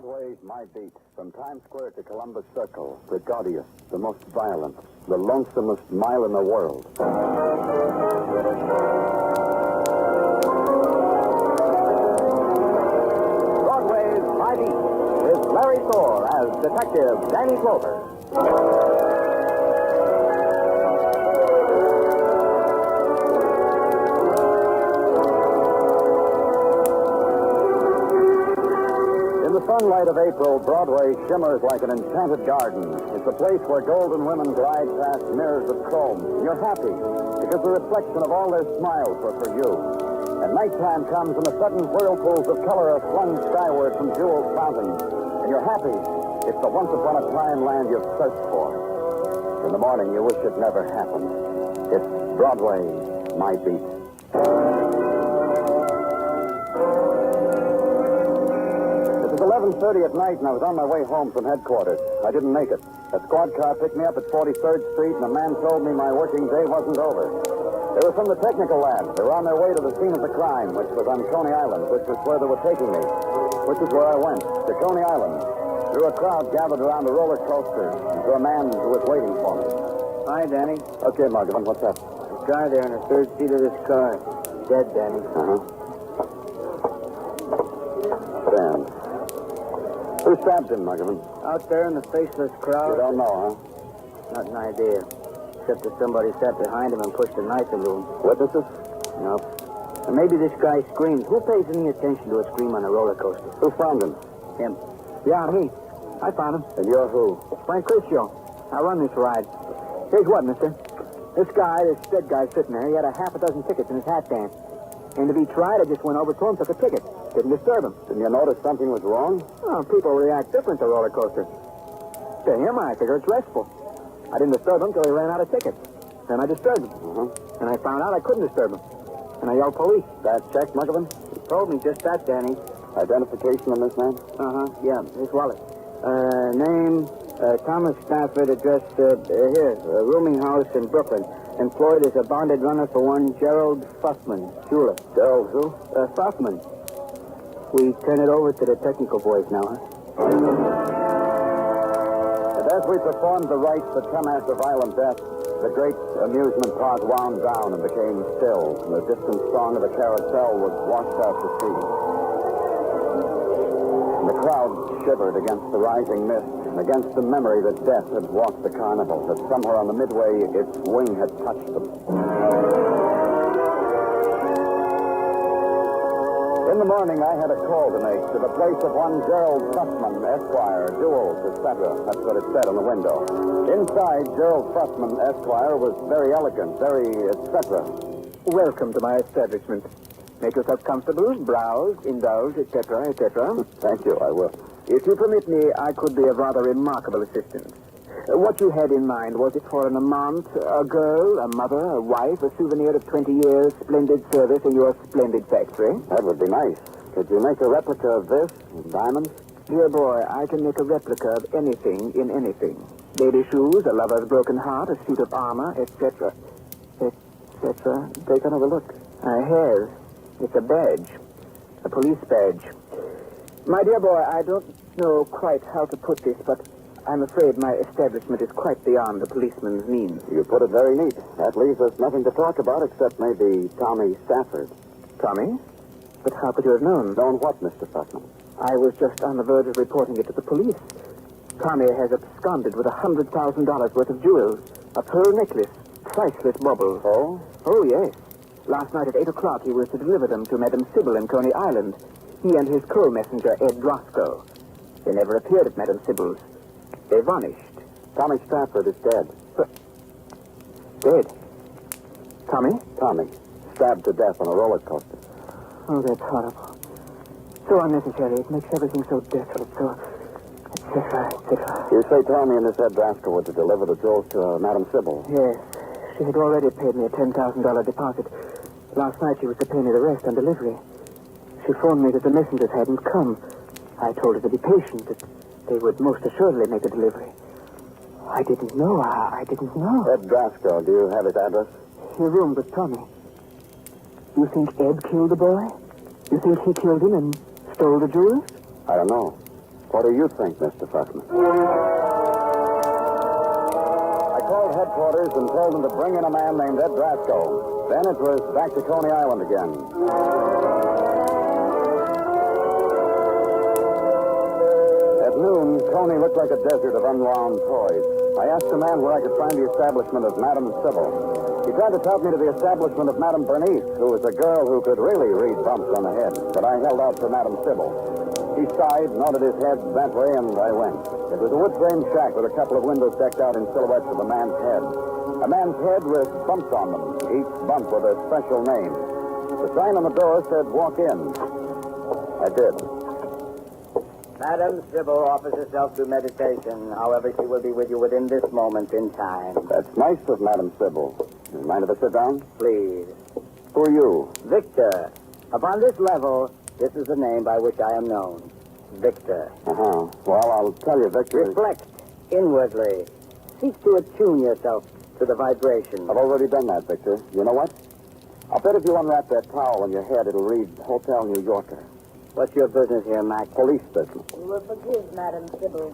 Broadway's My Beat, from Times Square to Columbus Circle, the gaudiest, the most violent, the lonesomest mile in the world. Broadway's My Beat, with Larry Thor as Detective Danny Clover. In the sunlight of April, Broadway shimmers like an enchanted garden. It's a place where golden women glide past mirrors of chrome. You're happy because the reflection of all their smiles were for you. And nighttime comes and the sudden whirlpools of color are flung skyward from jeweled fountains. And you're happy. It's the once-upon-a-time land you've searched for. In the morning, you wish it never happened. It's Broadway, My Beat. It was 11:30 at night, and I was on my way home from headquarters. I didn't make it. A squad car picked me up at 43rd Street, and a man told me my working day wasn't over. They were from the technical lab. They were on their way to the scene of the crime, which was on Coney Island, which was where they were taking me, which is where I went, to Coney Island, through a crowd gathered around the roller coaster, and to a man who was waiting for me. Hi, Danny. Okay, Margaret, what's up? The guy there in the third seat of this car. Dead, Danny. Uh-huh. Dan. Who stabbed him, Margaret? Out there in the faceless crowd. You don't know, huh? Not an idea. Except that somebody sat behind him and pushed a knife into him. Witnesses? Nope. And maybe this guy screamed. Who pays any attention to a scream on a roller coaster? Who found him? Him. Yeah, me. I found him. And you're who? Frank Crucio. I run this ride. Here's what, mister. This dead guy sitting there, he had a half a dozen tickets in his hat stand. And if he tried, I just went over to him, took a ticket. Didn't disturb him. Didn't you notice something was wrong? Oh, people react different to roller coasters. To him, I figure it's restful. I didn't disturb him till he ran out of tickets. Then I disturbed him. Uh-huh. And I found out I couldn't disturb him. And I yelled police. That check, Margaret? He told me just that, Danny. Identification of this man? Uh-huh, yeah, his wallet. Name, Thomas Stafford, address, here, rooming house in Brooklyn. Employed as a bonded runner for one Gerald Fussman, jeweler. Gerald who? Fussman. We turn it over to the technical boys now, huh? And as we performed the rites that come after violent death, the great amusement park wound down and became still, and the distant song of the carousel was washed out to sea. And the crowd shivered against the rising mist, and against the memory that death had walked the carnival, that somewhere on the midway its wing had touched them. In the morning, I had a call to make to the place of one Gerald Fussman, Esquire, jewels, etc. That's what it said on the window. Inside, Gerald Fussman, Esquire, was very elegant, very etc. Welcome to my establishment. Make yourself comfortable, browse, indulge, etc., etc. Thank you, I will. If you permit me, I could be of rather remarkable assistance. What you had in mind, was it for an amant, a girl, a mother, a wife, a souvenir of 20 years splendid service in your splendid factory? That would be nice. Could you make a replica of this? Diamonds? Dear boy, I can make a replica of anything in anything. Baby shoes, a lover's broken heart, a suit of armor, etc. Etc. Take another look. I have. It's a badge. A police badge. My dear boy, I don't know quite how to put this, but I'm afraid my establishment is quite beyond the policeman's means. You put it very neat. That leaves us nothing to talk about except maybe Tommy Stafford. Tommy? But how could you have known? Known what, Mr. Fussman? I was just on the verge of reporting it to the police. Tommy has absconded with $100,000 worth of jewels, a pearl necklace, priceless baubles. Oh? Oh, yes. Last night at 8 o'clock, he was to deliver them to Madame Sybil in Coney Island. He and his co-messenger, Ed Roscoe. They never appeared at Madame Sybil's. They vanished. Tommy Stafford is dead. Dead? Tommy? Tommy. Stabbed to death on a roller coaster. Oh, that's horrible. So unnecessary. It makes everything so desolate, so... etc., etc. You say Tommy and this Ed Roscoe were to deliver the jewels to Madame Sybil? Yes. She had already paid me a $10,000 deposit. Last night she was to pay me the rest on delivery. She phoned me that the messengers hadn't come. I told her to be patient, that they would most assuredly make the delivery. I didn't know. I didn't know. Ed Roscoe, do you have his address? He roomed with Tommy. You think Ed killed the boy? You think he killed him and stole the jewels? I don't know. What do you think, Mr. Fussman? I called headquarters and told them to bring in a man named Ed Drasco. Then it was back to Coney Island again. At noon, Coney looked like a desert of unwound toys. I asked the man where I could find the establishment of Madame Sybil. He tried to talk me to the establishment of Madame Bernice, who was a girl who could really read bumps on the head, but I held out for Madame Sybil. He sighed, nodded his head that way, and I went. It was a wood-frame shack with a couple of windows decked out in silhouettes of a man's head. A man's head with bumps on them, each bump with a special name. The sign on the door said, "Walk in." I did. Madam Sybil offers herself to meditation. However, she will be with you within this moment in time. That's nice of Madame Sybil. You mind if I sit down? Please. Who are you? Victor. Upon this level, this is the name by which I am known. Victor. Uh-huh. Well, I'll tell you, Victor. Reflect inwardly. Seek to attune yourself to the vibration. I've already done that, Victor. You know what? I'll bet if you unwrap that towel on your head, it'll read Hotel New Yorker. What's your business here, Mac? Police business. You will forgive Madame Sybil.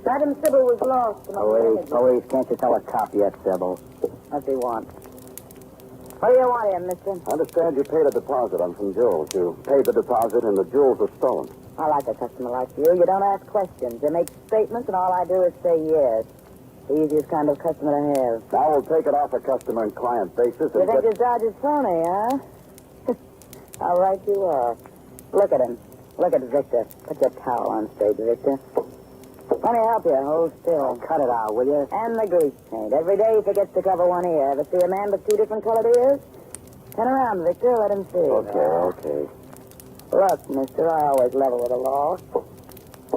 Madame Sybil was lost among Police, can't you tell a cop yet, Sybil? What's he want? What do you want here, mister? I understand you paid a deposit on some jewels. You paid the deposit and the jewels were stolen. I like a customer like you. You don't ask questions. You make statements, and all I do is say yes. The easiest kind of customer to have. Now we'll take it off a customer and client basis You and think get... your dodge is phony, huh? How right you are. Look at him. Look at Victor. Put your towel on stage, Victor. Let me help you. Hold still. Cut it out, will you? And the grease paint. Every day he forgets to cover one ear. Ever see a man with two different colored ears? Turn around, Victor. Let him see. Okay. Look, mister, I always level with the law.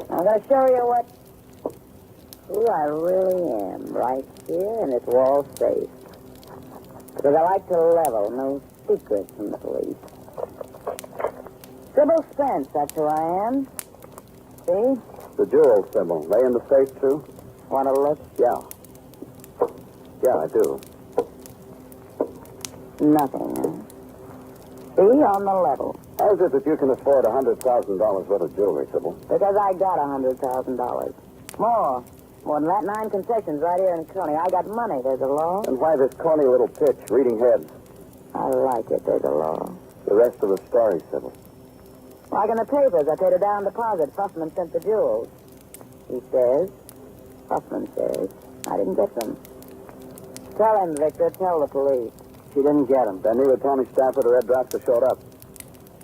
I'm going to show you who I really am right here in this wall safe. Because I like to level. No secrets from the police. Sybil Spence, that's who I am. See? The jewel symbol. They in the safe, too? Want to look? Yeah. Yeah, I do. Nothing, huh? See, on the level. How is it that you can afford $100,000 worth of jewelry, Sybil? Because I got $100,000. More than that, 9 concessions right here in Coney. I got money, there's a law. And why this corny little pitch, reading heads? I like it, there's a law. The rest of the story, Sybil. Like in the papers, I paid a down deposit. Fussman sent the jewels. Fussman says, I didn't get them. Tell him, Victor, tell the police. She didn't get him. Then neither Tony Stafford or Ed Drasco showed up.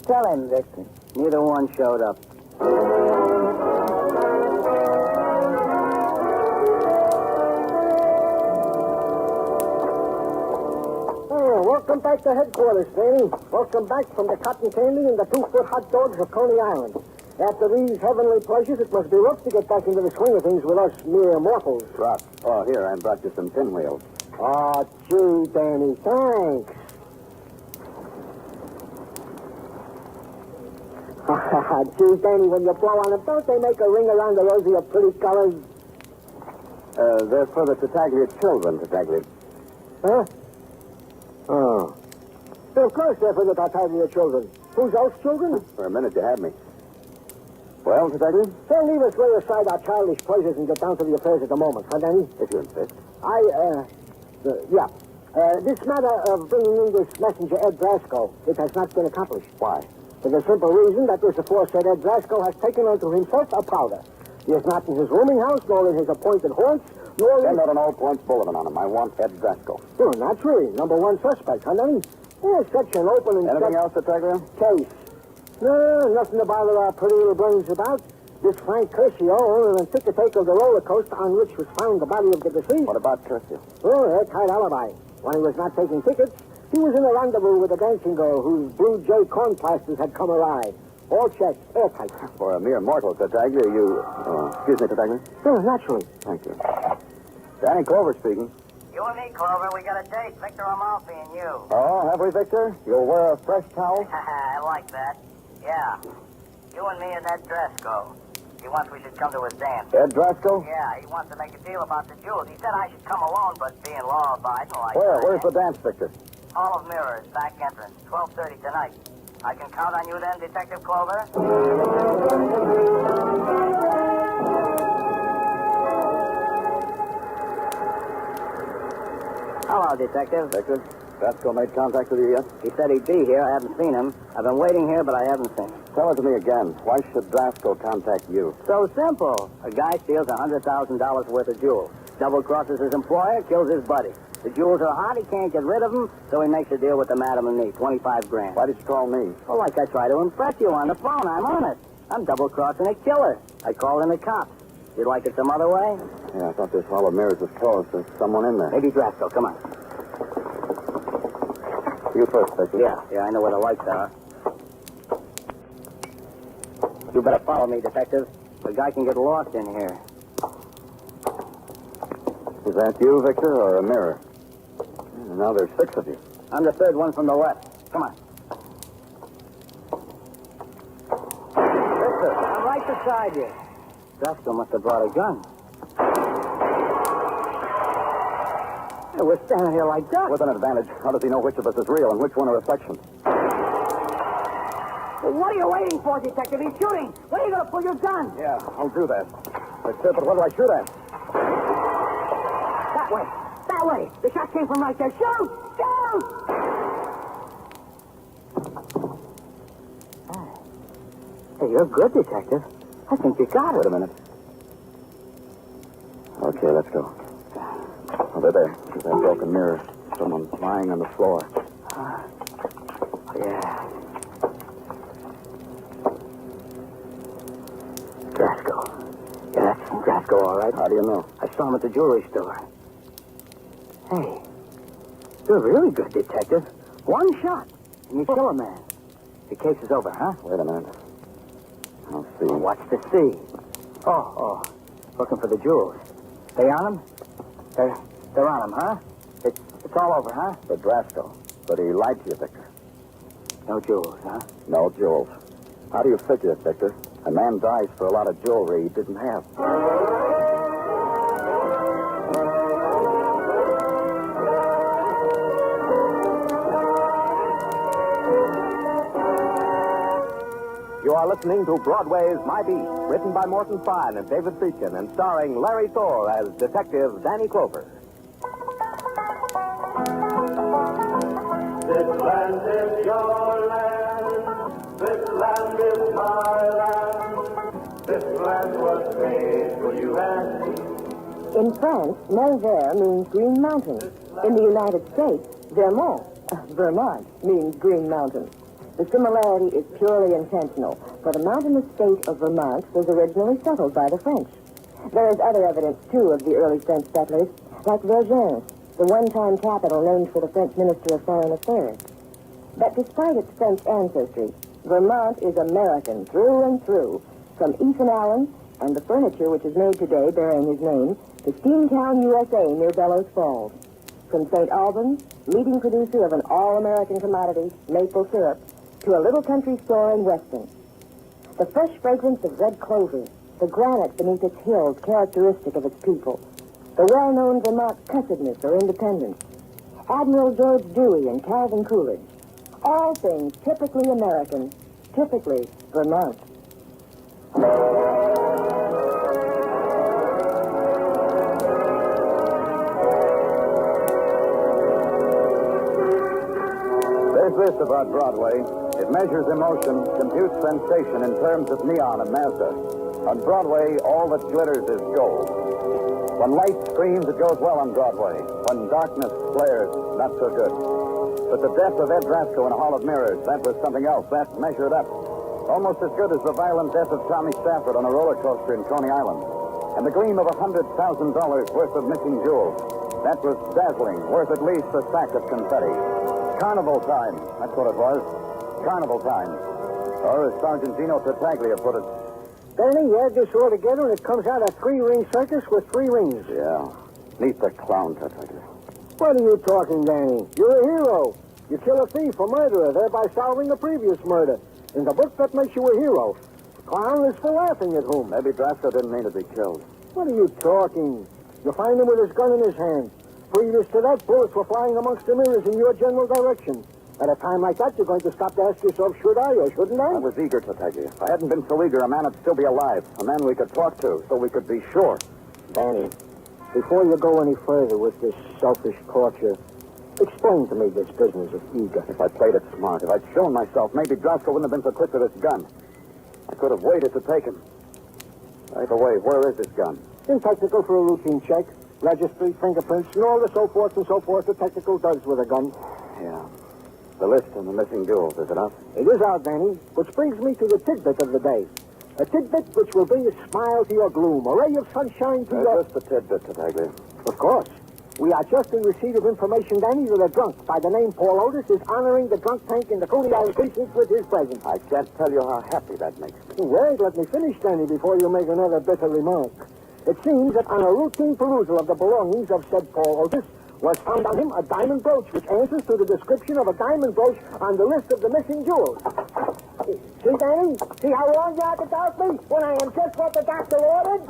Tell him, Victor. Neither one showed up. Welcome back to headquarters, Danny. Welcome back from the cotton candy and the 2-foot hot dogs of Coney Island. After these heavenly pleasures, it must be rough to get back into the swing of things with us mere mortals. Rough. Oh, here, I brought you some pinwheels. Oh, gee, Danny, thanks. Gee, Danny, when you blow on them, don't they make a ring around the rosy of pretty colors? They're for the Tartaglia children, Tartaglia. Huh? Oh. Of course they're for the Tartaglia children. Whose else children? For a minute, you had me. Well, Tartaglia? So leave us lay aside our childish pleasures and get down to the affairs of the moment, huh, Danny? If you insist. This matter of bringing in this messenger, Ed Drasco, it has not been accomplished. Why? For the simple reason that this aforesaid Ed Drasco has taken unto himself a powder. He is not in his rooming house, nor in his appointed haunts, nor Send out an all points bulletin on him. I want Ed Drasco. Oh, naturally. Number one suspect, huh, Danny? Yeah, such an open and... Anything else, Tartaglia? Case. No, nothing to bother our pretty little brains about. This Frank Curcio owned an ticket of the roller coaster on which was found the body of the deceased. What about Curcio? Oh, airtight alibi. When he was not taking tickets, he was in a rendezvous with a dancing girl whose Blue Jay corn plasters had come awry. All checked, airtight. For a mere mortal, Tartaglia, you... excuse me, Tartaglia. Oh, naturally. Thank you. Danny Clover speaking. You and me, Clover, we got a date. Victor Amalfi and you. Oh, have we, Victor? You'll wear a fresh towel? I like that. Yeah. You and me and Ed Drasco. He wants we should come to his dance. Ed Drasco? Yeah, he wants to make a deal about the jewels. He said I should come alone, but being law-abiding like Where's the dance, Victor? Hall of Mirrors, back entrance, 12:30 tonight. I can count on you then, Detective Clover? Hello, Detective. Victor, Drasco made contact with you yet? He said he'd be here. I haven't seen him. I've been waiting here, but I haven't seen him. Tell it to me again. Why should Drasco contact you? So simple. A guy steals $100,000 worth of jewels. Double crosses his employer, kills his buddy. The jewels are hot, he can't get rid of them, so he makes a deal with the madam and me, 25 grand. Why did you call me? Well, like I try to impress you on the phone. I'm honest. I'm double-crossing a killer. I called in the cops. You'd like it some other way? Yeah, I thought this hall of mirrors was closed. There's someone in there. Maybe Drasco. Come on. You first, Victor. Yeah, I know where the lights are. You better follow me, Detective. The guy can get lost in here. Is that you, Victor, or a mirror? Now there's 6 of you. I'm the third one from the left. Come on. Victor, I'm right beside you. Drasco must have brought a gun. Hey, we're standing here like ducks. With an advantage. How does he know which of us is real and which one a reflection? Well, what are you waiting for, Detective? He's shooting. When are you going to pull your gun? Yeah, I'll do that. But what do I shoot at? That way. That way. The shot came from right there. Shoot! Shoot! Hey, you're good, Detective. I think you got it. Wait a minute. Okay, let's go. Oh, they're there. There's that broken mirror. Someone's lying on the floor. Yeah. Drasco. Yeah, that's Drasco, all right. How do you know? I saw him at the jewelry store. Hey, you're really good, Detective. One shot, and you kill a man. The case is over, huh? Wait a minute. I'll see. Well, what's to see? Oh. Looking for the jewels. They on him? They're on him, huh? It's all over, huh? For Drasco. But he lied to you, Victor. No jewels, huh? No jewels. How do you figure it, Victor? A man dies for a lot of jewelry he didn't have. You are listening to Broadway's My Beat, written by Morton Fine and David Friedkin, and starring Larry Thor as Detective Danny Clover. This land is your land. This land is my land. This land was made for you and me. In France, Malvert means Green Mountain. In the United States, Vermont means Green Mountain. The similarity is purely intentional, for the mountainous state of Vermont was originally settled by the French. There is other evidence, too, of the early French settlers, like Vergennes, the one-time capital named for the French Minister of Foreign Affairs. But despite its French ancestry, Vermont is American through and through, from Ethan Allen and the furniture which is made today bearing his name to Steamtown, USA, near Bellows Falls. From St. Albans, leading producer of an all-American commodity, maple syrup, to a little country store in Weston. The fresh fragrance of red clover, the granite beneath its hills characteristic of its people, the well-known Vermont cussedness or independence, Admiral George Dewey and Calvin Coolidge, all things typically American, typically Vermont. There's this about Broadway. It measures emotion, computes sensation in terms of neon and Mazda. On Broadway, all that glitters is gold. When light screams, it goes well on Broadway. When darkness flares, not so good. But the death of Ed Drasco in a hall of mirrors, that was something else. That measured up. Almost as good as the violent death of Tommy Stafford on a roller coaster in Coney Island. And the gleam of $100,000 worth of missing jewels. That was dazzling, worth at least a sack of confetti. Carnival time, that's what it was. Carnival time. Or as Sergeant Dino Tartaglia put it. Danny, you add this all together and it comes out a 3-ring circus with 3 rings. Yeah. Meet the clown, Tartaglia. What are you talking, Danny? You're a hero. You kill a thief or murderer, thereby solving the previous murder. In the book, that makes you a hero. The clown is for laughing at whom? Maybe Drasco didn't mean to be killed. What are you talking? You find him with his gun in his hand. Previous to that, bullets were flying amongst the mirrors in your general direction. At a time like that, you're going to stop to ask yourself, should I or shouldn't I? I was eager, Tartaglia. If I hadn't been so eager, a man would still be alive. A man we could talk to, so we could be sure. Danny, before you go any further with this selfish torture, explain to me this business of Eager. If I played it smart, if I'd shown myself, maybe Drasko wouldn't have been so quick with his gun. I could have waited to take him. By the way, where is this gun? In technical for a routine check, registry, fingerprints, and all the so forth the technical does with a gun. Yeah. The list of the missing jewels, is it up? It is out, Danny, which brings me to the tidbit of the day. A tidbit which will bring a smile to your gloom, a ray of sunshine to your... Just a tidbit, Tartaglia. Of course. We are just in receipt of information, Danny, that a drunk by the name Paul Otis is honoring the drunk tank in the Coney Island precinct with his presence. I can't tell you how happy that makes me. Wait, let me finish, Danny, before you make another bitter remark. It seems that on a routine perusal of the belongings of said Paul Otis was found on him a diamond brooch, which answers to the description of a diamond brooch on the list of the missing jewels. See, Danny? See how wrong you have to doubt me when I am just what the doctor ordered?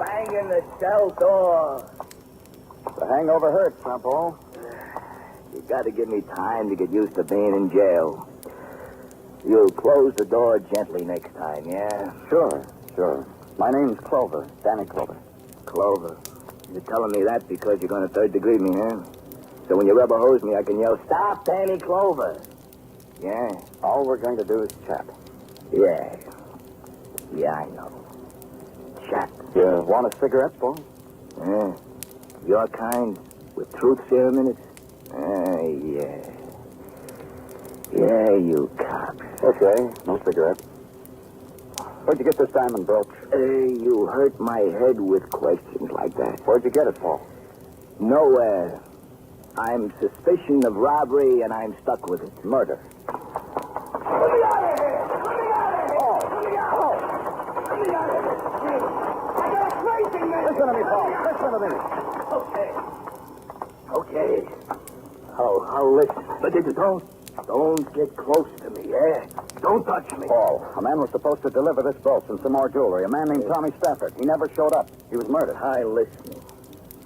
Banging the cell door. The hangover hurts, huh, Paul? You got to give me time to get used to being in jail. You'll close the door gently next time, yeah? Sure. My name's Clover, Danny Clover. Clover. You're telling me that because you're going to third degree me, huh? So when you rubber hose me, I can yell, "Stop, Danny Clover!" Yeah? All we're going to do is chat. Yeah. Yeah, I know. Chat. You want a cigarette, Paul? Yeah. Your kind, with truth serum in it? Yeah. Yeah, you cop. Okay, no cigarette. Where'd you get this diamond brooch? You hurt my head with questions like that. Where'd you get it, Paul? Nowhere. I'm suspicion of robbery, and I'm stuck with it. Murder. Let me out of here! Let me out of here! Paul! Let me out! Paul! Let me out of here! I got a racing man! Listen to me, Paul. Listen to me. Okay. I'll listen. But don't get close to me, yeah? Don't touch me. Paul, a man was supposed to deliver this brooch and some more jewelry. A man named Tommy Stafford. He never showed up. He was murdered.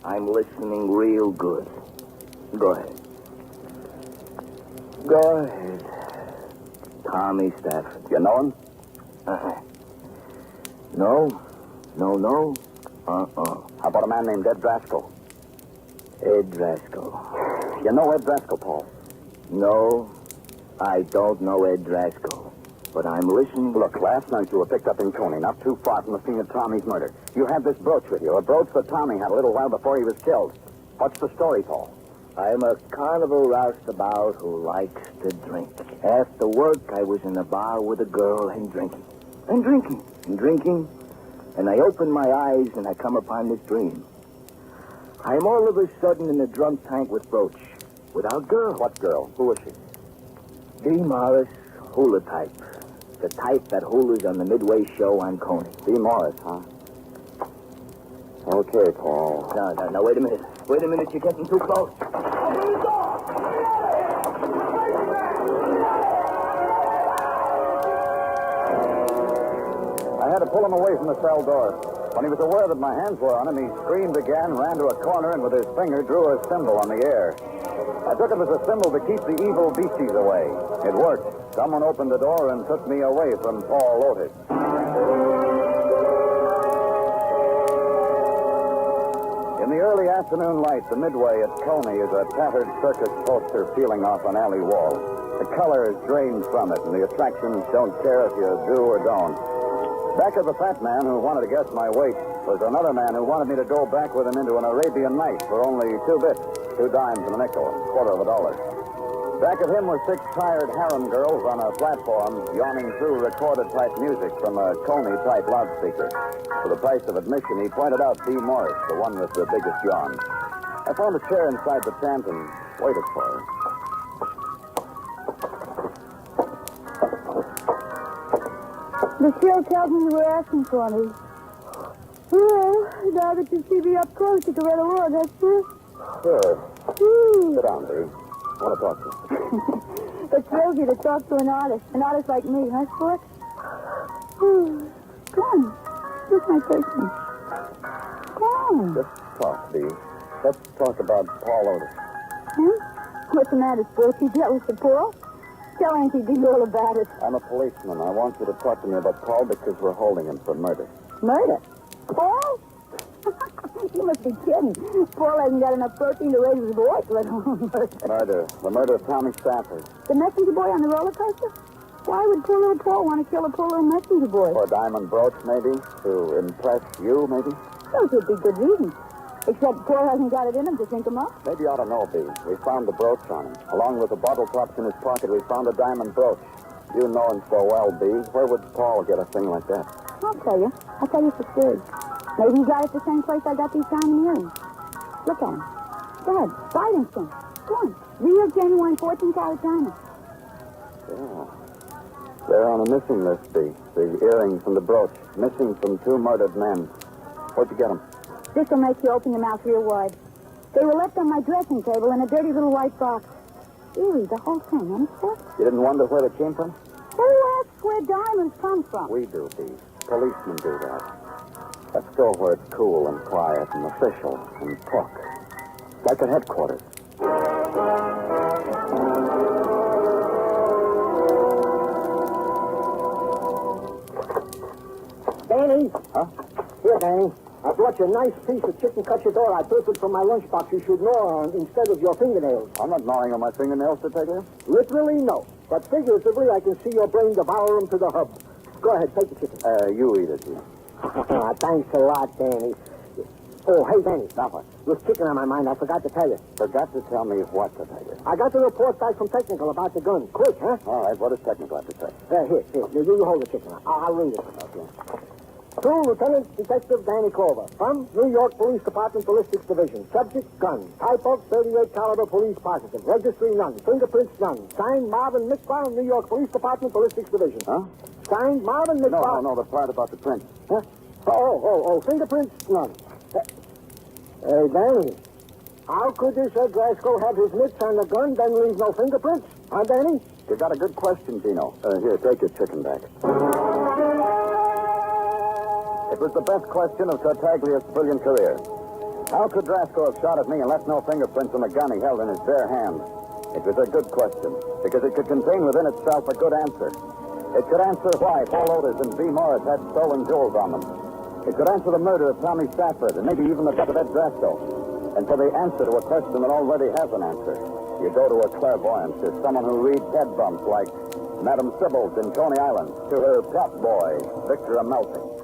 I'm listening real good. Go ahead. Go ahead. Tommy Stafford. You know him? No. How about a man named Ed Drasko? Ed Drasko. You know Ed Drasko, Paul? No, I don't know Ed Drasko. But I'm listening. Look, last night you were picked up in Coney, not too far from the scene of Tommy's murder. You had this brooch with you, a brooch that Tommy had a little while before he was killed. What's the story, Paul? I'm a carnival roustabout who likes to drink. After work, I was in a bar with a girl and drinking. And I open my eyes and I come upon this dream. I'm all of a sudden in a drunk tank with brooch. Without girl. What girl? Who was she? Dee Morris, hula type. The type that hulas on the Midway show on Coney. Dee Morris, huh? Okay, Paul. No, wait a minute. You're getting too close. I had to pull him away from the cell door. When he was aware that my hands were on him, he screamed again, ran to a corner, and with his finger drew a symbol on the air. I took it as a symbol to keep the evil beasties away. It worked. Someone opened the door and took me away from Paul Otis. In the early afternoon light, the Midway at Coney is a tattered circus poster peeling off an alley wall. The color is drained from it, and the attractions don't care if you do or don't. Back of the fat man who wanted to guess my weight was another man who wanted me to go back with him into an Arabian night for only 2 bits, 2 dimes and a nickel, $1/4. Back of him were 6 tired harem girls on a platform yawning through recorded-type music from a Coney-type loudspeaker. For the price of admission, he pointed out Dee Morris, the one with the biggest yawn. I found a chair inside the tent and waited for her. Lucille tells me you were asking for me. Well, now that you see me up close, you can run along, that's true. Sure. Ooh. Sit down, Dee. I want to talk to you. It thrills you to talk to an artist like me, huh, Sport? Ooh. Come on. Look my person. Come on. Just talk, Dee. Let's talk about Paul Otis. What's the matter, Sport? You jealous of Paul? Tell Auntie Dee all about it. I'm a policeman. I want you to talk to me about Paul because we're holding him for murder. Murder? Paul? You must be kidding. Paul hasn't got enough protein to raise his voice, let alone murder. Murder. The murder of Tommy Stafford. The messenger boy on the roller coaster? Why would poor little Paul want to kill a poor little messenger boy? For a diamond brooch, maybe? To impress you, maybe? Those would be good reasons. Except Paul hasn't got it in him to think him up. Maybe you ought to know, B. We found the brooch on him. Along with the bottle tops in his pocket, we found a diamond brooch. You know him so well, B. Where would Paul get a thing like that? I'll tell you. I'll tell you for sure. Maybe he got it the same place I got these diamond earrings. Look at him. Go ahead. Buy them, son. Go on. Real genuine 14-carat diamonds. Yeah. They're on a missing list, B. The earrings and the brooch. Missing from 2 murdered men. Where'd you get them? This will make you open your mouth real wide. They were left on my dressing table in a dirty little white box. Eerie, the whole thing, understand? You didn't wonder where they came from? Who asks where diamonds come from? We do, B. Policemen do that. Let's go where it's cool and quiet and official and talk. Like at headquarters. Danny? Huh? Here, Danny. I brought you a nice piece of chicken cacciatore I purchased from my lunchbox you should gnaw on instead of your fingernails. I'm not gnawing on my fingernails, Detective. Literally, no. But figuratively, I can see your brain devour them to the hub. Go ahead, take the chicken. You eat it, you. Thanks a lot, Danny. Oh, hey, Danny. Now what? There's chicken on my mind. I forgot to tell you. Forgot to tell me what, Detective. I got the report back from Technical about the gun. Quick, huh? All right, what does Technical have to say? Here. You hold the chicken. I'll read it. Okay. To Lieutenant Detective Danny Clover, from New York Police Department Ballistics Division. Subject, gun. Type of 38 caliber police positive. Registry, none. Fingerprints, none. Signed, Marvin Mitzvah, New York Police Department Ballistics Division. Huh? Signed, Marvin Mitzvah. No, the part about the print. Huh? Oh, fingerprints, none. Hey, Danny, how could this Drasco have his mitts on the gun, then leave no fingerprints? Huh, Danny? You got a good question, Dino. Here, take your chicken back. It was the best question of Tartaglia's brilliant career. How could Drasco have shot at me and left no fingerprints on the gun he held in his bare hand? It was a good question, because it could contain within itself a good answer. It could answer why Paul Otis and V. Morris had stolen jewels on them. It could answer the murder of Tommy Stafford, and maybe even the death of Ed Drasco. And for the answer to a question that already has an answer, you go to a clairvoyant, to someone who reads head bumps like Madame Sybil's in Coney Island, to her prop boy, Victor Amelting.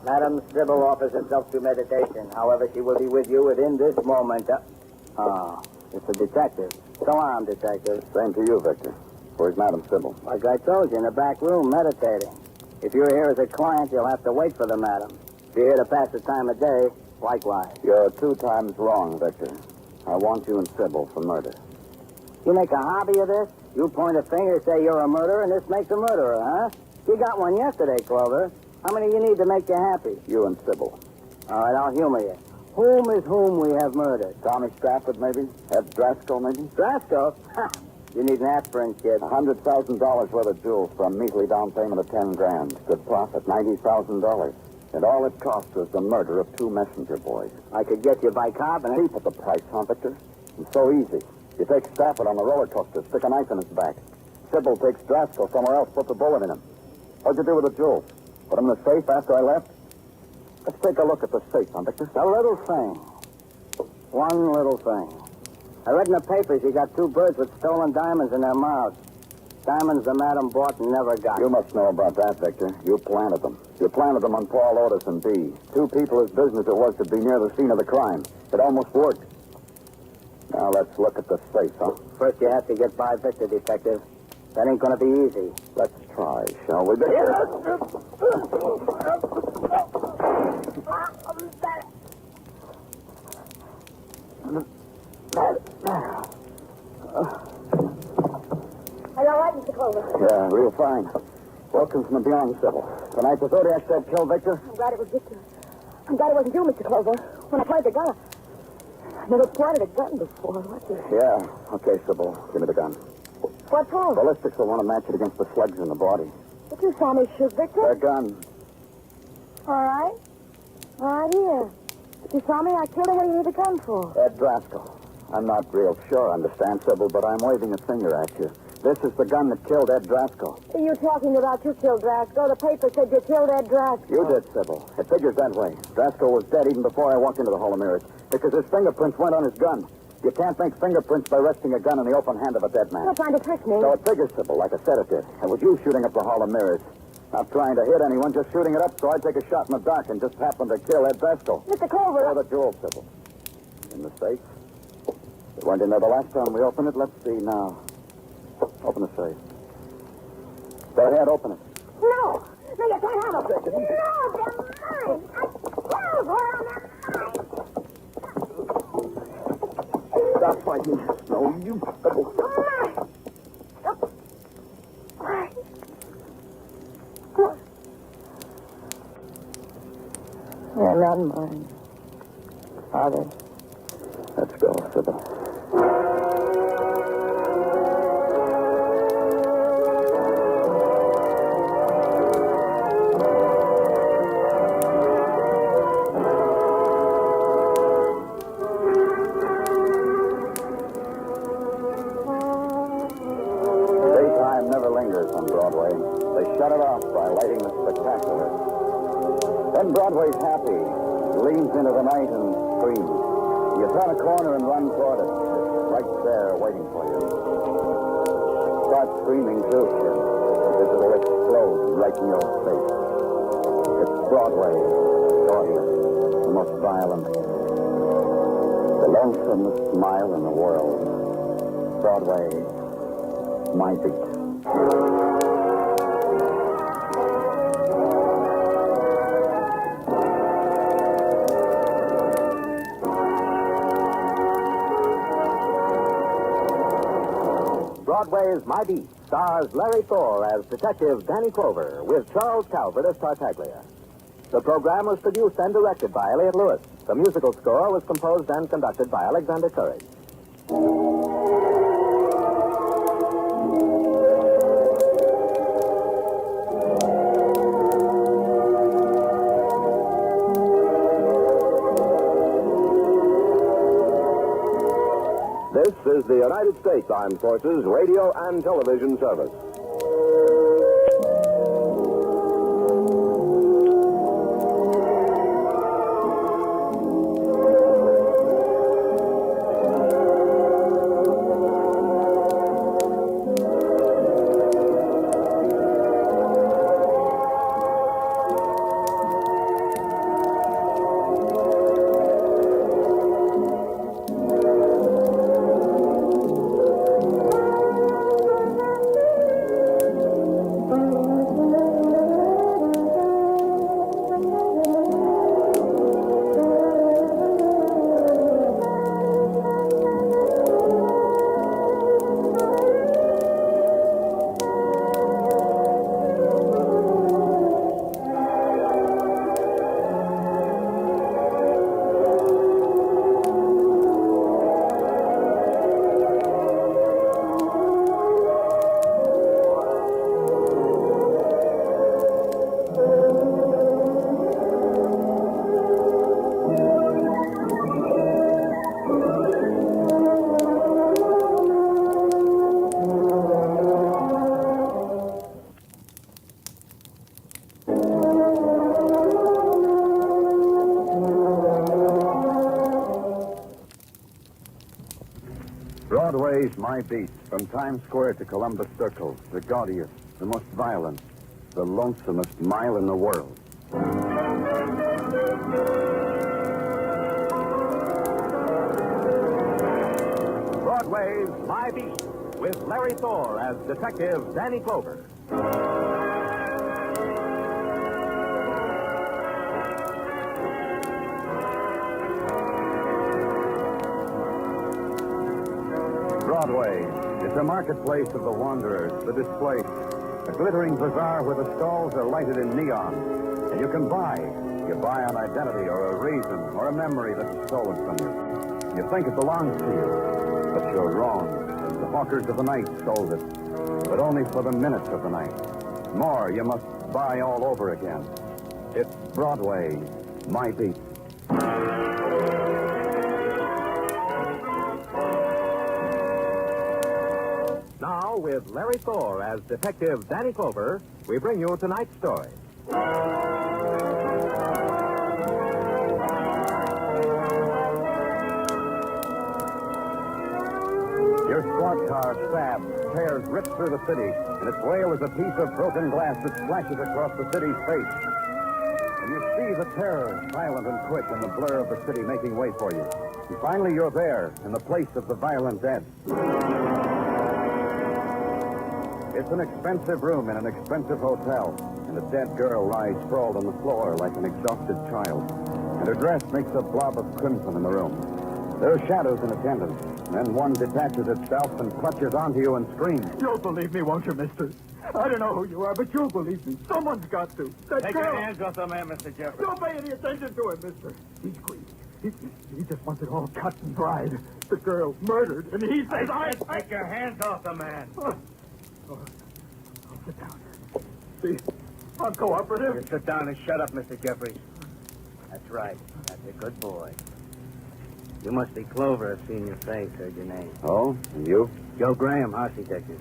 Madam Sybil offers herself to meditation. However, she will be with you within this moment. It's a detective. So long, detective. Same to you, Victor. Where's Madame Sybil? Like I told you, in the back room, meditating. If you're here as a client, you'll have to wait for the madam. If you're here to pass the time of day, likewise. You're 2 times wrong, Victor. I want you and Sybil for murder. You make a hobby of this? You point a finger, say you're a murderer, and this makes a murderer, huh? You got one yesterday, Clover. How many you need to make you happy? You and Sybil. All right, I'll humor you. Whom is whom we have murdered? Tommy Stafford, maybe? Ed Drasco, maybe? Drasco? Ha! You need an aspirin, kid. $100,000 worth of jewels for a measly down payment of $10,000. Good profit, $90,000. And all it cost was the murder of 2 messenger boys. I could get you by carbonate. Cheap at the price, huh, Victor? It's so easy. You take Stafford on the roller coaster, stick a knife in his back. Sybil takes Drasco somewhere else, puts a bullet in him. What'd you do with the jewels? Put them in the safe after I left? Let's take a look at the safe, huh, Victor? A little thing. One little thing. I read in the papers you got 2 birds with stolen diamonds in their mouths. Diamonds the madam bought and never got. You must know about that, Victor. You planted them. You planted them on Paul Otis and B. 2 people whose business it was to be near the scene of the crime. It almost worked. Now let's look at the safe, huh? First you have to get by Victor, detective. That ain't gonna be easy. Let's try, shall we, Victor? Are you all right, Mr. Clover? Yeah, real fine. Welcome from the beyond, Sybil. Tonight the Zodiac said kill Victor? I'm glad it was Victor. I'm glad it wasn't you, Mr. Clover. When I played the gun, I never planted a gun before. What the... Yeah. Okay, Sybil. Give me the gun. What for? Ballistics will want to match it against the slugs in the body. But you saw me shoot Victor. The gun. All right. Right here. You saw me? I killed him. What do you need a gun for? Ed Driscoll. I'm not real sure, understand, Sybil, but I'm waving a finger at you. This is the gun that killed Ed Driscoll. What are you talking about? You killed Driscoll. The paper said you killed Ed Driscoll. You did, Sybil. It figures that way. Driscoll was dead even before I walked into the Hall of Mirrors because his fingerprints weren't on his gun. You can't make fingerprints by resting a gun in the open hand of a dead man. You're trying to trick me. So it figures, Sybil, like I said it did. It was you shooting up the Hall of Mirrors. Not trying to hit anyone, just shooting it up so I'd take a shot in the dark and just happened to kill Ed Driscoll. Mr. Clover. Where are the jewels, Sybil? In the safe. They weren't in there the last time we opened it. Let's see now. Open the safe. Go ahead, open it. No. No, you can't have them. No, they're mine. I killed her and they're mine. Stop fighting. No, you... Mine. Mine. They're not mine. Are they? Let's go, Sybil. Daytime never lingers on Broadway. They shut it off by lighting the spectacular. Then Broadway's happy. Leans into the night and screams. You turn a corner and run toward it. It's right there waiting for you. Start screaming too, kid, because it'll explode right in your face. It's Broadway, gaudiest, the most violent, the lonesomest smile in the world. Broadway, my beat. Broadway's My Beat stars Larry Thor as Detective Danny Clover with Charles Calvert as Tartaglia. The program was produced and directed by Elliott Lewis. The musical score was composed and conducted by Alexander Courage. This is the United States Armed Forces Radio and Television Service. Broadway's My Beat, from Times Square to Columbus Circle, the gaudiest, the most violent, the lonesomest mile in the world. Broadway's My Beat with Larry Thor as Detective Danny Clover. Broadway is a marketplace of the wanderers, the displaced, a glittering bazaar where the stalls are lighted in neon, and you can buy. You buy an identity or a reason or a memory that was stolen from you. You think it belongs to you, but you're wrong. The hawkers of the night sold it, but only for the minutes of the night. More you must buy all over again. It's Broadway, My Beat. now, with Larry Thor as Detective Danny Clover, we bring you tonight's story. Your squad car stabs, tears, rips through the city, and its wail is a piece of broken glass that splashes across the city's face. And you see the terror, silent and quick, in the blur of the city making way for you. And finally, you're there, in the place of the violent dead. It's an expensive room in an expensive hotel, and a dead girl lies sprawled on the floor like an exhausted child. And her dress makes a blob of crimson in the room. There are shadows in attendance. Then one detaches itself and clutches onto you and screams. You'll believe me, won't you, mister? I don't know who you are, but you'll believe me. Someone's got to. That Take girl... your hands off the man, Mr. Jeffrey. Don't pay any attention to him, mister. He's crazy. He just wants it all cut and dried. The girl murdered, and he says Take your hands off the man. I'll sit down. See, I'm cooperative. You sit down and shut up, Mr. Jeffries. That's right. That's a good boy. You must be Clover. I've seen your face, heard your name. Oh, and you? Joe Graham, house detective.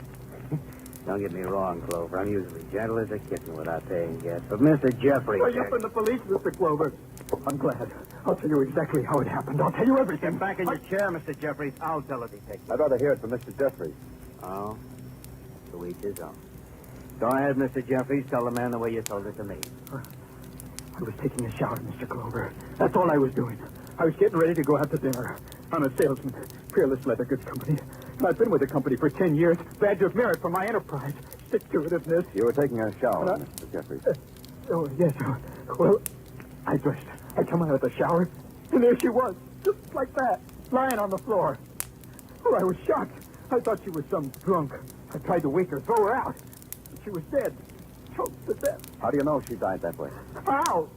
Don't get me wrong, Clover. I'm usually gentle as a kitten without paying gas. But Mr. Jeffries... Are you from the police, Mr. Clover? I'm glad. I'll tell you exactly how it happened. I'll tell you everything. Get back in your chair, Mr. Jeffries. I'll tell the detective. I'd rather hear it from Mr. Jeffries. Oh? To each his own. Go ahead, Mr. Jeffries. Tell the man the way you told it to me. I was taking a shower, Mr. Clover. That's all I was doing. I was getting ready to go out to dinner. I'm a salesman, Peerless Leather Goods Company. I've been with the company for 10 years. Badge of merit for my enterprise. Stick-to-itiveness. You were taking a shower, Mr. Jeffries. Oh, yes. Well, I dressed. I come out of the shower, and there she was, just like that, lying on the floor. Oh, I was shocked. I thought she was some drunk. I tried to wake her, throw her out. She was dead. Choked to death. How do you know she died that way? How?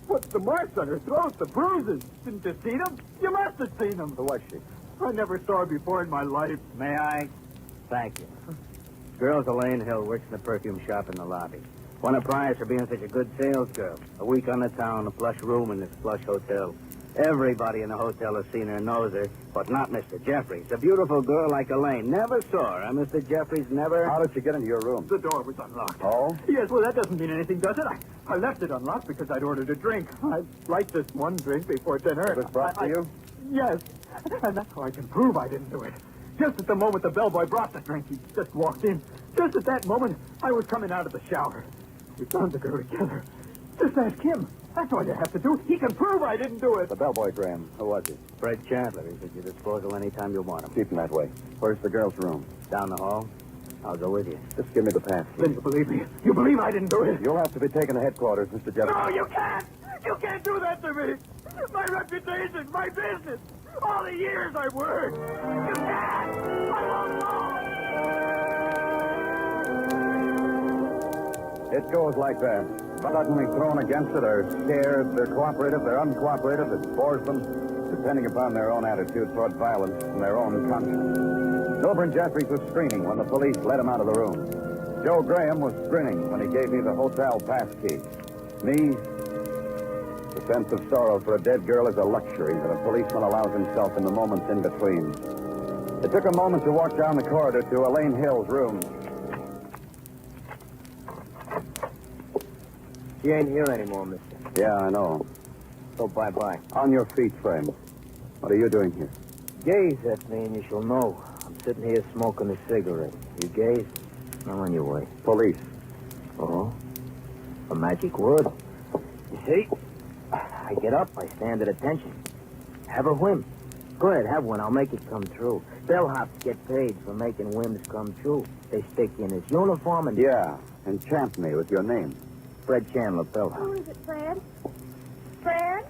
What's the marks on her throat, the bruises? Didn't you see them? You must have seen them. Who was she? I never saw her before in my life. May I? Thank you. Girl's Elaine Hill, works in the perfume shop in the lobby. Won a prize for being such a good sales girl. A week on the town, a plush room in this plush hotel. Everybody in the hotel has seen her and knows her, but not Mr. Jeffries. A beautiful girl like Elaine. Never saw her, Mr. Jeffries, never... How did she get into your room? The door was unlocked. Oh? Yes, well, that doesn't mean anything, does it? I left it unlocked because I'd ordered a drink. I liked this one drink before dinner. It was brought to you? Yes, and that's how I can prove I didn't do it. Just at the moment the bellboy brought the drink, he just walked in. Just at that moment, I was coming out of the shower. We found the girl together. Just ask him. That's all you have to do. He can prove I didn't do it. The bellboy, Graham. Who was he? Fred Chandler. He's at your disposal anytime you want him. Keep him that way. Where's the girl's room? Down the hall. I'll go with you. Just give me the pass. Then you believe me. You believe I didn't do it. You'll have to be taken to headquarters, Mr. Jeffries. No, you can't. You can't do that to me. My reputation, my business, all the years I've worked. You can't. I won't go. It goes like that. Suddenly thrown against it, they're scared, they're cooperative, they're uncooperative. It bores them, depending upon their own attitude toward violence and their own conscience. Milburn Jeffries was screaming when the police let him out of the room. Joe Graham was grinning when he gave me the hotel pass key. Me, the sense of sorrow for a dead girl is a luxury that a policeman allows himself in the moments in between. It took a moment to walk down the corridor to Elaine Hill's room. She ain't here anymore, mister. Yeah, I know. So bye-bye. On your feet, friend. What are you doing here? Gaze at me and you shall know. I'm sitting here smoking a cigarette. You gaze? I'm on your way. Police. Oh? A magic word. You see? I get up, I stand at attention. Have a whim. Go ahead, have one. I'll make it come true. Bellhops get paid for making whims come true. They stick you in his uniform and... Yeah, enchant me with your name. Fred Chandler, bellhop. Who is it, Fred? Fred?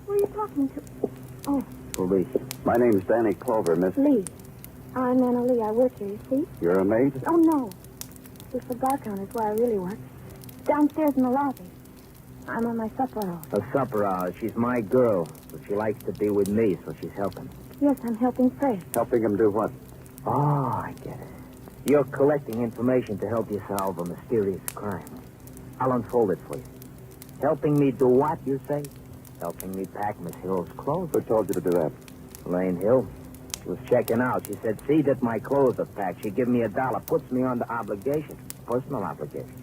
Who are you talking to? Oh, Police. My name's Danny Clover, Miss. Lee. I'm Anna Lee. I work here, you see? You're a maid? Oh, no. This cigar counter is where I really work. Downstairs in the lobby. I'm on my supper hour. Her supper hour. She's my girl, but she likes to be with me, so she's helping. Yes, I'm helping Fred. Helping him do what? Oh, I get it. You're collecting information to help you solve a mysterious crime. I'll unfold it for you. Helping me do what, you say? Helping me pack Miss Hill's clothes. Who told you to do that? Elaine Hill. was checking out. She said, see that my clothes are packed. She give me $1, puts me under obligation, personal obligation.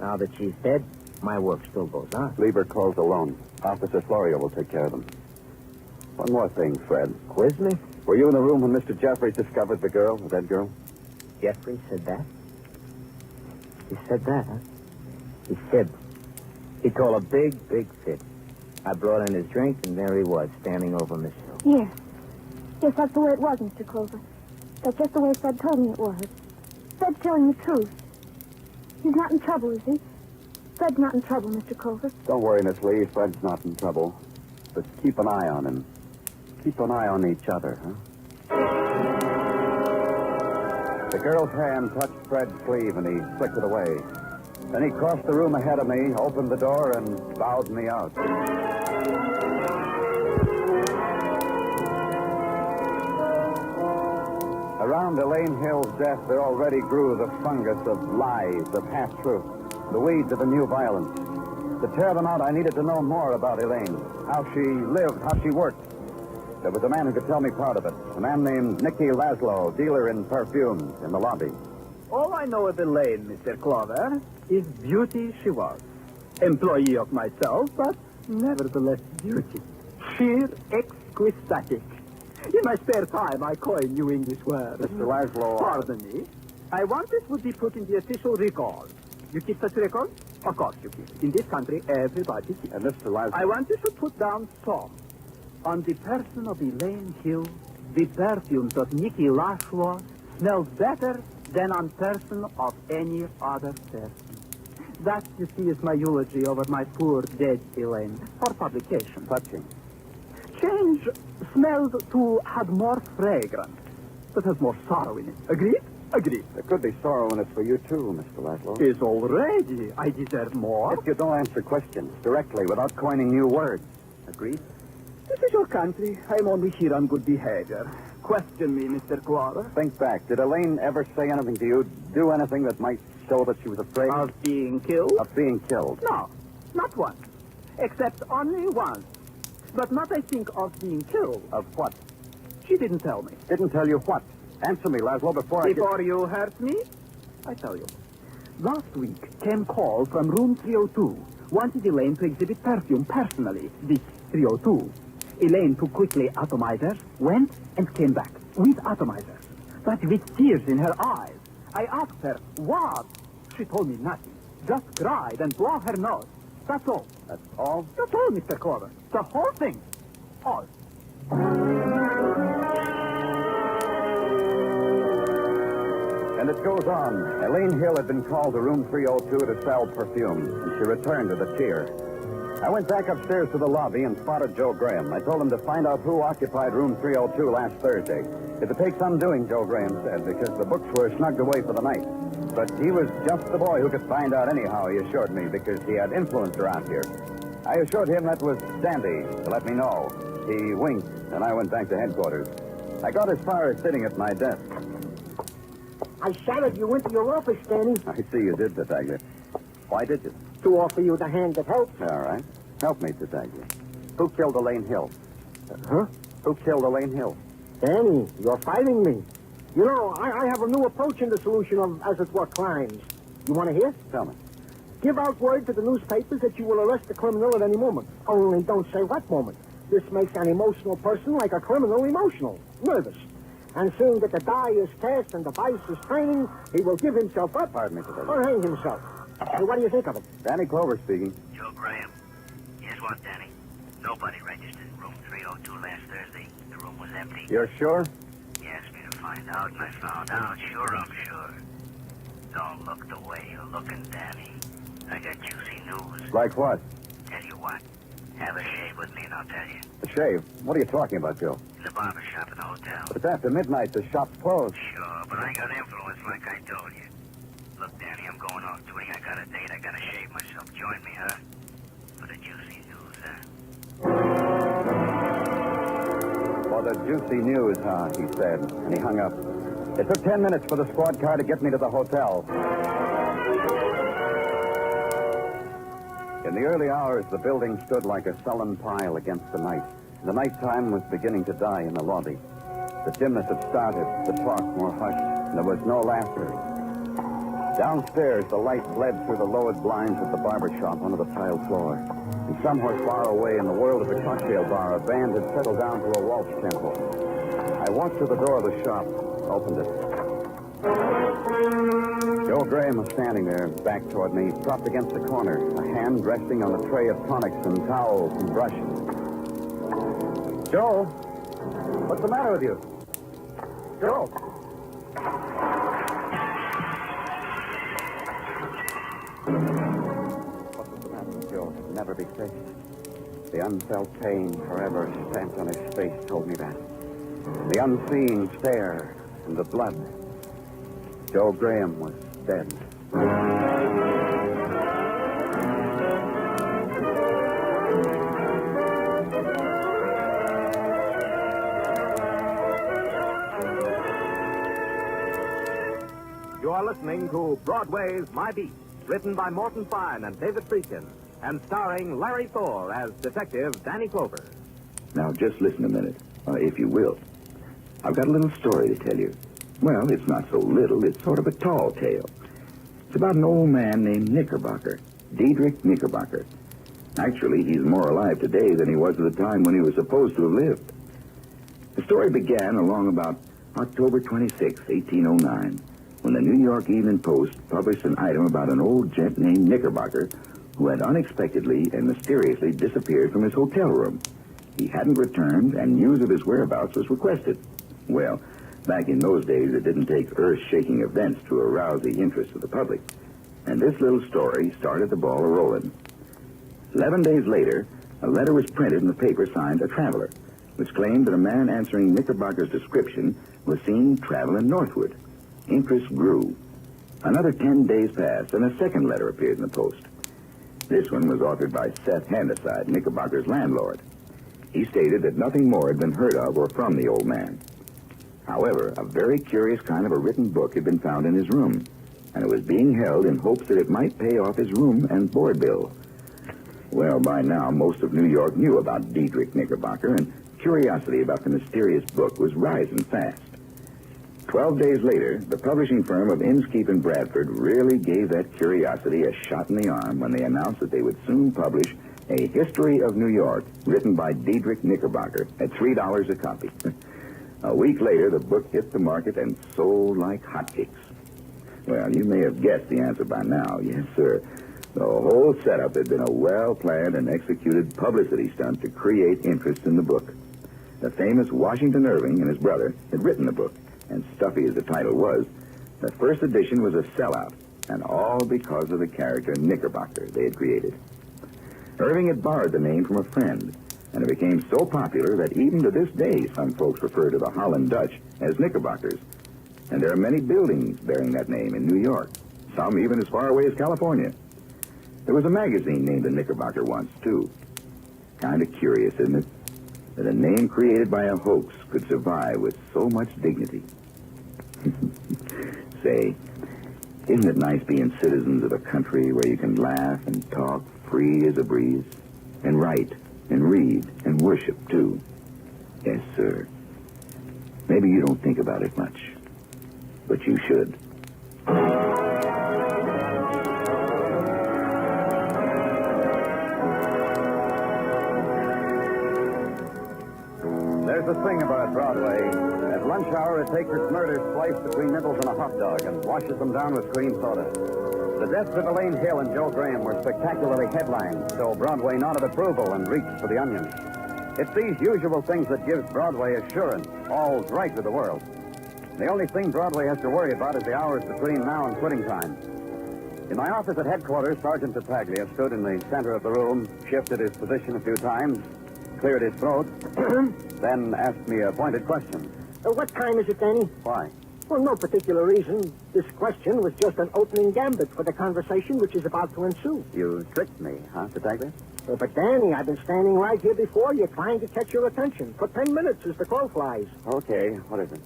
Now that she's dead, my work still goes on. Leave her clothes alone. Officer Florio will take care of them. One more thing, Fred. Quiz me? Were you in the room when Mr. Jeffries discovered the girl, the dead girl? Jeffrey said that? He said that, huh? He fibbed. He told a big, big fib. I brought in his drink, and there he was, standing over Miss Hill. Yes. Yes, that's the way it was, Mr. Clover. That's just the way Fred told me it was. Fred's telling the truth. He's not in trouble, is he? Fred's not in trouble, Mr. Clover. Don't worry, Miss Lee. Fred's not in trouble. But keep an eye on him. Keep an eye on each other, huh? The girl's hand touched Fred's sleeve, and he flicked it away. Then he crossed the room ahead of me, opened the door, and bowed me out. Around Elaine Hill's death, there already grew the fungus of lies, of half-truth, the weeds of a new violence. To tear them out, I needed to know more about Elaine, how she lived, how she worked. There was a man who could tell me part of it, a man named Nicky Laszlo, dealer in perfumes, in the lobby. All I know of Elaine, Mr. Clover, is beauty she was. Employee of myself, but nevertheless beauty. Sheer exquisitic. In my spare time, I coin new English words. Mr. Laszlo... Pardon me. I want this would be put in the official record. You keep such records? Of course you keep. In this country, everybody keeps. And Mr. Laszlo... I want you to put down some. On the person of Elaine Hill, the perfumes of Nicky Laszlo smells better than on person of any other person. That, you see, is my eulogy over my poor dead Elaine for publication. Touching. Change smells to have more fragrance, but has more sorrow in it. Agreed? Agreed. There could be sorrow in it for you, too, Mr. Laszlo. Is already. I deserve more. If you don't answer questions directly without coining new words. Agreed? This is your country. I'm only here on good behavior. Question me, Mr. Clover. Think back. Did Elaine ever say anything to you, do anything that might show that she was afraid? Of being killed? Of being killed. No, not once. Except only once. But not, I think, of being killed. Of what? She didn't tell me. Didn't tell you what? Answer me, Laszlo, before you hurt me, I tell you. Last week came call from room 302. Wanted Elaine to exhibit perfume personally. This 302. Elaine took quickly atomizers, went and came back with atomizers, but with tears in her eyes. I asked her, what? She told me nothing. Just cried and blew her nose. That's all. That's all? That's all, Mr. Clover. The whole thing. All. And it goes on. Elaine Hill had been called to room 302 to sell perfume, and she returned with a tear. I went back upstairs to the lobby and spotted Joe Graham. I told him to find out who occupied room 302 last Thursday. It would take some doing, Joe Graham said, because the books were snugged away for the night. But he was just the boy who could find out anyhow, he assured me, because he had influence around here. I assured him that was dandy to let me know. He winked, and I went back to headquarters. I got as far as sitting at my desk. I shouted you into your office, Danny, I see you did, Detective. Why did you? to offer you the hand that helps. All right. Help me, Detective. Who killed Elaine Hill? Huh? Who killed Elaine Hill? Danny, you're fighting me. You know, I have a new approach in the solution of, as it were, crimes. You want to hear? Tell me. Give out word to the newspapers that you will arrest the criminal at any moment. Only don't say what moment. This makes an emotional person like a criminal emotional, nervous. And seeing that the die is cast and the vice is training, he will give himself up. Pardon me, Detective. Or hang himself. Hey, what do you think of it? Danny Clover speaking. Joe Graham. Here's what, Danny. Nobody registered in room 302 last Thursday. The room was empty. You're sure? He asked me to find out, and I found out. Sure, I'm sure. Don't look the way you're looking, Danny. I got juicy news. Like what? Tell you what. Have a shave with me, and I'll tell you. A shave? What are you talking about, Joe? In the barber shop in the hotel. But it's after midnight. The shop's closed. Sure, but I got influence like I told you. Look, Danny, I'm going off duty. I got a date. I gotta shave myself. Join me, huh? For the juicy news, huh? For the juicy news, huh? He said, and he hung up. It took 10 minutes for the squad car to get me to the hotel. In the early hours, the building stood like a sullen pile against the night. The nighttime was beginning to die in the lobby. The dimness had started, the talk more hushed, and there was no laughter. Downstairs, the light bled through the lowered blinds of the barber shop onto the tiled floor. And somewhere far away in the world of the cocktail bar, a band had settled down to a waltz tempo. I walked to the door of the shop, opened it. Joe Graham was standing there, back toward me, propped against the corner, a hand resting on the tray of tonics and towels and brushes. Joe, what's the matter with you? Joe. What was the matter with Joe could never be fixed. The unfelt pain forever stamped on his face told me that. The unseen stare and the blood. Joe Graham was dead. You are listening to Broadway's My Beat, written by Morton Fine and David Friedkin, and starring Larry Thor as Detective Danny Clover. Now, just listen a minute, if you will. I've got a little story to tell you. Well, it's not so little. It's sort of a tall tale. It's about an old man named Knickerbocker, Diedrich Knickerbocker. Actually, he's more alive today than he was at the time when he was supposed to have lived. The story began along about October 26, 1809, when the New York Evening Post published an item about an old gent named Knickerbocker who had unexpectedly and mysteriously disappeared from his hotel room. He hadn't returned, and news of his whereabouts was requested. Well, back in those days, it didn't take earth-shaking events to arouse the interest of the public. And this little story started the ball a-rolling. 11 days later, a letter was printed in the paper signed A Traveler, which claimed that a man answering Knickerbocker's description was seen traveling northward. Interest grew. Another 10 days passed, and a second letter appeared in the Post. This one was authored by Seth Handaside, Knickerbocker's landlord. He stated that nothing more had been heard of or from the old man. However, a very curious kind of a written book had been found in his room, and it was being held in hopes that it might pay off his room and board bill. Well, by now, most of New York knew about Diedrich Knickerbocker, and curiosity about the mysterious book was rising fast. 12 days later, the publishing firm of Inskeep and Bradford really gave that curiosity a shot in the arm when they announced that they would soon publish A History of New York, written by Diedrich Knickerbocker, at $3 a copy. A week later, the book hit the market and sold like hotcakes. Well, you may have guessed the answer by now. Yes, sir. The whole setup had been a well-planned and executed publicity stunt to create interest in the book. The famous Washington Irving and his brother had written the book, and stuffy as the title was, the first edition was a sellout, and all because of the character Knickerbocker they had created. Irving had borrowed the name from a friend, and it became so popular that even to this day some folks refer to the Holland Dutch as Knickerbockers. And there are many buildings bearing that name in New York, some even as far away as California. There was a magazine named the Knickerbocker once, too. Kind of curious, isn't it? That a name created by a hoax could survive with so much dignity. Say, isn't it nice being citizens of a country where you can laugh and talk free as a breeze, and write and read and worship, too? Yes, sir. Maybe you don't think about it much, but you should. There's a thing about Broadway. At lunch hour, it takes its murders sliced between nipples and a hot dog and washes them down with cream soda. The deaths of Elaine Hill and Joe Graham were spectacularly headlined, so Broadway nodded approval and reached for the onions. It's these usual things that gives Broadway assurance, all's right with the world. The only thing Broadway has to worry about is the hours between now and quitting time. In my office at headquarters, Sergeant Battaglia stood in the center of the room, shifted his position a few times, cleared his throat, then asked me a pointed question. What time is it, Danny? Why? Well, no particular reason. This question was just an opening gambit for the conversation which is about to ensue. You tricked me, huh, Battaglia? But, Danny, I've been standing right here before you trying to catch your attention for 10 minutes as the crow flies. Okay, what is it?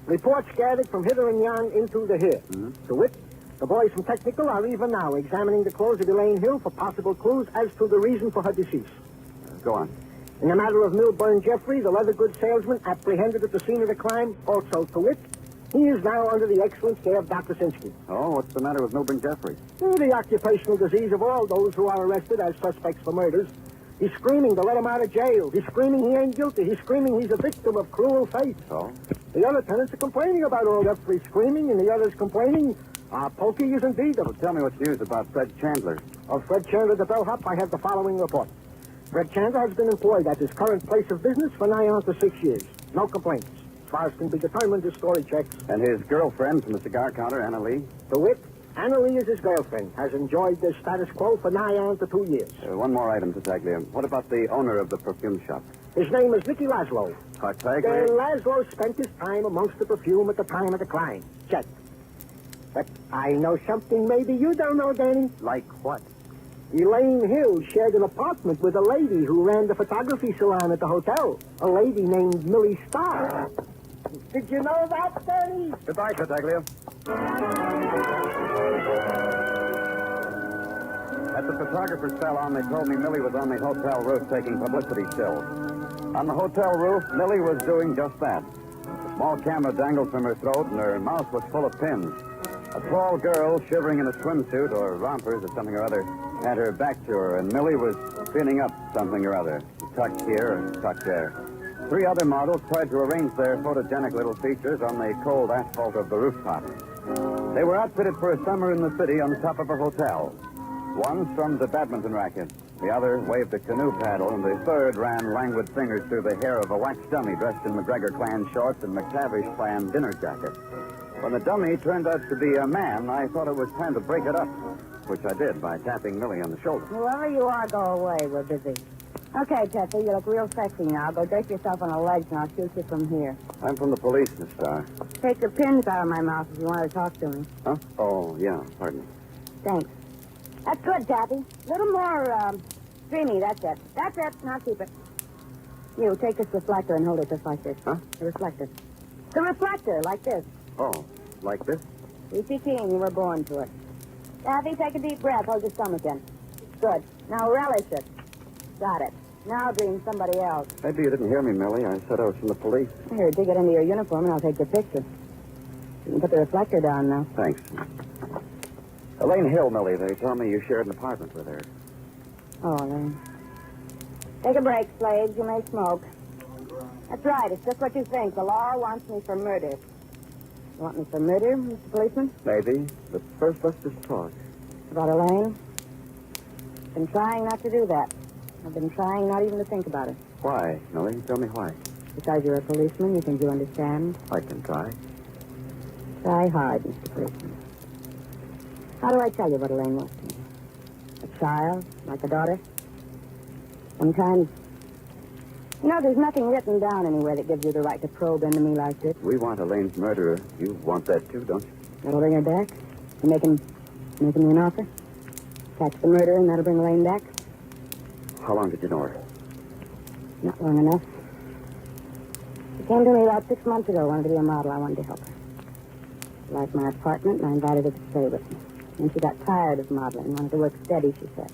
Reports gathered from hither and yon into the here. To wit, the boys from Technical are even now examining the clothes of Elaine Hill for possible clues as to the reason for her decease. Go on. In the matter of Milburn Jeffrey, the leather goods salesman apprehended at the scene of the crime, also to wit, he is now under the excellent care of Dr. Sinsky. Oh, what's the matter with Milburn Jeffrey? The occupational disease of all those who are arrested as suspects for murders. He's screaming to let him out of jail. He's screaming he ain't guilty. He's screaming he's a victim of cruel fate. So? The other tenants are complaining about old Jeffrey screaming, and the others complaining. Pokey is indeed. Well, tell me what's news about Fred Chandler. Of Fred Chandler, the bellhop, I have the following report. Fred Chandler has been employed at his current place of business for nigh on to 6 years. No complaints. As far as can be determined, his story checks. And his girlfriend from the cigar counter, Anna Lee? To wit, Anna Lee is his girlfriend, has enjoyed the status quo for nigh on to 2 years. One more item, Tartaglia. What about the owner of the perfume shop? His name is Nicky Laszlo. Tartaglia? Laszlo spent his time amongst the perfume at the time of the crime. Check. But I know something maybe you don't know, Danny. Like what? Elaine Hill shared an apartment with a lady who ran the photography salon at the hotel. A lady named Millie Starr. Did you know that, Danny? Goodbye, Tartaglia. At the photographer's salon, they told me Millie was on the hotel roof taking publicity stills. On the hotel roof, Millie was doing just that. A small camera dangled from her throat, and her mouth was full of pins. A tall girl, shivering in a swimsuit or rompers or something or other, had her back to her, and Millie was pinning up something or other, tucked here and tucked there. 3 other models tried to arrange their photogenic little features on the cold asphalt of the rooftop. They were outfitted for a summer in the city on the top of a hotel. One strummed a badminton racket, the other waved a canoe paddle, and the third ran languid fingers through the hair of a wax dummy dressed in McGregor clan shorts and McTavish clan dinner jacket. When the dummy turned out to be a man, I thought it was time to break it up, which I did by tapping Millie on the shoulder. Whoever you are, go away. We're busy. Okay, Tessie, you look real sexy now. Go drape yourself on the legs, and I'll shoot you from here. I'm from the police, Miss Starr. Take your pins out of my mouth if you want to talk to me. Huh? Oh, yeah, pardon me. Thanks. That's good, Taffy. A little more, dreamy, that's it. That's it. Now keep it. You, take this reflector and hold it just like this. Huh? The reflector. The reflector, like this. Oh, like this? P.C. King, you were born to it. Taffy, take a deep breath. Hold your stomach in. Good. Now relish it. Got it. Now dream somebody else. Maybe you didn't hear me, Millie. I said I was from the police. Here, dig it into your uniform and I'll take your picture. You can put the reflector down now. Thanks. Elaine Hill, Millie. They tell me you shared an apartment with her. Oh, then. Take a break, slaves. You may smoke. That's right. It's just what you think. The law wants me for murder. You want me for murder, Mr. Policeman? Maybe. But first, let's just talk. About Elaine? Been trying not to do that. I've been trying not even to think about it. Why, Millie? Tell me why. Because you're a policeman, you think you understand? I can try. Try hard, Mr. Policeman. How do I tell you what Elaine was to me? A child, like a daughter? Sometimes... You know, there's nothing written down anywhere that gives you the right to probe into me like this. We want Elaine's murderer. You want that, too, don't you? That'll bring her back? You making me an offer? Catch the murderer and that'll bring Elaine back? How long did you know her? Not long enough. She came to me about 6 months ago, wanted to be a model. I wanted to help her. She liked my apartment, and I invited her to stay with me. And she got tired of modeling, wanted to work steady, she said.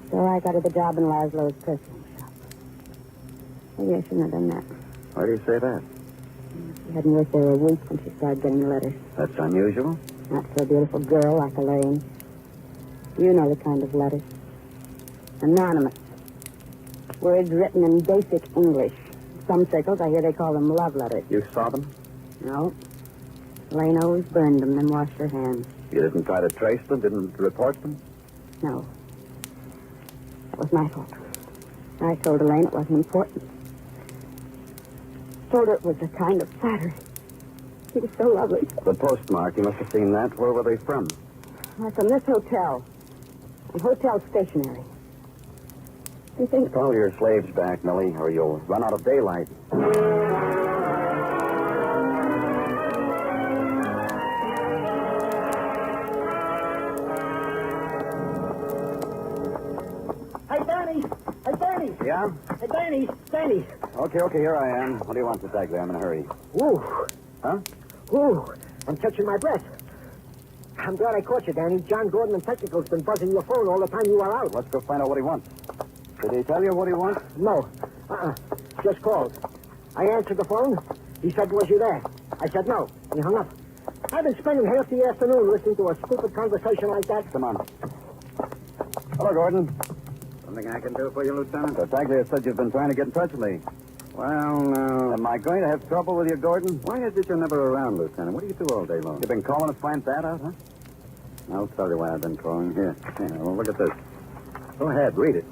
So I got her the job in Laszlo's perfume shop. Maybe I shouldn't have done that. Why do you say that? She hadn't worked there a week when she started getting the letters. That's unusual. Not for a beautiful girl like Elaine. You know the kind of letters. Anonymous. Words written in basic English. In some circles, I hear they call them love letters. You saw them? No. Elaine always burned them, then washed her hands. You didn't try to trace them? Didn't report them? No. That was my fault. I told Elaine it wasn't important. Told her it was a kind of flattery. She was so lovely. The postmark, you must have seen that. Where were they from? Well, from this hotel. A hotel stationery. Do you think... Call your slaves back, Millie, or you'll run out of daylight. Hey, Danny! Hey, Danny! Yeah? Hey, Danny! Danny! Okay, here I am. What do you want, Tartaglia? I'm in a hurry. Ooh. Huh? Ooh. I'm catching my breath. I'm glad I caught you, Danny. John Gordon and Technical's been buzzing your phone all the time you were out. Let's go find out what he wants. Did he tell you what he wants? No. Just called. I answered the phone. He said, was you there? I said no. He hung up. I've been spending half the afternoon listening to a stupid conversation like that. Come on. Hello, Gordon. Something I can do for you, Lieutenant? Tartaglia said you've been trying to get in touch with me. Well, no. Am I going to have trouble with you, Gordon? Why is it you're never around, Lieutenant? What do you do all day long? You've been calling to find that out, huh? I'll tell you why I've been calling. Here, well, look at this. Go ahead, read it.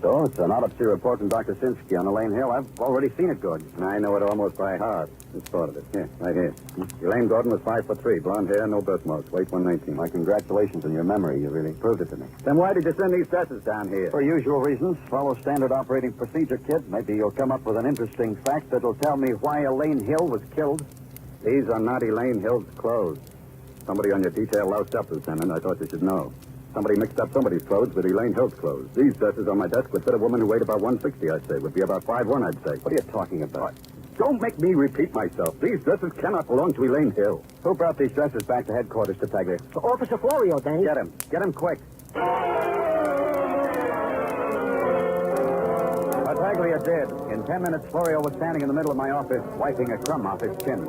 So, it's an autopsy report from Dr. Sinsky on Elaine Hill. I've already seen it, Gordon. I know it almost by heart. Just thought of it. Here, right here. Elaine Gordon was 5'3", blonde hair, no birthmarks, weight 119. My congratulations on your memory. You really proved it to me. Then why did you send these dresses down here? For usual reasons. Follow standard operating procedure, kid. Maybe you'll come up with an interesting fact that'll tell me why Elaine Hill was killed. These are not Elaine Hill's clothes. Somebody on your detail loused up, Lieutenant. I thought you should know. Somebody mixed up somebody's clothes with Elaine Hill's clothes. These dresses on my desk would fit a woman who weighed about 160, I'd say. Would be about 5'1", I'd say. What are you talking about? Don't make me repeat myself. These dresses cannot belong to Elaine Hill. Who brought these dresses back to headquarters, Tartaglia? Officer Florio, Danny. Get him. Get him quick. Tartaglia did. In 10 minutes, Florio was standing in the middle of my office, wiping a crumb off his chin.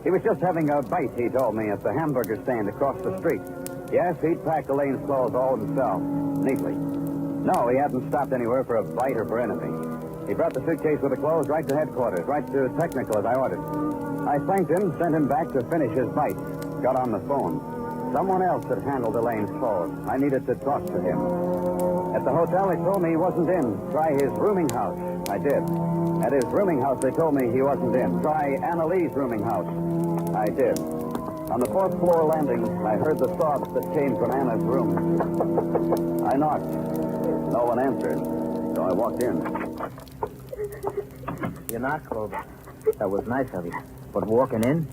He was just having a bite, he told me, at the hamburger stand across the street. Yes, he'd packed Elaine's clothes all himself, neatly. No, he hadn't stopped anywhere for a bite or for anything. He brought the suitcase with the clothes right to headquarters, right to technical as I ordered. I thanked him, sent him back to finish his bite, got on the phone. Someone else had handled Elaine's clothes. I needed to talk to him. At the hotel, they told me he wasn't in. Try his rooming house. I did. At his rooming house, they told me he wasn't in. Try Annalee's rooming house. I did. On the fourth floor landing, I heard the sobs that came from Anna's room. I knocked. No one answered, so I walked in. You're not, Clover. That was nice of you. But walking in?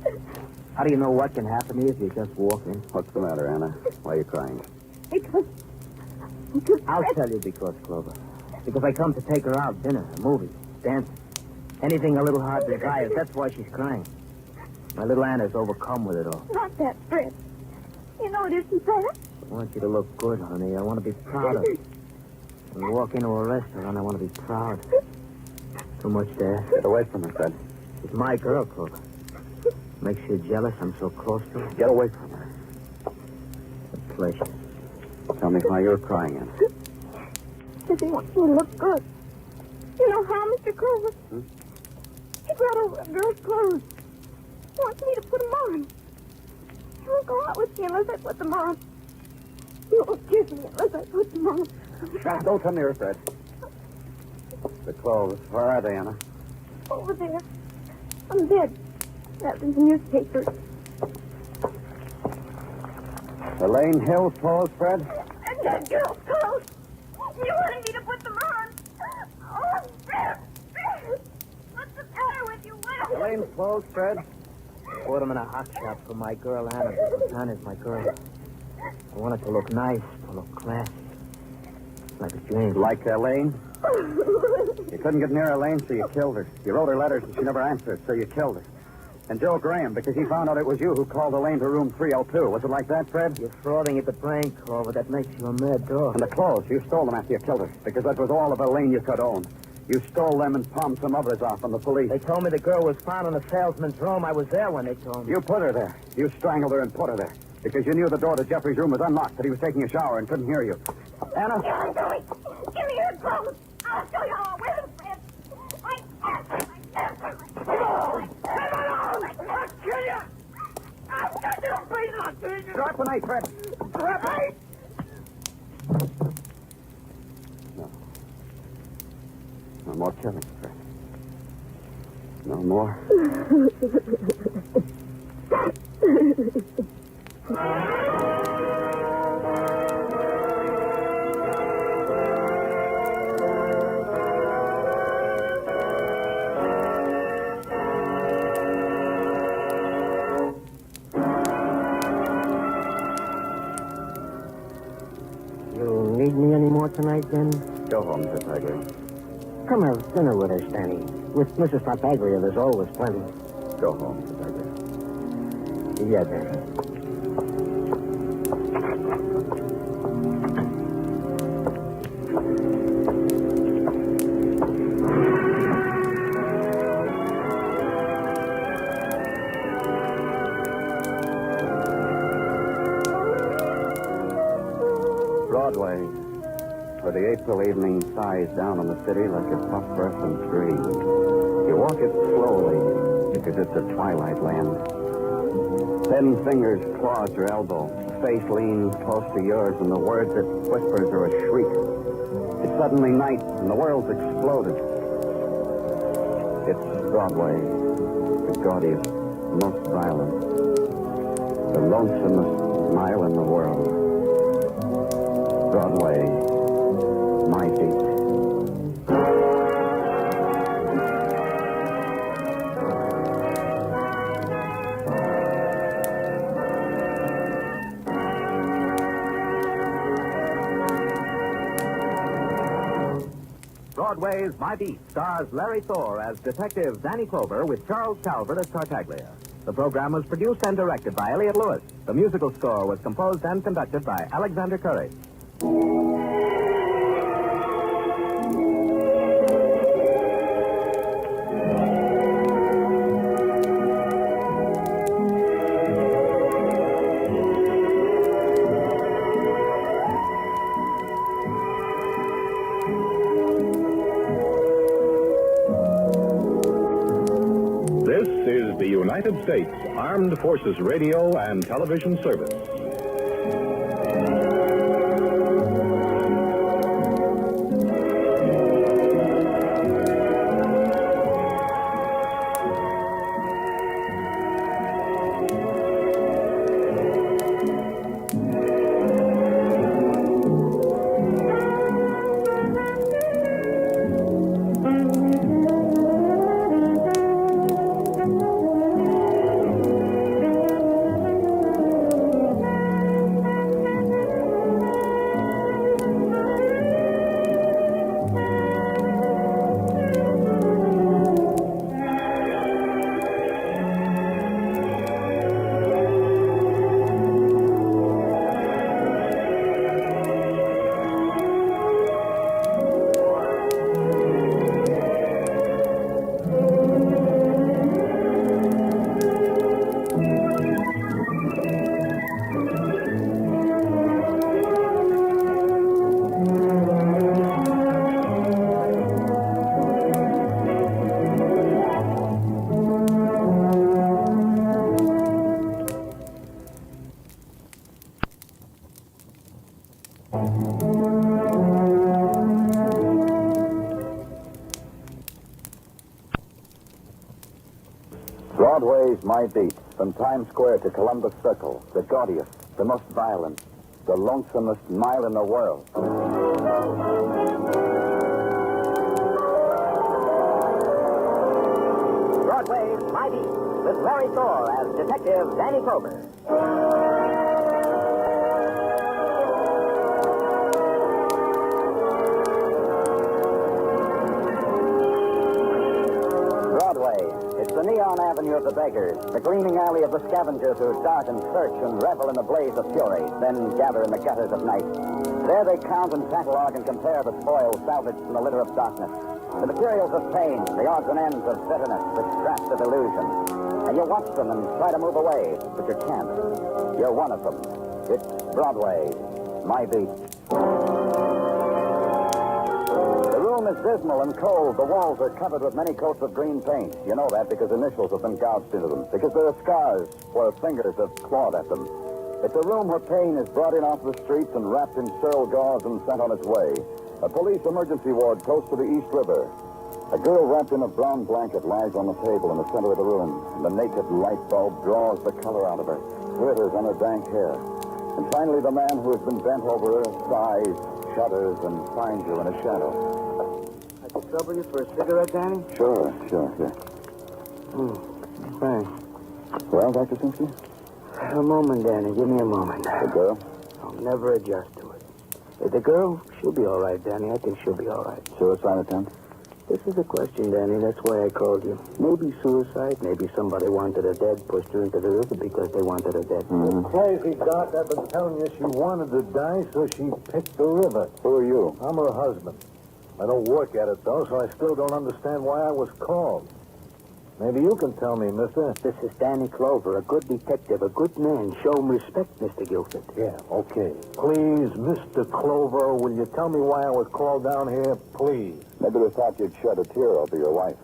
How do you know what can happen to you if you just walk in? What's the matter, Anna? Why are you crying? I'll tell you because, Clover. Because I come to take her out, dinner, movies, dancing. Anything a little heart desires, that's why she's crying. My little Anna's overcome with it all. Not that, Fred. You know it isn't that. I want you to look good, honey. I want to be proud of you. When you walk into a restaurant, I want to be proud. Too much there. Get away from her, Fred. She's my girl, Clover. Makes you jealous I'm so close to her. Get away from her. A pleasure. Tell me why you're crying, Anna. Because he wants me to look good. You know how, Mr. Clover? He brought over a girl's clothes. He wants me to put them on. He won't go out with me unless I put them on. He won't kiss me unless I put them on. Don't come near her, Fred. The clothes. Where are they, Anna? Over there. On the bed. That was the newspaper. Elaine Hill's clothes, Fred? And that girl's clothes. You wanted me to put them on. Oh, Fred. What's the matter with you, Will? Elaine's clothes, Fred? Bought them in a hot shop for my girl, Anna, because Anna's my girl. I want it to look nice, to look classy. Like a dream. Like Elaine? You couldn't get near Elaine, so you killed her. You wrote her letters and she never answered, so you killed her. And Joe Graham, because he found out it was you who called Elaine to room 302. Was it like that, Fred? You're frauding at the brain, Clover. That makes you a mad dog. And the clothes, you stole them after you killed her, because that was all of Elaine you could own. You stole them and palmed some others off on the police. They told me the girl was found in the salesman's room. I was there when they told me. You put her there. You strangled her and put her there. Because you knew the door to Jeffrey's room was unlocked, that he was taking a shower and couldn't hear you. Anna? Give me your clothes. I'll show you how I wear them, Fred. I'll kill you. I'll cut you to pieces. I'll kill you. Drop the knife, Fred. Drop it. No more killing, Fred. No more. You need me any more tonight, then? Go home, Tartaglia. Come have dinner with us, Danny. With Mrs. Tartaglia, there's always plenty. Go home, Tartaglia. Yeah, Danny. Broadway, where the April evening sighs down on the city like a phosphorescent dream. You walk it slowly because it's a twilight land. Thin fingers claw at your elbow. The face leans close to yours, and the words it whispers are a shriek. It's suddenly night, and the world's exploded. It's Broadway, the gaudiest, most violent, the lonesomest mile in the world. Broadway, my beat. Broadway's My Beat stars Larry Thor as Detective Danny Clover with Charles Calvert as Tartaglia. The program was produced and directed by Elliott Lewis. The musical score was composed and conducted by Alexander Curry. This is the United States Armed Forces Radio and Television Service. Broadway's My Beat, from Times Square to Columbus Circle, the gaudiest, the most violent, the lonesomest mile in the world. Broadway's My Beat with Larry Thor as Detective Danny Clover. Broadway, it's the neon avenue of the beggars, the gleaming alley of the scavengers who dart and search and revel in the blaze of fury, then gather in the gutters of night. There they count and catalog and compare the spoils salvaged from the litter of darkness, the materials of pain, the odds and ends of bitterness, the scraps of illusion. And you watch them and try to move away, but you can't. You're one of them. It's Broadway, My Beat. The room is dismal and cold. The walls are covered with many coats of green paint. You know that because initials have been gouged into them, because there are scars where fingers have clawed at them. It's a room where pain is brought in off the streets and wrapped in sterile gauze and sent on its way. A police emergency ward close to the East River. A girl wrapped in a brown blanket lies on the table in the center of the room. The naked light bulb draws the color out of her, glitters on her dank hair. And finally, the man who has been bent over her sighs, shudders, and finds you in a shadow. I could trouble you for a cigarette, Danny? Sure. Thanks. Well, Dr. Simpson? A moment, Danny. Give me a moment. The girl? I'll never adjust to it. The girl, she'll be all right, Danny. I think she'll be all right. Suicide attempt? This is the question, Danny. That's why I called you. Maybe suicide. Maybe somebody wanted her dead, pushed her into the river because they wanted her dead. Mm-hmm. Crazy, Doc. I've been telling you she wanted to die, so she picked the river. Who are you? I'm her husband. I don't work at it, though, so I still don't understand why I was called. Maybe you can tell me, mister. This is Danny Clover, a good detective, a good man. Show him respect, Mr. Guilford. Yeah, okay. Please, Mr. Clover, will you tell me why I was called down here? Please. Maybe they thought you'd shed a tear over your wife.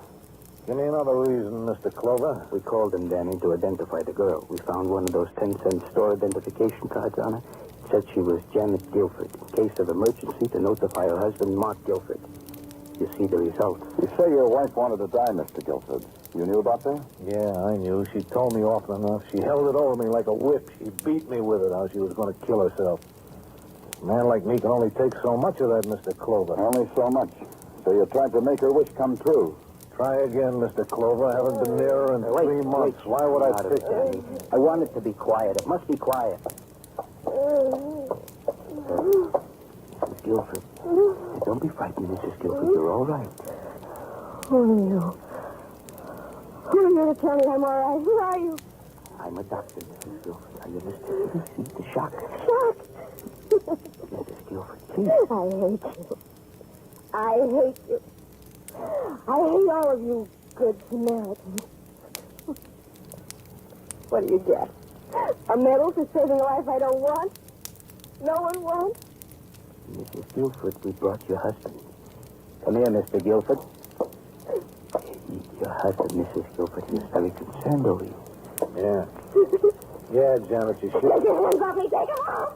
Give me another reason, Mr. Clover. We called him, Danny, to identify the girl. We found one of those 10-cent store identification cards on her. It said she was Janet Guilford. In case of emergency, to notify her husband, Mark Guilford. You see the results. You say your wife wanted to die, Mr. Guilford. You knew about that? Yeah, I knew. She told me often enough. She held it over me like a whip. She beat me with it, how she was going to kill herself. A man like me can only take so much of that, Mr. Clover. Only so much. So you tried to make her wish come true. Try again, Mr. Clover. I haven't been near her in 3 months. Why would I Out of pick it, Danny. I want it to be quiet. It must be quiet. Mrs. Guilford. Don't be frightened, Mrs. Guilford. You're all right. Who are you? Who are you to tell me I'm all right? Who are you? I'm a doctor, Mrs. Guilford. Are you listening? See the shock? Shock. Mrs. Guilford, please. I hate you. I hate all of you good Samaritans. What do you get? A medal for saving a life I don't want? No one wants? Mrs. Guilford, we brought your husband. Come here, Mr. Guilford. Your husband, Mrs. Guilford, he is very concerned over you. Yeah. Yeah, Janet, you should. Take your hands off me. Take them off.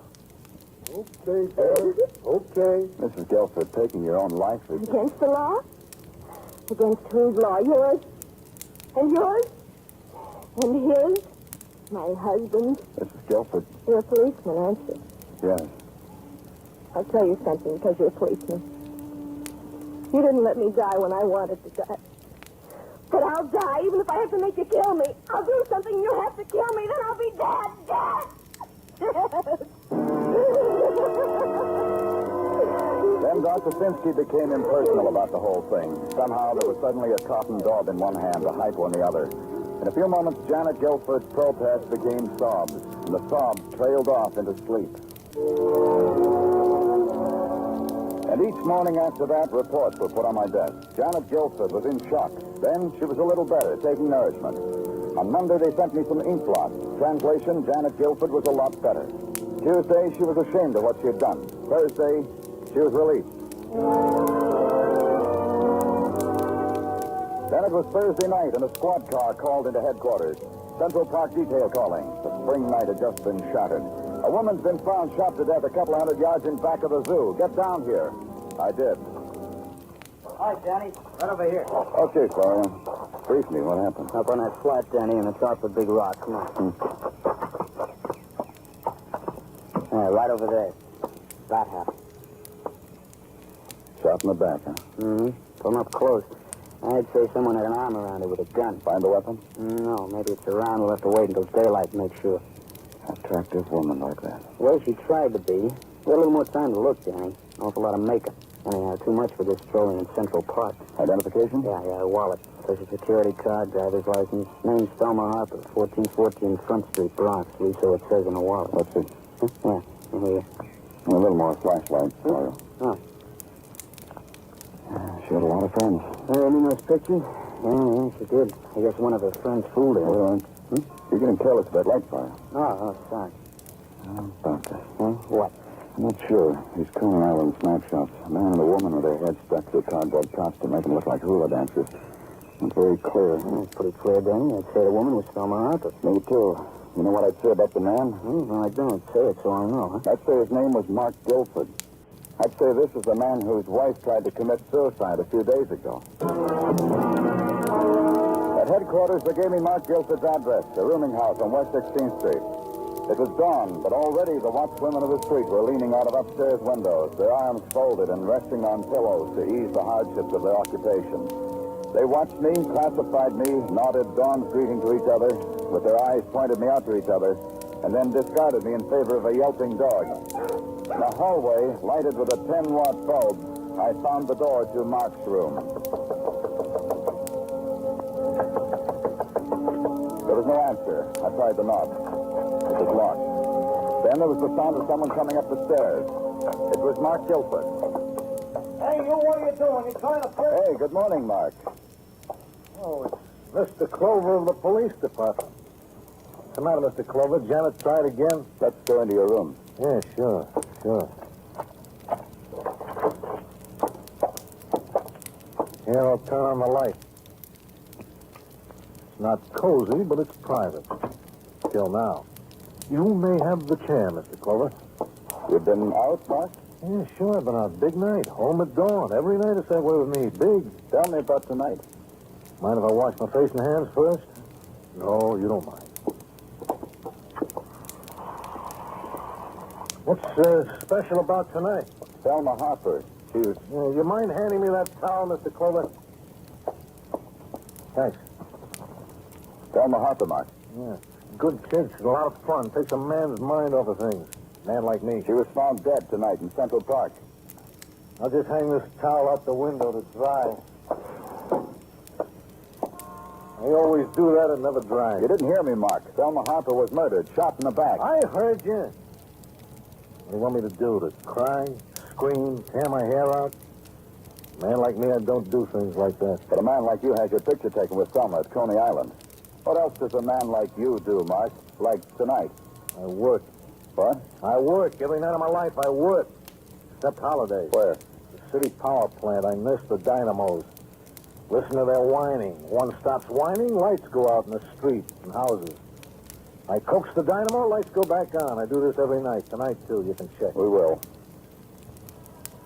Okay, Janet. Okay. Mrs. Guilford, taking your own life is... Against the law? Against whose law? Yours? And yours? And his? My husband? Mrs. Guilford. You're a policeman, aren't you? Yes. I'll tell you something because you're a policeman. You didn't let me die when I wanted to die. But I'll die even if I have to make you kill me. I'll do something and you'll have to kill me. Then I'll be dead. Then Dr. Finsky became impersonal about the whole thing. Somehow there was suddenly a cotton dog in one hand, a hypo in the other. In a few moments, Janet Guilford's protest became sobs, and the sobs trailed off into sleep. And each morning after that, reports were put on my desk. Janet Guilford was in shock. Then she was a little better, taking nourishment. On Monday, they sent me some ink blots. Translation, Janet Guilford was a lot better. Tuesday, she was ashamed of what she had done. Thursday, she was released. Then it was Thursday night, and a squad car called into headquarters. Central Park detail calling. The spring night had just been shattered. A woman's been found shot to death a couple hundred yards in back of the zoo. Get down here. I did. Hi, Danny. Right over here. Okay, Florian. Briefly, what happened? Up on that flat, Danny, and it's off the big rock. Come on. Yeah, right over there. That happened. Shot in the back, huh? Mm-hmm. Come up close. I'd say someone had an arm around it with a gun. Find the weapon? No, maybe it's around. We'll have to wait until daylight to make sure. Attractive woman like that. Well, she tried to be. We had a little more time to look, Danny. An awful lot of makeup. Anyhow, too much for this strolling in Central Park. Identification? Yeah, wallet. Social security card, driver's license. Name's Thelma Harper, 1414 Front Street, Bronx. At least so it says in the wallet. Let's see. Yeah, here. A little more flashlight, Florian. Oh. She had a lot of friends. Any nice pictures? Yeah, she did. I guess one of her friends fooled her. All right. You're getting careless about light fire. Oh, sorry. About that. What? I'm not sure. These Coney Island snapshots. A man and a woman with their heads stuck to a cardboard costume make them look like hula dancers. Not very clear. It's pretty clear, Danny. I'd say the woman was Thelma Harper. Me too. You know what I'd say about the man? Well, I don't say it, so I know, huh? I'd say his name was Mark Guilford. I'd say this is the man whose wife tried to commit suicide a few days ago. At headquarters, they gave me Mark Guilford's address, a rooming house on West 16th Street. It was dawn, but already the watchwomen of the street were leaning out of upstairs windows, their arms folded and resting on pillows to ease the hardships of their occupation. They watched me, classified me, nodded Dawn's greeting to each other, with their eyes pointed me out to each other, and then discarded me in favor of a yelping dog. In a hallway, lighted with a 10-watt bulb, I found the door to Mark's room. There was no answer. I tried the knob. It was locked. Then there was the sound of someone coming up the stairs. It was Mark Guilford. Hey, you, what are you doing? You trying to play? Hey, good morning, Mark. Oh, it's Mr. Clover of the police department. What's the matter, Mr. Clover? Janet tried again? Let's go into your room. Yeah, sure. Here, I'll turn on the light. It's not cozy, but it's private. Till now. You may have the chair, Mr. Clover. You've been out, Mark? Yeah, sure. I've been out. Big night. Home at dawn. Every night it's that way with me. Big. Tell me about tonight. Mind if I wash my face and hands first? No, you don't mind. What's special about tonight? Thelma Harper. She was... You mind handing me that towel, Mr. Clover? Thanks. Thelma Harper, Mark. Yeah. Good kid. She's a lot of fun. Takes a man's mind off of things. Man like me. She was found dead tonight in Central Park. I'll just hang this towel out the window to dry. I always do that. It never dries. You didn't hear me, Mark. Thelma Harper was murdered, shot in the back. I heard you. What do you want me to do? To cry, scream, tear my hair out? A man like me, I don't do things like that. But a man like you has your picture taken with Thelma at Coney Island. What else does a man like you do, Mark? Like tonight? I work. What? I work. Every night of my life, I work. Except holidays. Where? The city power plant. I miss the dynamos. Listen to their whining. One stops whining, lights go out in the street and houses. I coax the dynamo, lights go back on. I do this every night. Tonight, too. You can check. We will.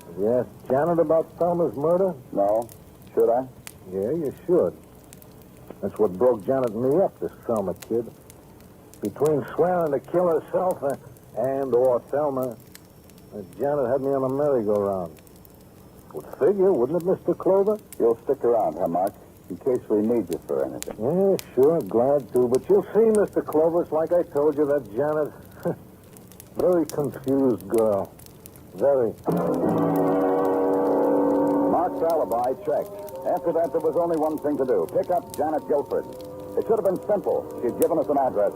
Have you asked Janet about Thelma's murder? No. Should I? Yeah, you should. That's what broke Janet and me up, this Thelma kid. Between swearing to kill herself and or Thelma, Janet had me on a merry-go-round. Would figure, wouldn't it, Mr. Clover? You'll stick around, huh, Mark? In case we need you for anything. Yeah, sure, glad to. But you'll see, Mr. Clover, it's like I told you, that Janet, very confused girl. Very. Mark's alibi checked. After that, there was only one thing to do. Pick up Janet Guilford. It should have been simple. She'd given us an address.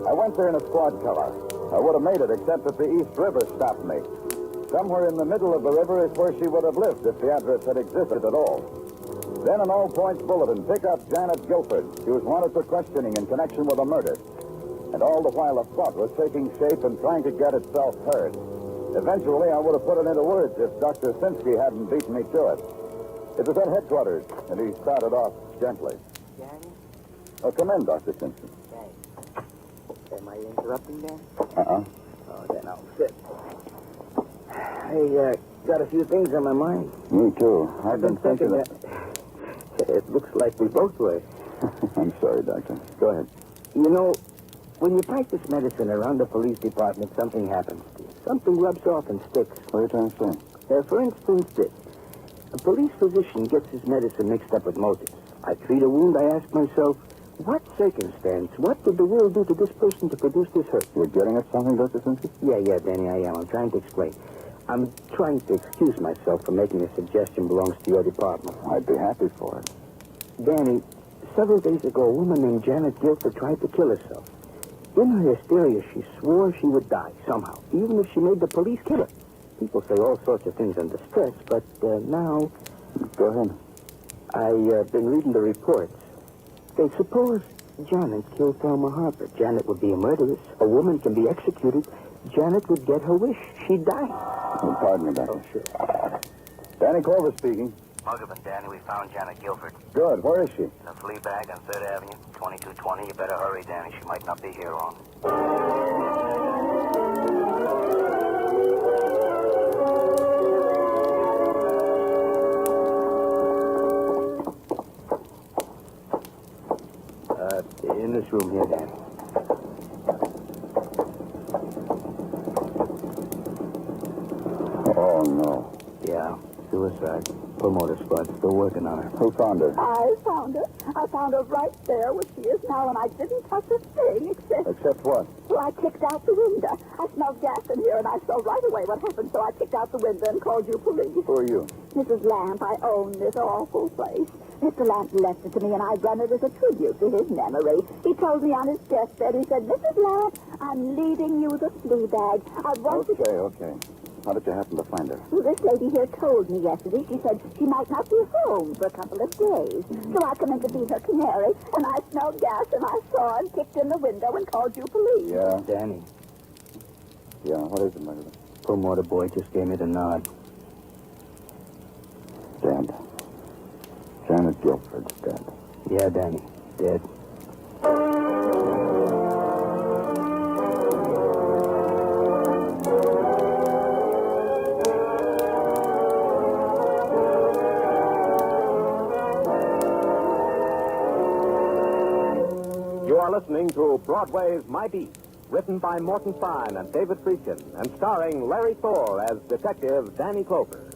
I went there in a squad car. I would have made it, except that the East River stopped me. Somewhere in the middle of the river is where she would have lived if the address had existed at all. Then an all-points bulletin. Pick up Janet Guilford. She was wanted for questioning in connection with a murder. And all the while a plot was taking shape and trying to get itself heard. Eventually, I would have put it into words if Dr. Sinsky hadn't beaten me to it. It was at headquarters, and he started off gently. Danny? Oh, come in, Dr. Sinsky. Thanks. Am I interrupting, Dan? Uh-uh. Oh, then I'll sit. I got a few things on my mind. Me too. I've been thinking that... It looks like we both were. I'm sorry, Doctor. Go ahead. You know, when you practice medicine around the police department, something happens to you. Something rubs off and sticks. What are you trying to say? For instance, this. A police physician gets his medicine mixed up with motives. I treat a wound, I ask myself, what circumstance, what did the will do to this person to produce this hurt? You're getting at something, Dr. Sinsky? Yeah, Danny, I am. I'm trying to explain. I'm trying to excuse myself for making a suggestion belongs to your department. I'd be happy for it. Danny, several days ago, a woman named Janet Guilford tried to kill herself. In her hysteria, she swore she would die somehow, even if she made the police kill her. People say all sorts of things under stress, but now... Go ahead. I've been reading the reports. They suppose Janet killed Thelma Harper. Janet would be a murderess. A woman can be executed. Janet would get her wish. She'd die. Oh, pardon me, Doctor. Oh, sure. Danny Clover speaking. Muggavan, Danny, we found Janet Guilford. Good. Where is she? In a flea bag on 3rd Avenue, 2220. You better hurry, Danny. She might not be here long. In this room here, Danny. Oh, no. Yeah, suicide. Promoter squad still working on her. Who found her? I found her. I found her right there where she is now, and I didn't touch a thing except... Except what? Well, I kicked out the window. I smelled gas in here, and I saw right away what happened, so I kicked out the window and called you police. Who are you? Mrs. Lamp, I own this awful place. Mr. Lamp left it to me, and I run it as a tribute to his memory. He told me on his deathbed, he said, Mrs. Lamp, I'm leaving you the flea bag. I want to... Okay. How did you happen to find her? Well, this lady here told me yesterday. She said she might not be home for a couple of days. So I come in to feed her canary, and I smelled gas, and I saw and kicked in the window and called you police. Yeah. Danny, Yeah, what is it, Margaret? poor motor boy just gave me the nod. Dead. Janet Guilford's dead. Yeah, Danny, dead. You are listening to Broadway's My Beat, written by Morton Fine and David Friedkin, and starring Larry Thor as Detective Danny Clover.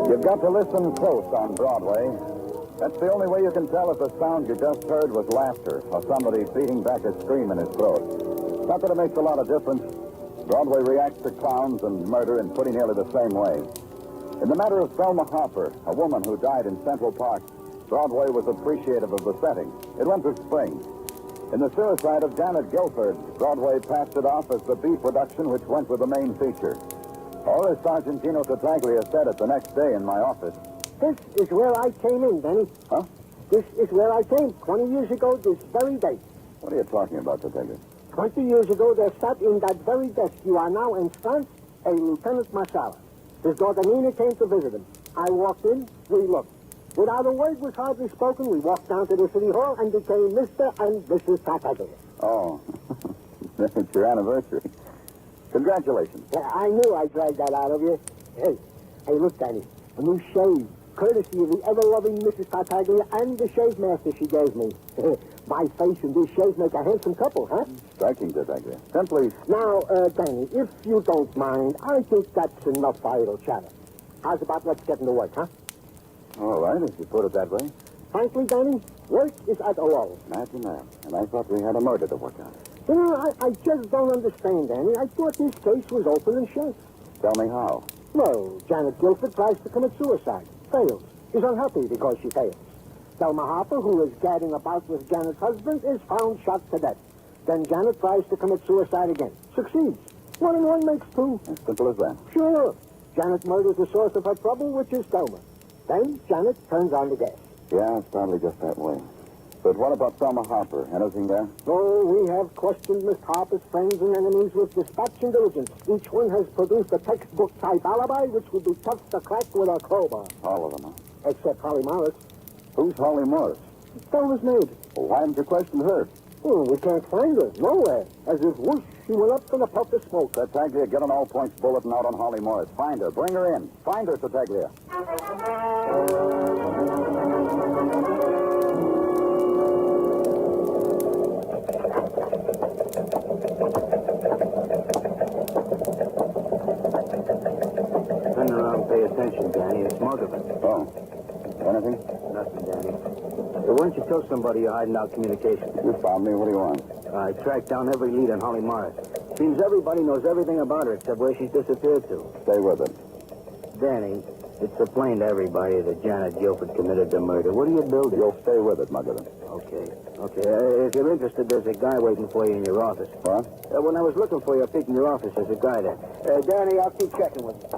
You've got to listen close on Broadway. That's the only way you can tell if the sound you just heard was laughter or somebody beating back a scream in his throat. Not that it makes a lot of difference. Broadway reacts to clowns and murder in pretty nearly the same way. In the matter of Thelma Hopper, a woman who died in Central Park, Broadway was appreciative of the setting. It went to spring. In the suicide of Janet Guilford, Broadway passed it off as the B production which went with the main feature. Or as Sergeant Gino Tartaglia said it the next day in my office. This is where I came in, Danny. Huh? This is where I came 20 years ago this very day. What are you talking about, Tartaglia? 20 years ago, there sat in that very desk you are now ensconced a Lieutenant Marsala. His daughter Nina came to visit him. I walked in, we looked. Without a word was hardly spoken, we walked down to the city hall and became Mr. and Mrs. Tartaglia. Oh, it's your anniversary. Congratulations. Yeah, I knew I dragged that out of you. Hey, look, Danny, a new shave, courtesy of the ever-loving Mrs. Tartaglia and the shave master she gave me. My face and this shave make a handsome couple, huh? Striking, Tartaglia. Simply. Now, Danny, if you don't mind, I think that's enough idle chatter. How's about let's get into work, huh? All right, if you put it that way. Frankly, Danny, work is at a lull. Imagine that. And I thought we had a murder to work out. You know, I just don't understand, Danny. I thought this case was open and shut. Tell me how. Well, Janet Guilford tries to commit suicide. Fails. Is unhappy because she fails. Thelma Harper, who is gadding about with Janet's husband, is found shot to death. Then Janet tries to commit suicide again. Succeeds. 1 and 1 makes 2. As simple as that. Sure. Janet murders the source of her trouble, which is Thelma. Then Janet turns on the gas. Yeah, it's probably just that way. But what about Thelma Harper? Anything there? Oh, we have questioned Miss Harper's friends and enemies with dispatch and diligence. Each one has produced a textbook-type alibi, which would be tough to crack with a crowbar. All of them, huh? Except Holly Morris. Who's Holly Morris? Thelma's maid. Well, why haven't you questioned her? Oh, we can't find her. Nowhere. As if whoosh, she went up in a puff of smoke. Tartaglia, get an all-points bulletin out on Holly Morris. Find her. Bring her in. Find her, Tartaglia. Turn around, pay attention, Danny. It's Muggavan. Oh. Anything? Nothing, Danny. Why don't you tell somebody you're hiding out communications? You found me. What do you want? I tracked down every lead on Holly Morris. Seems everybody knows everything about her except where she's disappeared to. Stay with it. Danny, it's so plain to everybody that Janet Guilford committed the murder. What are you building? You'll stay with it, Muggavan. Okay. If you're interested, there's a guy waiting for you in your office. What? When I was looking for you up in your office, there's a guy there. Danny, I'll keep checking with you.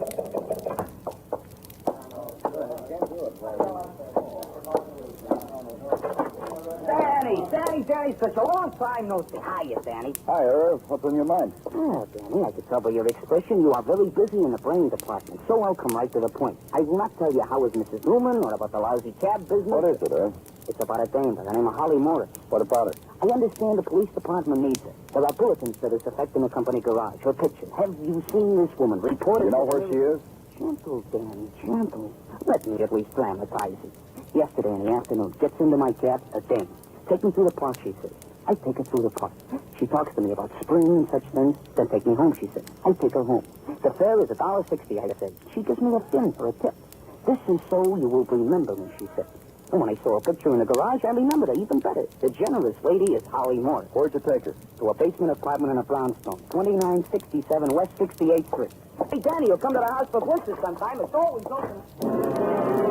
Danny, such a long time no see. Hiya, Danny. Hi, Irv. What's on your mind? Oh, Danny, I could tell by your expression you are very busy in the brain department. So I'll come right to the point. I will not tell you how is Mrs. Newman or about the lousy cab business. What is it, Irv? It's about a dame by the name of Holly Morris. What about it? I understand the police department needs her. There are bulletins that it's affecting the company garage. Her picture. Have you seen this woman? Reported. You know where she is? Gentle, Danny, gentle. Let me at least dramatize it. Yesterday in the afternoon, gets into my cab, a dame. Take me through the park, she says. I take her through the park. She talks to me about spring and such things. Then take me home, she says. I take her home. The fare is $1.60, I said. She gives me a fin for a tip. This is so you will remember me, she said. And when I saw a picture in the garage, I remembered her even better. The generous lady is Holly Morris. Where'd you take her? To a basement apartment in a brownstone. 2967 West 68th Street. Hey, Danny, you'll come to the house for blizzard sometime. It's always open.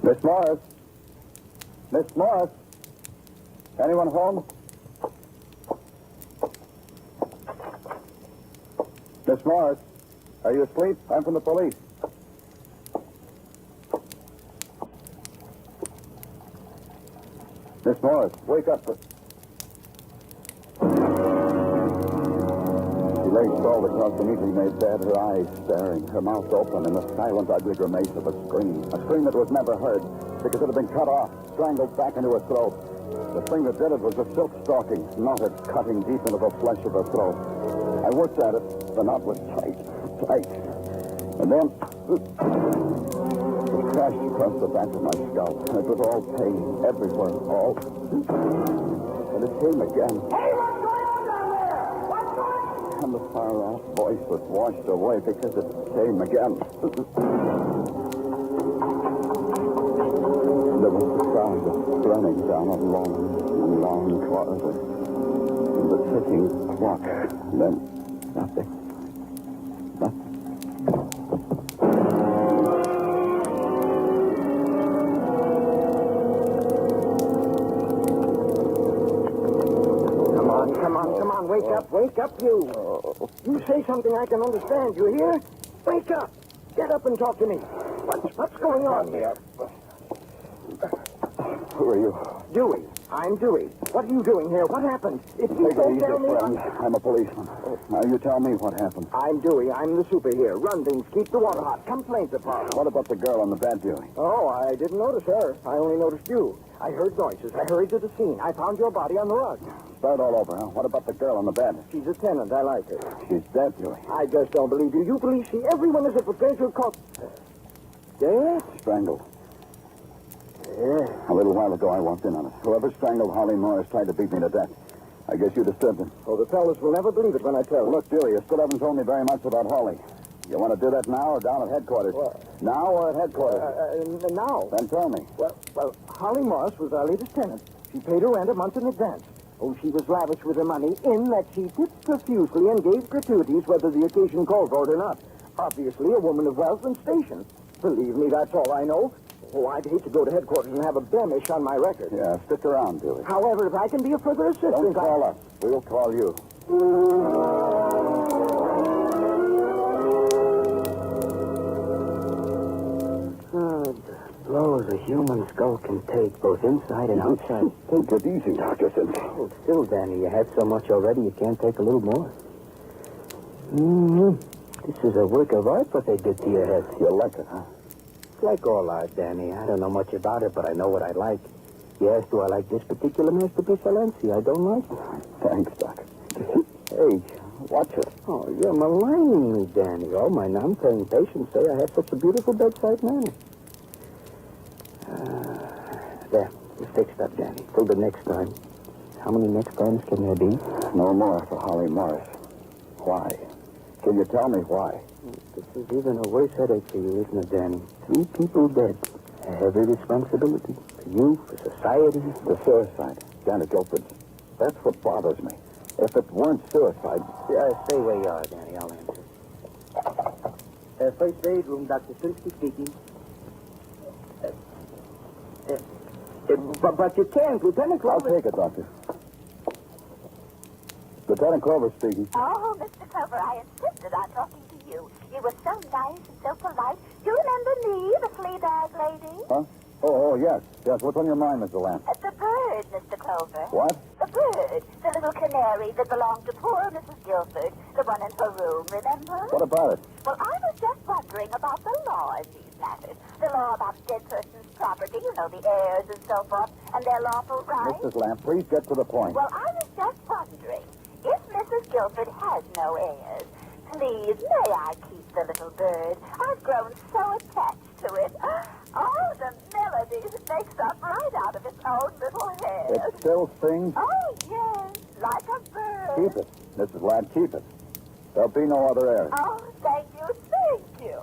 Miss Morris? Miss Morris? Anyone home? Miss Morris? Are you asleep? I'm from the police. Miss Morris, wake up. She lay sprawled across the neatly made bed, her eyes staring, her mouth open, in the silent, ugly grimace of a scream. A scream that was never heard because it had been cut off, strangled back into her throat. The thing that did it was a silk stocking, knotted, cutting deep into the flesh of her throat. I worked at it. The knot was tight. And then it crashed across the back of my scalp. It was all pain, everywhere, all. And it came again. Hey, what's going on down there? What's going on? And the far-off voice was washed away because it came again. There was the sound of running down a long corridor. And the ticking clock. And then nothing. Come on, wake up, you. You say something I can understand, you hear? Wake up. Get up and talk to me. What's going on here? Who are you? Dewey. I'm Dewey. What are you doing here? What happened? If you Take it don't easy, tell me... friend. I'm a policeman. Now, you tell me what happened. I'm Dewey. I'm the super here. Run things. Keep the water hot. Complaint department. What about the girl on the bed, Dewey? Oh, I didn't notice her. I only noticed you. I heard noises. I hurried to the scene. I found your body on the rug. Start all over, huh? What about the girl on the bed? She's a tenant. I like her. She's dead, Dewey. I just don't believe you. You believe she... Everyone is a potential cop. Dead? Strangled. Yeah. A little while ago, I walked in on it. Whoever strangled Holly Morris tried to beat me to death. I guess you disturbed him. Oh, the fellas will never believe it when I tell them. Look, Dewey, you still haven't told me very much about Holly. You want to do that now or down at headquarters? What? Now or at headquarters? Now. Then tell me. Well, Holly Morris was our latest tenant. She paid her rent a month in advance. Oh, she was lavish with her money in that she tipped profusely and gave gratuities whether the occasion called for it or not. Obviously, a woman of wealth and station. Believe me, that's all I know. Oh, I'd hate to go to headquarters and have a blemish on my record. Yeah, stick around, Dewey. However, if I can be of further assistance... Don't call us. We'll call you. The blows a human skull can take, both inside and outside. Take it easy, Dr. Simpson. Oh, still, Danny, you had so much already, you can't take a little more. This is a work of art, what they did to your head. You like it, huh? It's like all art, Danny. I don't know much about it, but I know what I like. Yes, do I like this particular masterpiece, Valenci? I don't like it. Thanks, Doc. Hey, watch it. Oh, you're maligning me, Danny. Oh, my non-paying patients say I have such a beautiful bedside manner. There, you fixed up, Danny. Till the next time. How many next times can there be? No more for Holly Morris. Why? Can you tell me why? This is even a worse headache for you, isn't it, Danny? 2 people dead. A heavy responsibility. For you, for society. The suicide. Janet Guilford. That's what bothers me. If it weren't suicide... Stay where you are, Danny. I'll answer. First aid room, Dr. Sinsky speaking. But you can't, Lieutenant Clover. I'll take it, Doctor. Lieutenant Clover speaking. Oh, Mr. Clover, I insisted on talking to you. You were so nice and so polite. Do you remember me, the flea bag lady? Huh? Oh, yes. Yes, what's on your mind, Mr. Lamb? The bird, Mr. Clover. What? The bird. The little canary that belonged to poor Mrs. Guilford. The one in her room, remember? What about it? Well, I was just wondering about the law in these matters. The law about dead person's property, you know, the heirs and so forth, and their lawful rights. Mrs. Lamb, please get to the point. Well, I was just wondering, if Mrs. Guilford has no heirs, please, may I keep the little bird? I've grown so attached to it. Oh, the melodies it makes up right out of its own little head. It still sings? Oh, yes, like a bird. Keep it. Mrs. Lamb, keep it. There'll be no other air. Oh, thank you, thank you.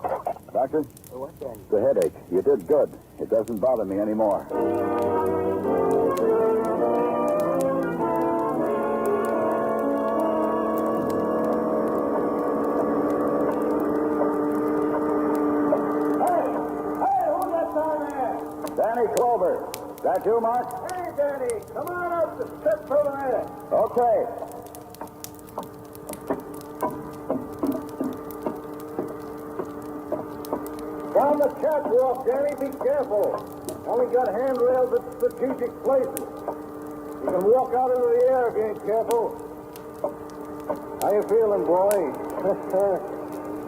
Doctor? What then? The headache. You did good. It doesn't bother me anymore. Danny Clover. That you, Mark? Hey, Danny, come on up to step over there. Okay. Down the catwalk, Danny, be careful. Only got handrails at strategic places. You can walk out into the air if you ain't careful. How you feeling, boy?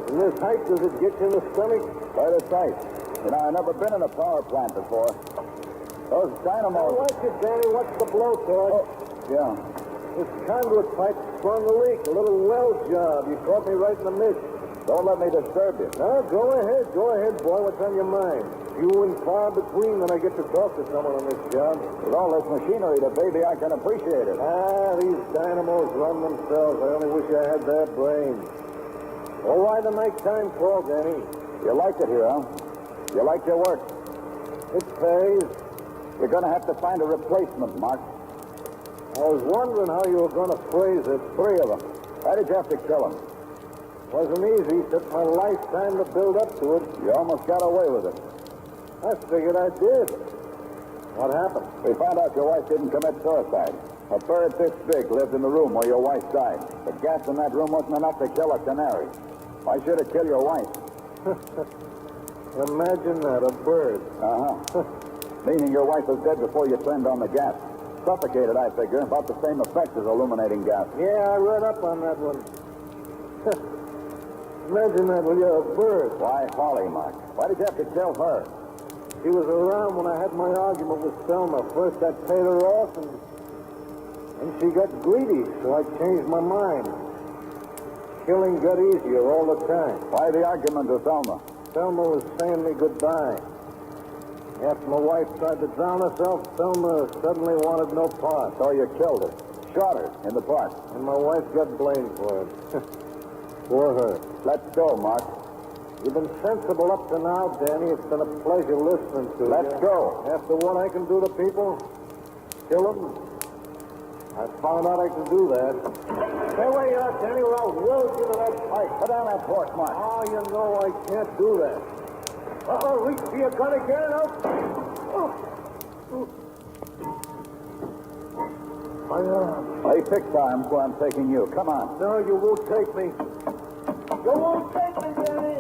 In this height, does it get you in the stomach? Quite a sight. You know, I've never been in a power plant before. Those dynamos. Watch it, Danny. Watch the blowtorch. Yeah. This conduit pipe sprung a leak. A little well job. You caught me right in the midst. Don't let me disturb you. No, go ahead, boy. What's on your mind? Few and far between when I get to talk to someone on this job. With all this machinery to baby, I can appreciate it. These dynamos run themselves. I only wish I had their brains. Oh, why the nighttime call, Danny? You like it here, huh? You like your work? It pays. You're going to have to find a replacement, Mark. I was wondering how you were going to phrase it. 3 of them. Why did you have to kill them? Wasn't easy. Took my lifetime to build up to it. You almost got away with it. I figured I did. What happened? We found out your wife didn't commit suicide. A bird this big lived in the room where your wife died. The gas in that room wasn't enough to kill a canary. Why should it kill your wife? Imagine that, a bird. Uh-huh. Meaning your wife was dead before you turned on the gas. Suffocated, I figure. About the same effect as illuminating gas. Yeah, I read up on that one. Imagine that, will you, a bird. Why Holly, Mark? Why did you have to kill her? She was around when I had my argument with Selma. First I paid her off, and she got greedy, so I changed my mind. Killing got easier all the time. Why the argument with Selma? Selma was saying me goodbye. After my wife tried to drown herself, Selma suddenly wanted no part. So you killed her. Shot her in the park. And my wife got blamed for it. For her. Let's go, Mark. You've been sensible up to now, Danny. It's been a pleasure listening to you. Let's go. After what I can do to people, kill them. I found out I can do that. Stay where you are, Danny, or I'll weld you to that pipe. Put down that torch, Mark. Oh, you know I can't do that. Uh-oh, reach for your gun again. Lay fixed arms where I'm taking you. Come on. No, you won't take me. You won't take me, Danny.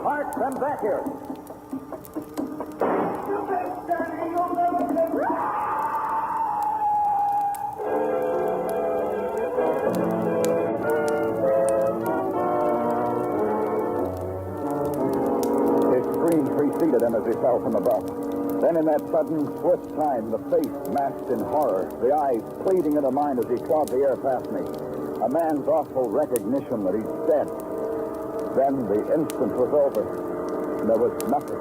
Mark, come back here. You bet, Danny, you'll never take me. His scream preceded him as he fell from above. Then in that sudden, swift time, the face masked in horror, the eyes pleading into mine as he clawed the air past me. A man's awful recognition that he's dead. Then the instant was over, and there was nothing.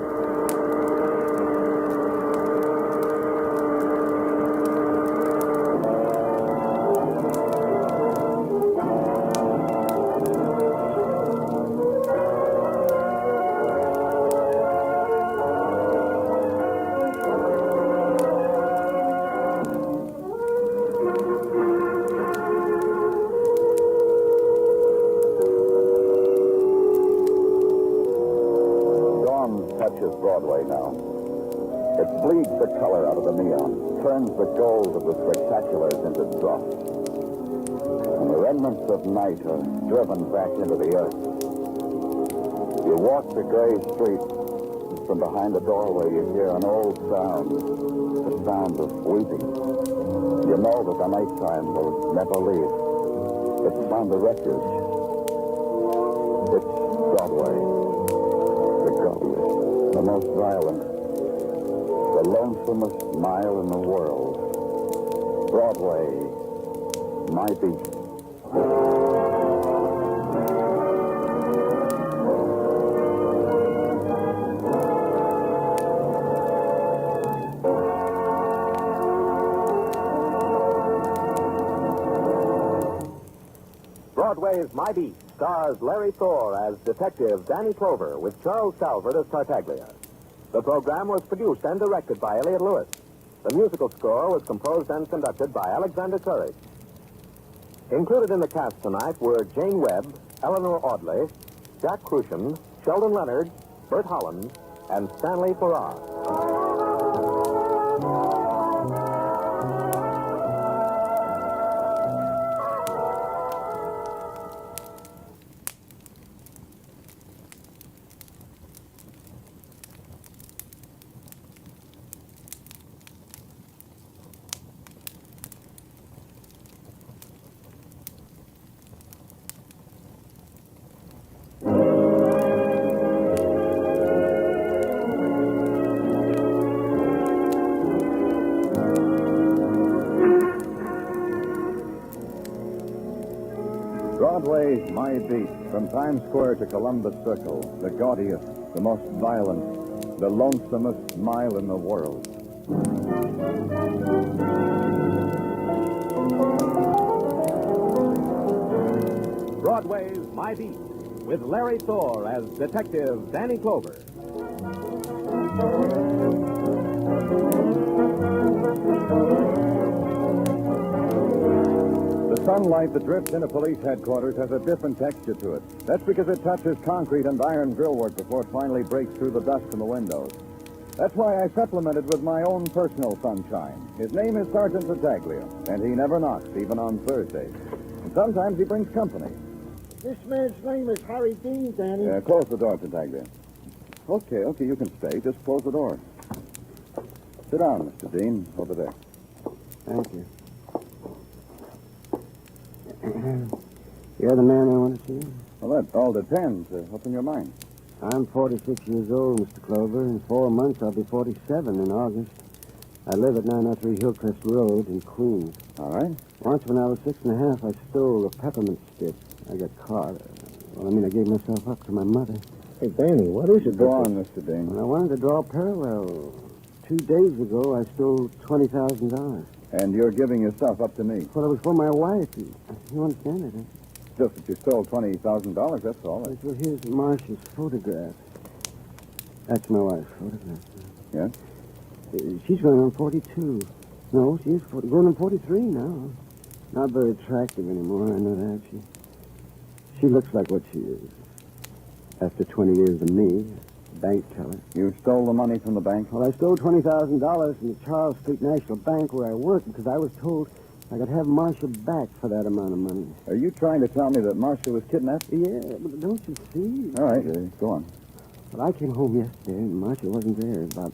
Touches Broadway now. It bleeds the color out of the neon, turns the gold of the spectaculars into dross. And the remnants of night are driven back into the earth. You walk the gray street, and from behind the doorway you hear an old sound, the sound of weeping. You know that the nighttime will never leave. It's found the refuge. It's Broadway. The godliest, the most violent, the lonesomest mile in the world. Broadway, my beat. Broadway's My Beat stars Larry Thor as Detective Danny Clover with Charles Calvert as Tartaglia. The program was produced and directed by Elliott Lewis. The musical score was composed and conducted by Alexander Courage. Included in the cast tonight were Jane Webb, Eleanor Audley, Jack Crucian, Sheldon Leonard, Bert Holland, and Stanley Farrar. Broadway's My Beat, from Times Square to Columbus Circle, the gaudiest, the most violent, the lonesomest mile in the world. Broadway's My Beat, with Larry Thor as Detective Danny Clover. The sunlight that drifts into police headquarters has a different texture to it. That's because it touches concrete and iron grillwork before it finally breaks through the dust in the windows. That's why I supplemented with my own personal sunshine. His name is Sergeant Tartaglia, and he never knocks, even on Thursdays. And sometimes he brings company. This man's name is Harry Dean, Danny. Close the door, Tartaglia. Okay, you can stay. Just close the door. Sit down, Mr. Dean, over there. Thank you. You're the man I want to see? Well, that all depends. What's in your mind? I'm 46 years old, Mr. Clover. In 4 months, I'll be 47 in August. I live at 903 Hillcrest Road in Queens. All right. Once when I was 6 and a half, I stole a peppermint stick. I got caught. I gave myself up to my mother. Hey, Danny, what is it? Go on, Mr. Dean. Well, I wanted to draw a parallel. 2 days ago, I stole $20,000. And you're giving yourself up to me. Well, it was for my wife. You understand it, eh? Just that you stole $20,000, that's all. Well, here's Marcia's photograph. That's my wife's photograph. Yes? She's going on 42. No, she's going on 43 now. Not very attractive anymore, I know that. She looks like what she is. After 20 years of me, bank teller. You stole the money from the bank? Well, I stole $20,000 from the Charles Street National Bank where I work because I was told I could have Marcia back for that amount of money. Are you trying to tell me that Marcia was kidnapped? Yeah, but don't you see? All right, go on. Well, I came home yesterday and Marcia wasn't there. About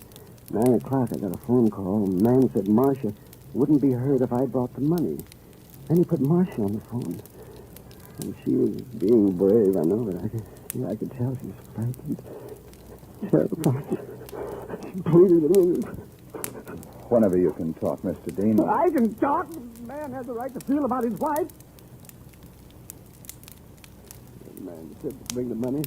9 o'clock, I got a phone call. A man said Marcia wouldn't be hurt if I brought the money. Then he put Marcia on the phone. And she was being brave, I know, but I could tell she was frightened. Terrified. She pleaded with me. Whenever you can talk, Mr. Dean. I can talk. The man has the right to feel about his wife. The man said to bring the money.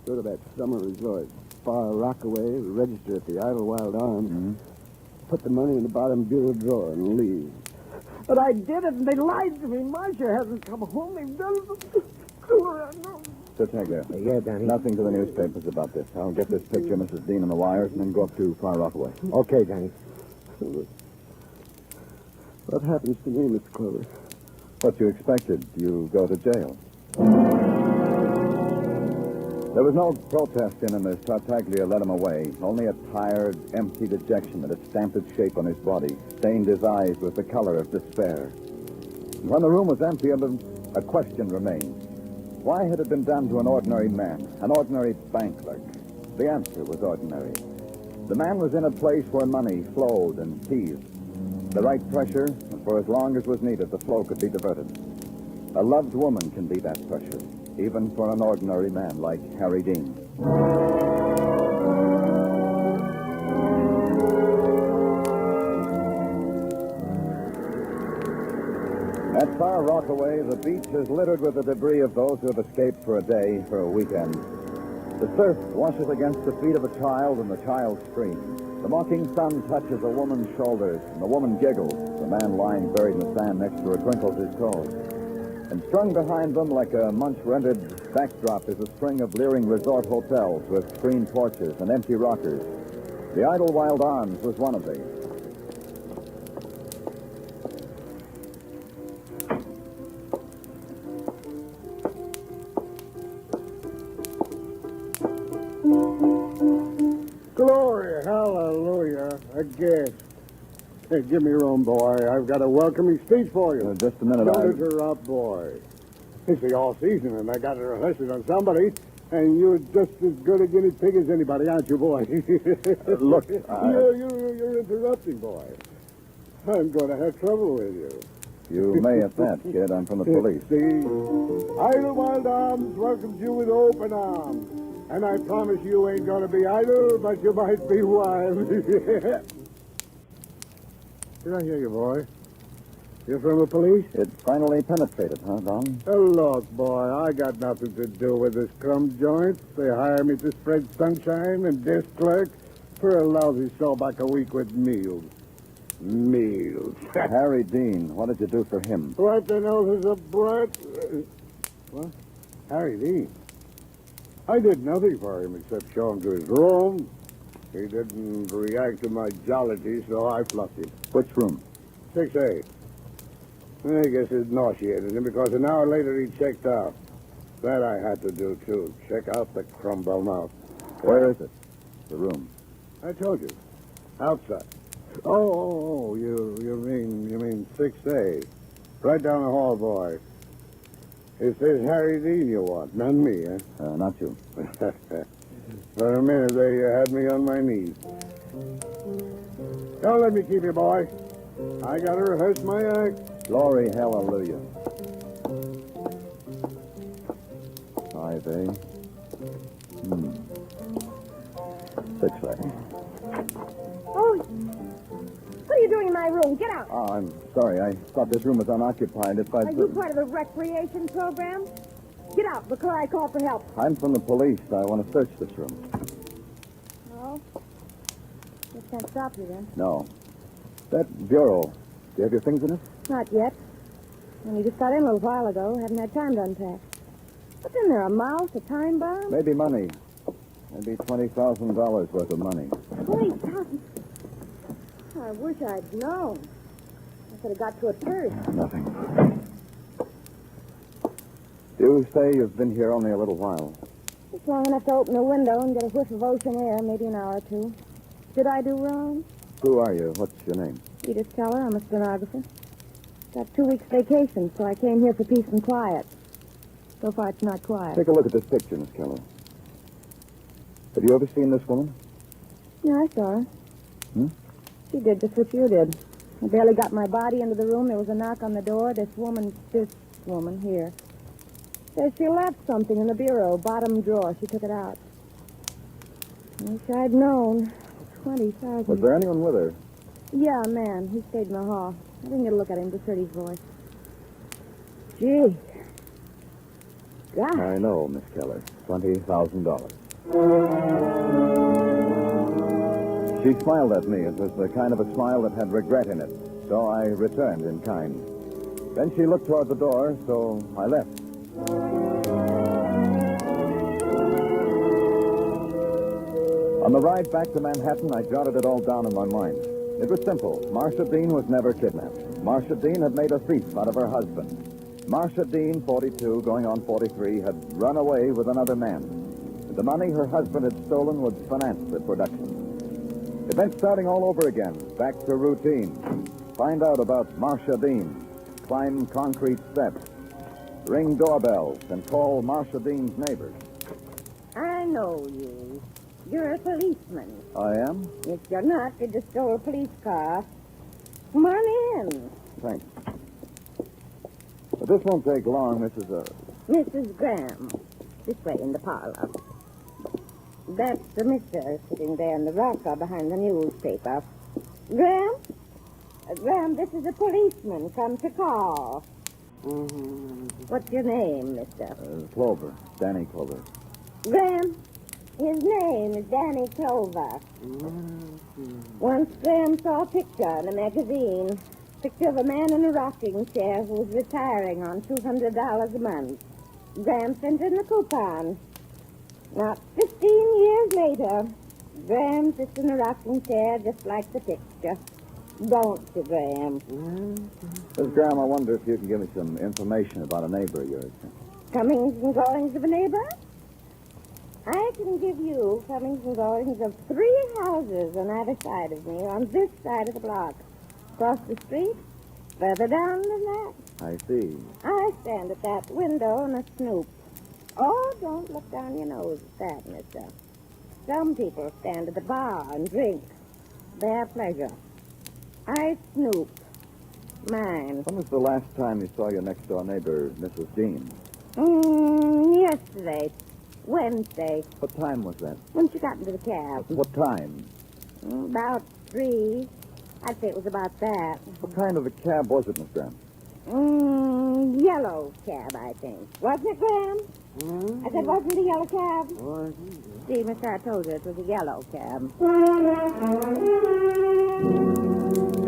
Go to that summer resort, Far Rockaway, register at the Idle Wild Arms. Mm-hmm. Put the money in the bottom bureau drawer and leave. But I did it, and they lied to me. Marcia hasn't come home. They've done it. Tartaglia. Yeah, Danny. Nothing to the newspapers about this. I'll get this picture, Mrs. Dean, on the wires, and then go up to Far Rockaway. Okay, Danny. What happens to me, Mr. Clover? What you expected. You go to jail. There was no protest in him as Tartaglia led him away. Only a tired, empty dejection that had stamped its shape on his body, stained his eyes with the color of despair. And when the room was empty, a question remained. Why had it been done to an ordinary man, an ordinary bank clerk? The answer was ordinary. The man was in a place where money flowed and teased. The right pressure, and for as long as was needed, the flow could be diverted. A loved woman can be that pressure, even for an ordinary man like Harry Dean. At Far Rockaway, the beach is littered with the debris of those who have escaped for a day, for a weekend. The surf washes against the feet of a child, and the child screams. The mocking sun touches a woman's shoulders, and the woman giggles. The man lying buried in the sand next to her crinkles his toes. And strung behind them like a Munch-rented backdrop is a string of leering resort hotels with screen porches and empty rockers. The Idlewild Arms was one of these. Glory, hallelujah, a guest. Hey, give me room, boy. I've got a welcoming speech for you. Just a minute, Don't interrupt, boy. It's the all-season, and I got to rehearse it on somebody, and you're just as good a guinea pig as anybody, aren't you, boy? Look, You're interrupting, boy. I'm going to have trouble with you. You may at that, kid. I'm from the police. See, Idlewild Arms welcomes you with open arms. And I promise you ain't going to be idle, but you might be wild. Did I hear you, boy? You're from the police? It finally penetrated, huh, Don? Oh, look, boy, I got nothing to do with this crumb joint. They hire me to spread sunshine and desk clerk for a lousy sawback a week with meals. Meals. Harry Dean, what did you do for him? What the nose is a brat? What? Harry Dean? I did nothing for him except show him to his room. He didn't react to my jollity, so I fluffed him. Which room? 6A. I guess it nauseated him because an hour later he checked out. That I had to do, too. Check out the crumble mouth. Where is it? The room. I told you. Outside. Oh, you mean 6A. Right down the hall, boy. It's this Harry Dean you want, not me, eh? Not you. For a minute there, you had me on my knees. Don't let me keep you, boy. I gotta rehearse my act. Glory, hallelujah. 5A. 6A. Oh, what are you doing in my room? Get out. Oh, I'm sorry. I thought this room was unoccupied. If Are you part of the recreation program? Get out before I call for help. I'm from the police. I want to search this room. Oh? Just can't stop you then. No. That bureau. Do you have your things in it? Not yet. Only just got in a little while ago. Haven't had time to unpack. What's in there? A mouse? A time bomb? Maybe money. Maybe $20,000 worth of money. 20,000. I wish I'd known. I could have got to it first. Nothing. You say you've been here only a little while. It's long enough to open a window and get a whiff of ocean air, maybe an hour or two. Did I do wrong? Who are you? What's your name? Edith Keller. I'm a stenographer. Got 2 weeks vacation, so I came here for peace and quiet. So far, it's not quiet. Take a look at this picture, Miss Keller. Have you ever seen this woman? Yeah, I saw her. She did just what you did. I barely got my body into the room. There was a knock on the door. This woman here, says she left something in the bureau, bottom drawer. She took it out. Wish I'd known. 20,000. Was there anyone with her? Yeah, a man. He stayed in the hall. I didn't get a look at him, just heard his voice. Gee. God. I know, Miss Keller. $20,000. She smiled at me. It was the kind of a smile that had regret in it. So I returned in kind. Then she looked toward the door, so I left. On the ride back to Manhattan, I jotted it all down in my mind. It was simple. Marcia Dean was never kidnapped. Marcia Dean had made a thief out of her husband. Marcia Dean, 42, going on 43, had run away with another man. The money her husband had stolen would finance the production. It meant starting all over again, back to routine. Find out about Marcia Dean. Climb concrete steps. Ring doorbells and call Marcia Dean's neighbors. I know you. You're a policeman. I am? If you're not, you just stole a police car. Come on in. Thanks. But this won't take long, Mrs. Graham. This way in the parlor. That's the mister sitting there in the rocker behind the newspaper. Graham? Graham, this is a policeman come to call. What's your name, mister? Clover. Danny Clover. Graham, his name is Danny Clover. Once Graham saw a picture in a magazine. Picture of a man in a rocking chair who's retiring on $200 a month. Graham sent in the coupon. Not 15 years later, Graham sits in a rocking chair just like the picture. Don't you, Graham? Miss Graham, I wonder if you can give me some information about a neighbor of yours. Comings and goings of a neighbor? I can give you comings and goings of 3 houses on either side of me, on this side of the block. Across the street, further down than that. I see. I stand at that window and a snoop. Oh, don't look down your nose at that, mister. Some people stand at the bar and drink. Their pleasure. I snoop. Mine. When was the last time you saw your next-door neighbor, Mrs. Dean? Yesterday. Wednesday. What time was that? When she got into the cab. What time? About 3. I'd say it was about that. What kind of a cab was it, Miss Graham? Yellow cab, I think. Wasn't it, Graham? I said, wasn't it a yellow cab? See, mister, I told you it was a yellow cab.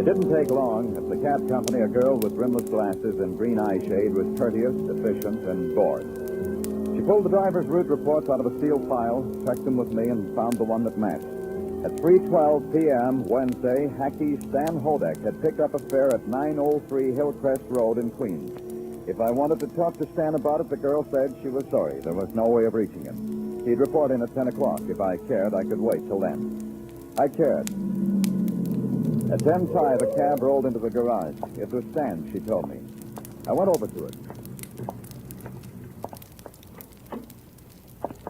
It didn't take long. At the cab company, a girl with rimless glasses and green eye shade was courteous, efficient, and bored. She pulled the driver's route reports out of a sealed file, checked them with me, and found the one that matched. At 3:12 p.m. Wednesday, hacky Stan Hodek had picked up a fare at 903 Hillcrest Road in Queens. If I wanted to talk to Stan about it, the girl said she was sorry. There was no way of reaching him. He'd report in at 10 o'clock. If I cared, I could wait till then. I cared. At 10:05, the cab rolled into the garage. It was Stan, she told me. I went over to it.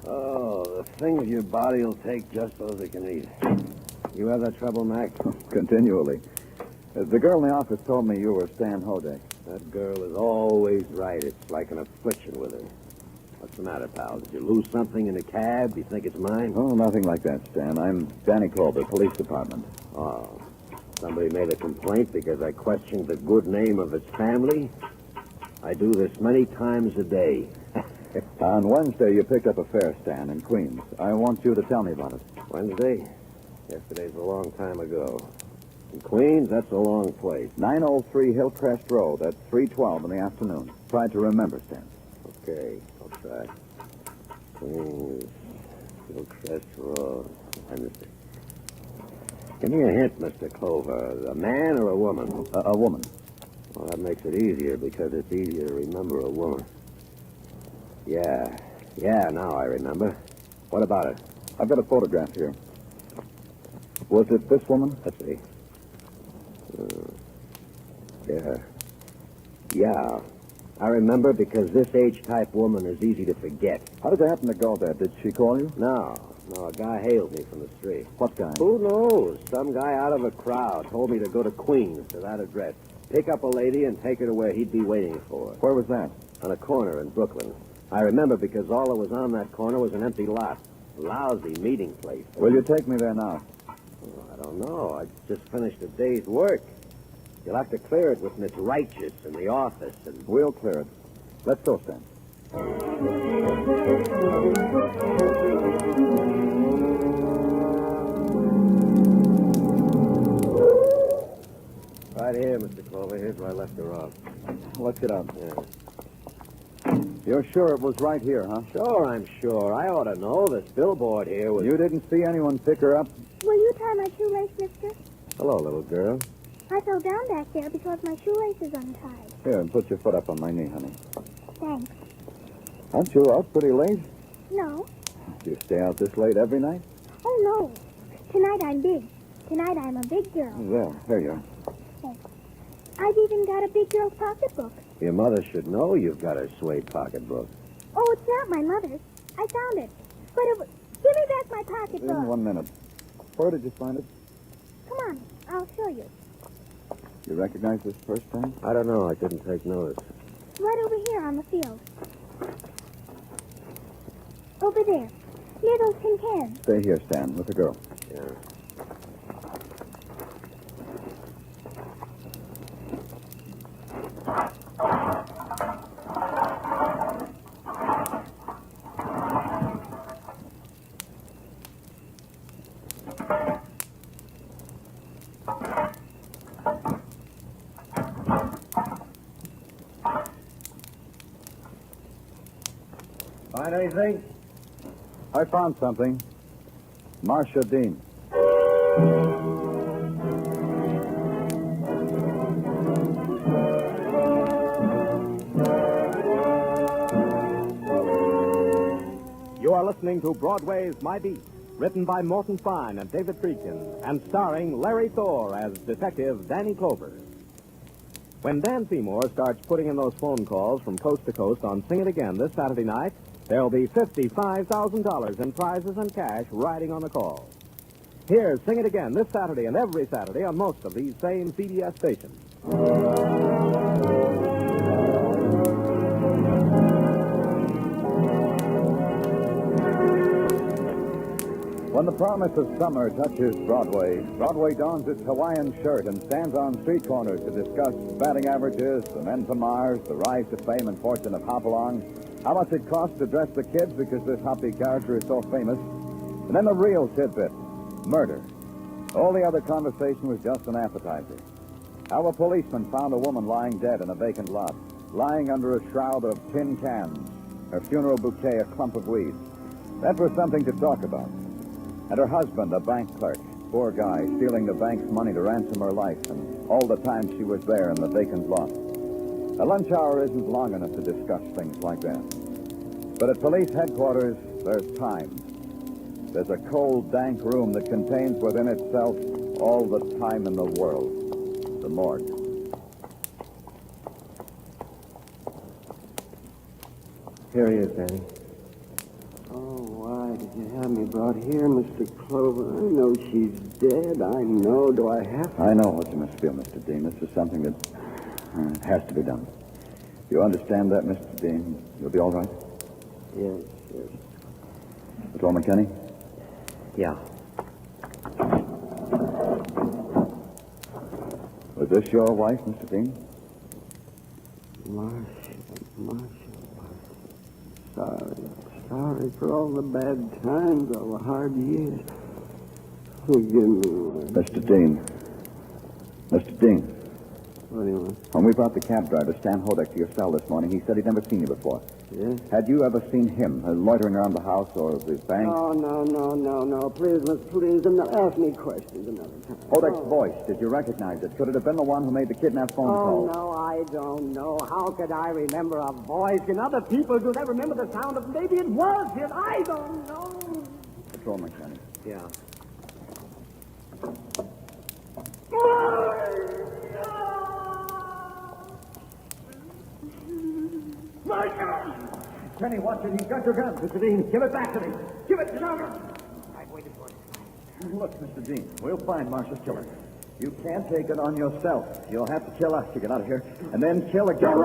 Oh, the things your body will take just so they can eat. You have that trouble, Mac? Continually. The girl in the office told me you were Stan Hodek. That girl is always right. It's like an affliction with her. What's the matter, pal? Did you lose something in a cab? You think it's mine? Oh, nothing like that, Stan. I'm Danny Clover, police department. Oh. Somebody made a complaint because I questioned the good name of his family? I do this many times a day. On Wednesday, you picked up a fare, Stan, in Queens. I want you to tell me about it. Wednesday? Yesterday's a long time ago. In Queens, that's a long place. 903 Hillcrest Road at 3:12 in the afternoon. Try to remember, Stan. Okay, I'll try. Queens, Hillcrest Road, Wednesday. Give me a hint, Mr. Clover. A man or a woman? A woman. Well, that makes it easier because it's easier to remember a woman. Yeah, now I remember. What about it? I've got a photograph here. Was it this woman? Let's see. Yeah. I remember because this H-type woman is easy to forget. How did you happen to go there? Did she call you? No, a guy hailed me from the street. What guy? Who knows? Some guy out of a crowd told me to go to Queens to that address. Pick up a lady and take her to where he'd be waiting for her. Where was that? On a corner in Brooklyn. I remember because all that was on that corner was an empty lot. Lousy meeting place. Will you take me there now? Oh, I don't know. I just finished a day's work. You'll have to clear it with Miss Righteous in the office. And we'll clear it. Let's go, Stan. Right here, Mr. Clover. Here's where I left her off. Let's get out. Yeah. You're sure it was right here, huh? Sure, I'm sure. I ought to know. This billboard here was... You didn't see anyone pick her up? Will you tie my shoelace, mister? Hello, little girl. I fell down back there because my shoelace is untied. Here, and put your foot up on my knee, honey. Thanks. Aren't you out pretty late? No. Do you stay out this late every night? Oh, no. Tonight I'm big. Tonight I'm a big girl. Well, here you are. Thanks. I've even got a big girl's pocketbook. Your mother should know you've got a suede pocketbook. Oh, it's not my mother's. I found it. But it was... Give me back my pocketbook. In 1 minute. Where did you find it? Come on. I'll show you. You recognize this purse, Stan? I don't know. I didn't take notice. Right over here on the field. Over there. Near those tin cans. Stay here, Stan, with the girl. Yeah. Find anything? I found something. Marcia Dean. You are listening to Broadway's My Beat, written by Morton Fine and David Friedkin, and starring Larry Thor as Detective Danny Clover. When Dan Seymour starts putting in those phone calls from coast to coast on Sing It Again this Saturday night, there'll be $55,000 in prizes and cash riding on the call. Here's Sing It Again this Saturday and every Saturday on most of these same CBS stations. When the promise of summer touches Broadway, Broadway dons its Hawaiian shirt and stands on street corners to discuss batting averages, the men from Mars, the rise to fame and fortune of Hopalong, how much it costs to dress the kids because this Hoppy character is so famous, and then the real tidbit, murder. All the other conversation was just an appetizer. How a policeman found a woman lying dead in a vacant lot, lying under a shroud of tin cans, her funeral bouquet a clump of weeds. That was something to talk about. And her husband, a bank clerk, poor guy, stealing the bank's money to ransom her life, and all the time she was there in the vacant lot. A lunch hour isn't long enough to discuss things like that. But at police headquarters, there's time. There's a cold, dank room that contains within itself all the time in the world. The morgue. Here he is, Danny. Oh, why did you have me brought here, Mr. Clover? I know she's dead. I know. Do I have to? I know what you must feel, Mr. Dean. This is something that has to be done. You understand that, Mr. Dean? You'll be all right? Yes, yes. Patrolman Kenny? Yeah. Was this your wife, Mr. Dean? Marcia. Sorry for all the bad times, all the hard years. Forgive me. Mr. Dean. Mr. Dean. What do you want? When we brought the cab driver, Stan Hodek, to your cell this morning, he said he'd never seen you before. Yes? Had you ever seen him loitering around the house or the bank? Oh, no. Please, miss, please. Ask me questions another time. Hodek's voice, did you recognize it? Could it have been the one who made the kidnap phone call? Oh, no, I don't know. How could I remember a voice? And other people, do they remember the sound of... Maybe it was him. I don't know. Patrolman Kenny. Yeah. Kenny, watch it. He's got your gun. Mr. Dean, give it back to me. Give it to me. I've waited for it. Look, Mr. Dean, we'll find Marcia's killer. You can't take it on yourself. You'll have to kill us to get out of here, and then kill again.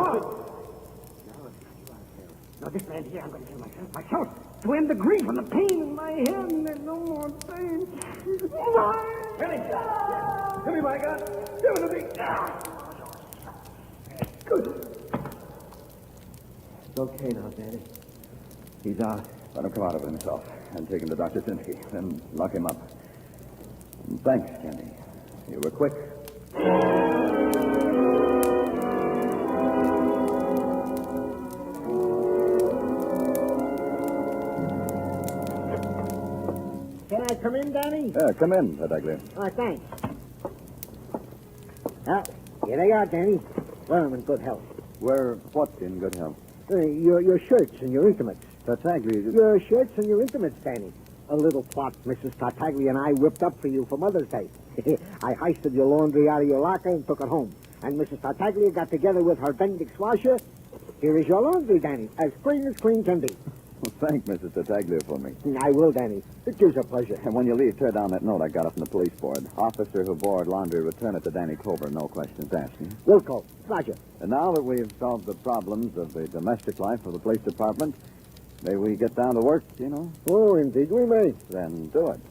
No, this man here, I'm going to kill myself. To end the grief and the pain in my head, and there's no more pain. Kenny, give me my gun. Give it to me. Good. It's okay now, Danny. He's out. Let him come out of it himself and take him to Dr. Sinsky. Then lock him up. And thanks, Kenny. You were quick. Can I come in, Danny? Yeah, come in, Petaglia. Oh, thanks. Well, here they are, Danny. Well, I'm in good health. We're what in good health? Your shirts and your intimates. Petaglia. Your shirts and your intimates, Danny. A little plot Mrs. Tartaglia and I whipped up for you for Mother's Day. I heisted your laundry out of your locker and took it home. And Mrs. Tartaglia got together with her Bendix washer. Here is your laundry, Danny, as clean as clean can be. Well, thank Mrs. Tartaglia for me. I will, Danny. It gives her pleasure. And when you leave, tear down that note I got up from the police board. Officer who bored laundry, return it to Danny Clover, no questions asked. Wilco, Roger. And now that we've solved the problems of the domestic life of the police department, may we get down to work, you know? Oh, indeed we may. Then do it.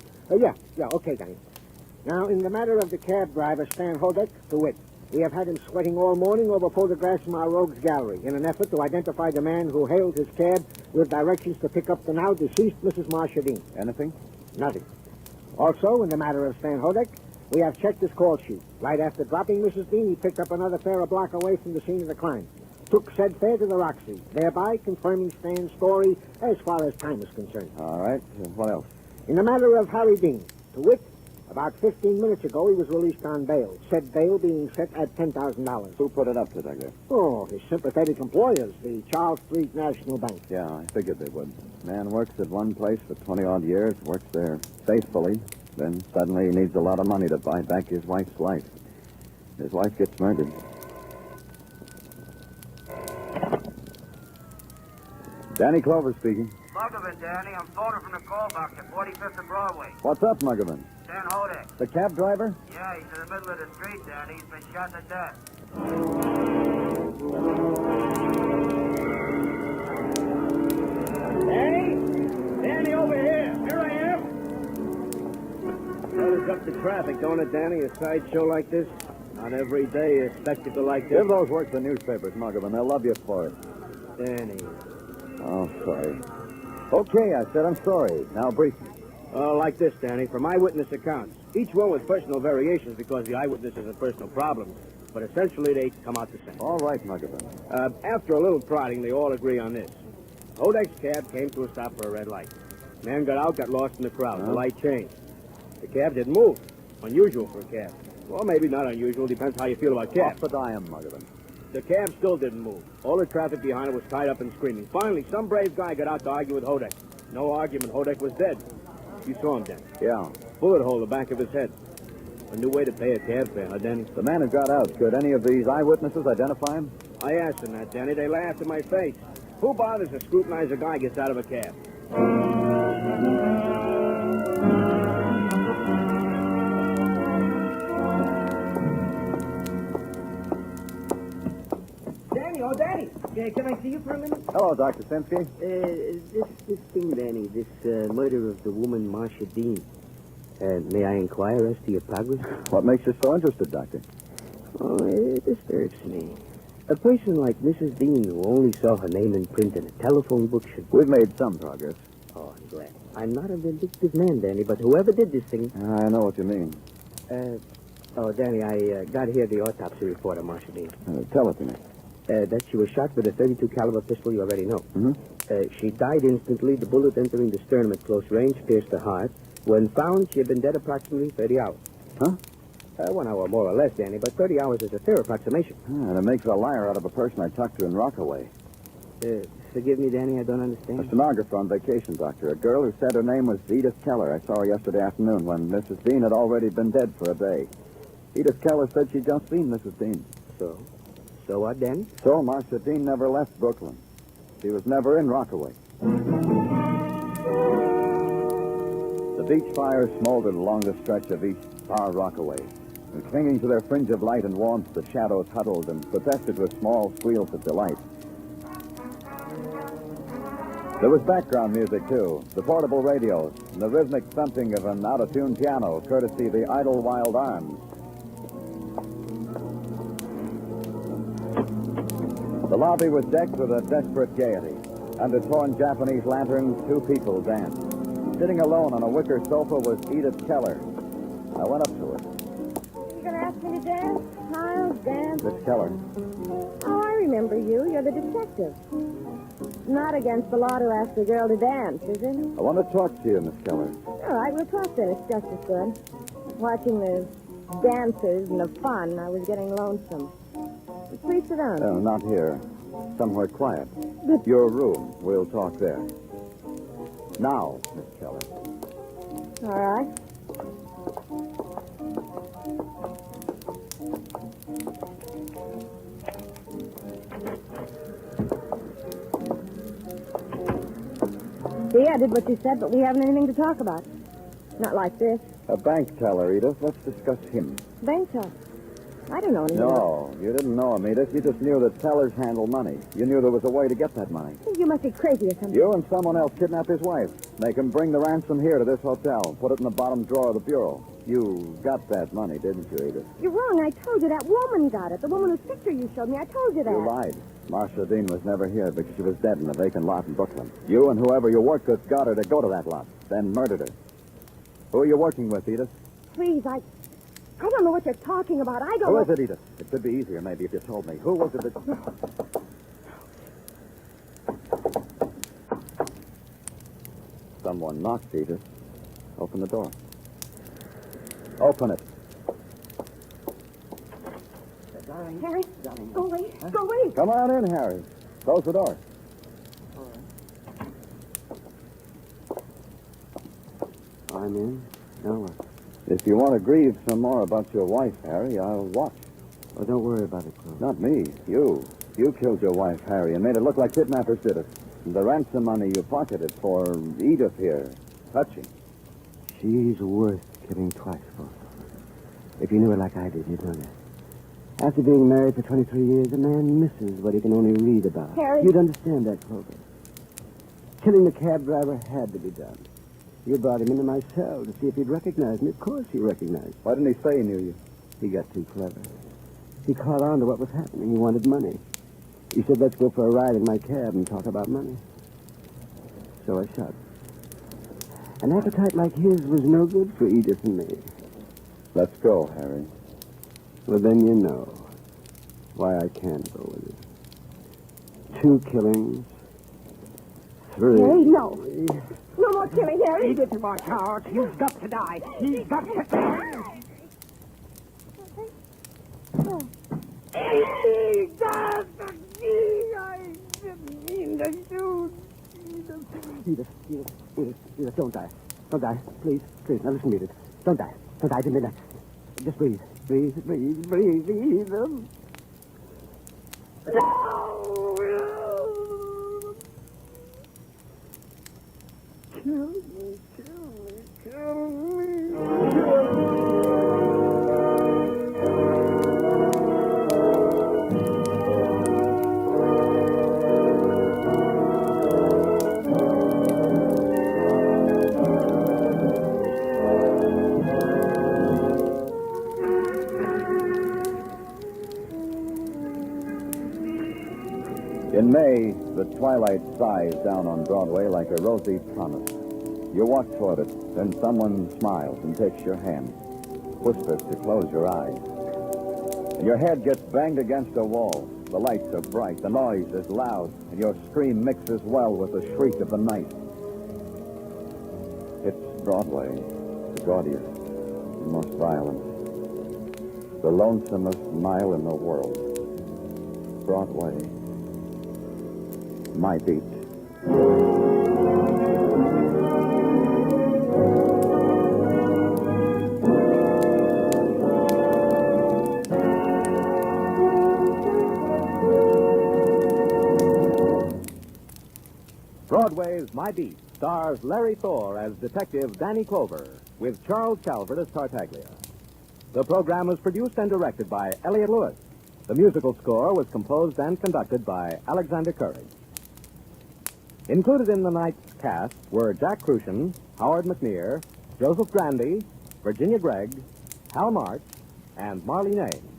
Yeah, okay, Danny. Now, in the matter of the cab driver, Stan Hodek, to wit, we have had him sweating all morning over photographs from our rogues gallery in an effort to identify the man who hailed his cab with directions to pick up the now deceased Mrs. Marcia Dean. Anything? Nothing. Also, in the matter of Stan Hodek, we have checked his call sheet. Right after dropping Mrs. Dean, he picked up another fare a block away from the scene of the crime. took said fare to the Roxy, thereby confirming Stan's story as far as time is concerned. All right. What else? In the matter of Harry Dean, to wit, about 15 minutes ago he was released on bail, said bail being set at $10,000. Who put it up, Detective? Oh, his sympathetic employers, the Charles Street National Bank. Yeah, I figured they would. Man works at one place for 20-odd years, works there faithfully, then suddenly he needs a lot of money to buy back his wife's life. His wife gets murdered. Danny Clover speaking. Muggavan, Danny. I'm phoning from the call box at 45th and Broadway. What's up, Muggavan? Dan Hodek. The cab driver? Yeah, he's in the middle of the street, Danny. He's been shot to death. Danny, over here. Here I am. Slows up the traffic, don't it, Danny? A sideshow like this? Not every day a spectacle like this. Give those work to the newspapers, Muggavan. They'll love you for it. Danny. Oh, sorry. Okay, I said I'm sorry. Now brief me. Like this, Danny. From eyewitness accounts. Each one with personal variations because the eyewitnesses have personal problems. But essentially, they come out the same. All right, Muggavan. After a little prodding, they all agree on this. Hodek's cab came to a stop for a red light. Man got out, got lost in the crowd. The light changed. The cab didn't move. Unusual for a cab. Well, maybe not unusual. Depends how you feel about cabs. Off the dime, Muggavan. The cab still didn't move. All the traffic behind it was tied up and screaming. Finally, some brave guy got out to argue with Hodek. No argument. Hodek was dead. You saw him, Danny. Yeah. Bullet hole in the back of his head. A new way to pay a cab fare, huh, Danny? The man who got out, could any of these eyewitnesses identify him? I asked them that, Danny. They laughed in my face. Who bothers to scrutinize a guy gets out of a cab? Danny, oh, Danny. Can I see you for a minute? Hello, Dr. Simsky. This thing, Danny, this murder of the woman, Marcia Dean. May I inquire as to your progress? What makes you so interested, Doctor? Oh, it disturbs me. A person like Mrs. Dean, who only saw her name in print in a telephone book, should... We've made some progress. Oh, I'm glad. I'm not a vindictive man, Danny, but whoever did this thing... I know what you mean. Danny, I got here the autopsy report on Marcia Dean. Tell it to me. That she was shot with a .32 caliber pistol, you already know. Mm-hmm. She died instantly. The bullet entering the sternum at close range pierced the heart. When found, she had been dead approximately 30 hours. Huh? 1 hour more or less, Danny, but 30 hours is a fair approximation. And it makes a liar out of a person I talked to in Rockaway. Forgive me, Danny, I don't understand. A stenographer on vacation, Doctor. A girl who said her name was Edith Keller. I saw her yesterday afternoon when Mrs. Dean had already been dead for a day. Edith Keller said she'd just seen Mrs. Dean. So what, Danny? So Marcia Dean never left Brooklyn. She was never in Rockaway. The beach fires smoldered along the stretch of East Bar Rockaway. And clinging to their fringe of light and warmth, the shadows huddled and protested with small squeals of delight. There was background music, too. The portable radios and the rhythmic thumping of an out-of-tune piano, courtesy of the Idle Wild Arms. The lobby was decked with a desperate gaiety. Under torn Japanese lanterns, 2 people danced. Sitting alone on a wicker sofa was Edith Keller. I went up to her. You gonna ask me to dance? I'll dance. Miss Keller. Oh, I remember you. You're the detective. Not against the law to ask a girl to dance, is it? I want to talk to you, Miss Keller. All right, we'll talk then. It's just as good. Watching the dancers and the fun, I was getting lonesome. Please sit down. No, not here. Somewhere quiet. Your room. We'll talk there. Now, Miss Keller. All right. See, I did what you said, but we haven't anything to talk about. Not like this. A bank teller, Edith. Let's discuss him. Bank talk. I don't know anything. No, you didn't know him, Edith. You just knew that tellers handle money. You knew there was a way to get that money. You must be crazy or something. You and someone else kidnap his wife. Make him bring the ransom here to this hotel. Put it in the bottom drawer of the bureau. You got that money, didn't you, Edith? You're wrong. I told you that woman got it. The woman whose picture you showed me. I told you that. You lied. Marcia Dean was never here because she was dead in a vacant lot in Brooklyn. You and whoever you worked with got her to go to that lot, then murdered her. Who are you working with, Edith? Please, I don't know what you're talking about. I don't Who know. is it, Edith? It could be easier, maybe, if you told me. Who was it that... Someone knocked, Edith. Open the door. Open it. Harry, go away. Go away. Come on in, Harry. Close the door. I'm in. No, If you want to grieve some more about your wife, Harry, I'll watch. oh, don't worry about it, Clover. Not me. You. You killed your wife, Harry, and made it look like kidnappers did it. And the ransom money you pocketed for Edith here. Touching. She's worth killing twice for. If you knew her like I did, you'd know that. After being married for 23 years, a man misses what he can only read about. Harry. You'd understand that, Clover. Killing the cab driver had to be done. You brought him into my cell to see if he'd recognize me. Of course he recognized. Why didn't he say he knew you? He got too clever. He caught on to what was happening. He wanted money. He said, let's go for a ride in my cab and talk about money. So I shot. An appetite like his was no good for Edith and me. Let's go, Harry. Well, then you know why I can't go with you. 2 killings. 3. Harry, no. No more killing, Harry. He didn't watch out. He's got to die. He's got to die. He does I didn't mean to shoot. Edith, don't die. Don't die. Please. Now listen, Edith. Don't die. Don't die. I didn't mean that. Just breathe. Breathe. No. Kill me. In May, the twilight sighs down on Broadway like a rosy promise. You walk toward it, then someone smiles and takes your hand, whispers to close your eyes. And your head gets banged against a wall. The lights are bright, the noise is loud, and your scream mixes well with the shriek of the night. It's Broadway, the gaudiest, the most violent, the lonesomest mile in the world. Broadway. My beat. Broadway's My Beat stars Larry Thor as Detective Danny Clover with Charles Calvert as Tartaglia. The program was produced and directed by Elliott Lewis. The musical score was composed and conducted by Alexander Courage. Included in the night's cast were Jack Crucian, Howard McNear, Joseph Grandy, Virginia Gregg, Hal March, and Marlene Ames.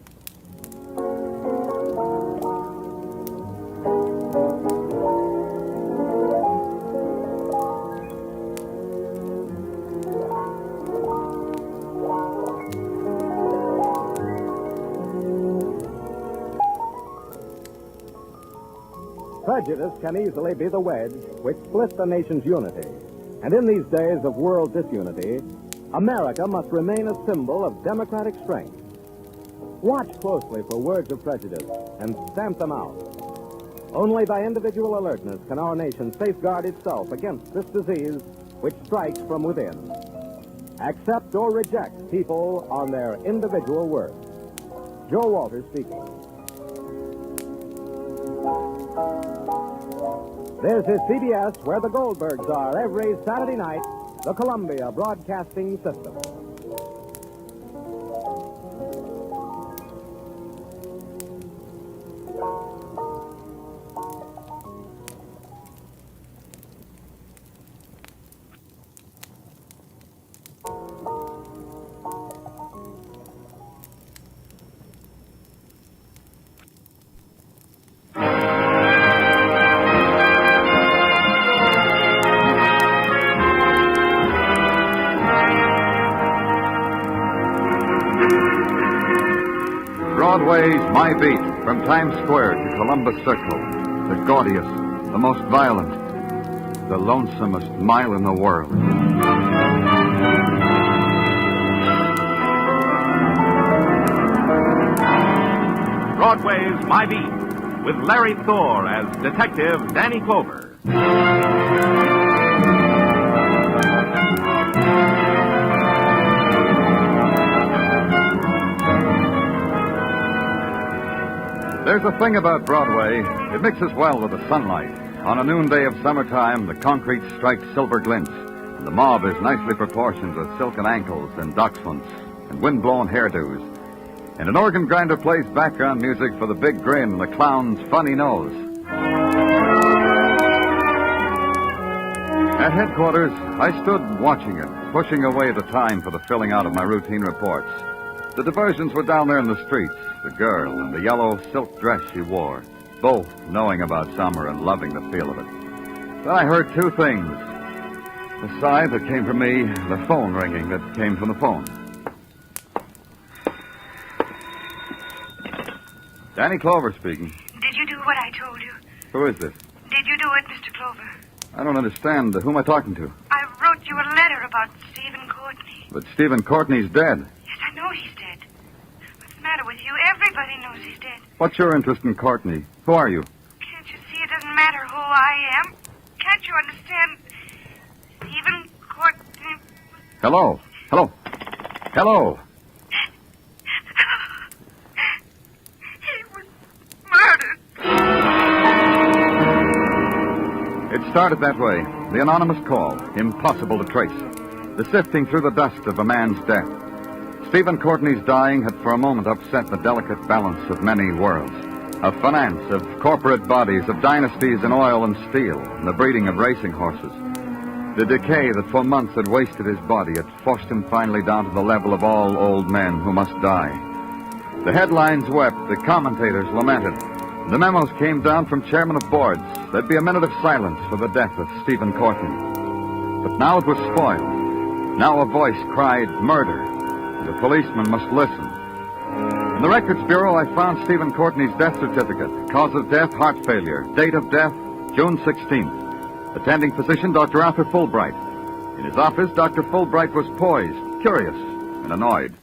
Prejudice can easily be the wedge which splits the nation's unity. And in these days of world disunity, America must remain a symbol of democratic strength. Watch closely for words of prejudice and stamp them out. Only by individual alertness can our nation safeguard itself against this disease which strikes from within. Accept or reject people on their individual worth. Joe Walters speaking. This is CBS, where the Goldbergs are every Saturday night, the Columbia Broadcasting System. Broadway's My Beat, from Times Square to Columbus Circle, the gaudiest, the most violent, the lonesomest mile in the world. Broadway's My Beat, with Larry Thor as Detective Danny Clover. There's a thing about Broadway. It mixes well with the sunlight. On a noonday of summertime, the concrete strikes silver glints, and the mob is nicely proportioned with silken ankles and dachshunds and wind-blown hairdos. And an organ grinder plays background music for the big grin and the clown's funny nose. At headquarters, I stood watching it, pushing away the time for the filling out of my routine reports. The diversions were down there in the streets, the girl and the yellow silk dress she wore, both knowing about summer and loving the feel of it. Then I heard two things. The sigh that came from me, the phone ringing that came from the phone. Danny Clover speaking. Did you do what I told you? Who is this? Did you do it, Mr. Clover? I don't understand. Who am I talking to? I wrote you a letter about Stephen Courtney. But Stephen Courtney's dead. Yes, I know he's dead. What's the matter with you? Everybody knows he's dead. What's your interest in Courtney? Who are you? Can't you see it doesn't matter who I am? Can't you understand? Stephen Courtney... Hello. Hello. Hello. He was murdered. It started that way. The anonymous call, impossible to trace. The sifting through the dust of a man's death. Stephen Courtney's dying had for a moment upset the delicate balance of many worlds. Of finance, of corporate bodies, of dynasties in oil and steel, and the breeding of racing horses. The decay that for months had wasted his body had forced him finally down to the level of all old men who must die. The headlines wept, the commentators lamented. The memos came down from chairmen of boards. There'd be a minute of silence for the death of Stephen Courtney. But now it was spoiled. Now a voice cried murder, and the policeman must listen. In the Records Bureau, I found Stephen Courtney's death certificate. Cause of death, heart failure. Date of death, June 16th. Attending physician, Dr. Arthur Fulbright. In his office, Dr. Fulbright was poised, curious, and annoyed.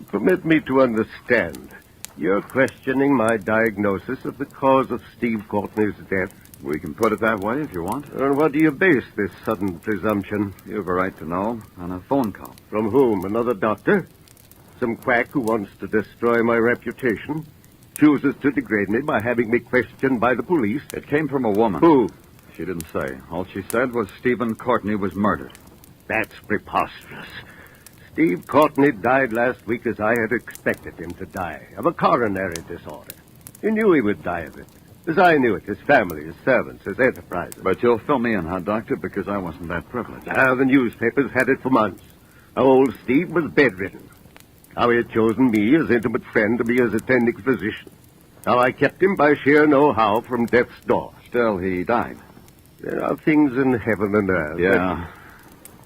Permit me to understand. You're questioning my diagnosis of the cause of Steve Courtney's death? We can put it that way if you want. On what do you base this sudden presumption? You've a right to know. On a phone call. From whom? Another doctor? Some quack who wants to destroy my reputation? Chooses to degrade me by having me questioned by the police? It came from a woman. Who? She didn't say. All she said was Stephen Courtney was murdered. That's preposterous. Steve Courtney died last week as I had expected him to die, of a coronary disorder. He knew he would die of it, as I knew it, his family, his servants, his enterprises. But you'll fill me in, huh, Doctor, because I wasn't that privileged. The newspapers had it for months. How old Steve was bedridden. How he had chosen me as intimate friend to be his attending physician. How I kept him by sheer know-how from death's door. Still, he died. There are things in heaven and earth. Yeah.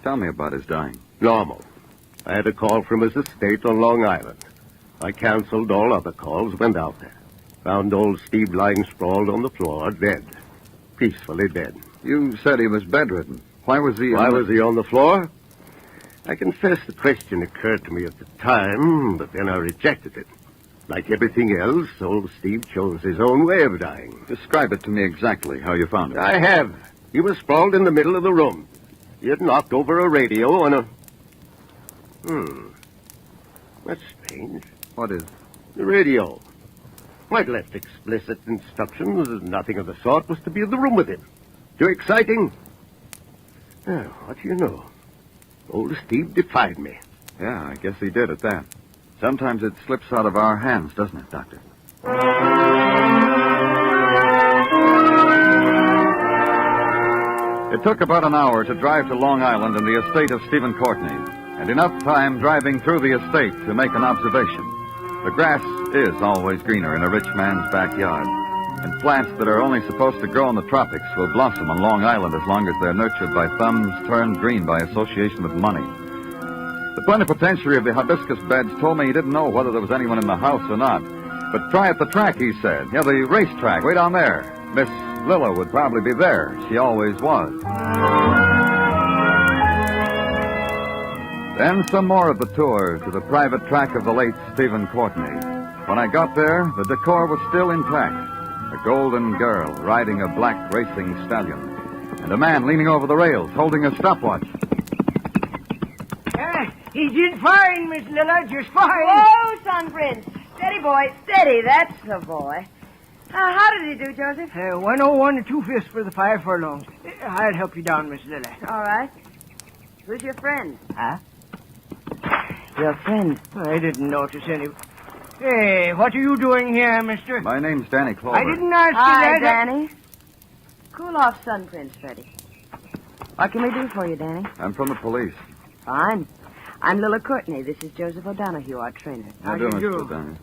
Tell me about his dying. Normal. I had a call from his estate on Long Island. I canceled all other calls, went out there. Found old Steve lying sprawled on the floor, dead. Peacefully dead. You said he was bedridden. Why was he... Why was he on the floor? I confess the question occurred to me at the time, but then I rejected it. Like everything else, old Steve chose his own way of dying. Describe it to me exactly, how you found it. I have. He was sprawled in the middle of the room. He had knocked over a radio on a... That's strange. What is? The radio. I'd left explicit instructions. Nothing of the sort was to be in the room with him. Too exciting? Oh, what do you know? Old Steve defied me. Yeah, I guess he did at that. Sometimes it slips out of our hands, doesn't it, Doctor? It took about an hour to drive to Long Island and the estate of Stephen Courtney, and enough time driving through the estate to make an observation. The grass is always greener in a rich man's backyard, and plants that are only supposed to grow in the tropics will blossom on Long Island as long as they're nurtured by thumbs turned green by association with money. The plenipotentiary of the hibiscus beds told me he didn't know whether there was anyone in the house or not, But try at the track, he said. Yeah, the racetrack, way down there. Miss Lilla would probably be there. She always was. Then some more of the tour to the private track of the late Stephen Courtney. When I got there, the decor was still intact. A golden girl riding a black racing stallion, and a man leaning over the rails holding a stopwatch. He did fine, Miss Lilla, just fine. Whoa, son Prince. Steady, boy, steady. That's the boy. How did he do, Joseph? 101 and 2/5 for the 5 furlongs. I'll help you down, Miss Lilla. All right. Who's your friend? Huh? Your friend. I didn't notice any. Hey, what are you doing here, mister? My name's Danny Clover. I didn't ask you Hi, that. Danny. Cool off, son Prince, Freddie. What can we do for you, Danny? I'm from the police. Fine. I'm Lilla Courtney. This is Joseph O'Donoghue, our trainer. How do you do, Mr. Danny?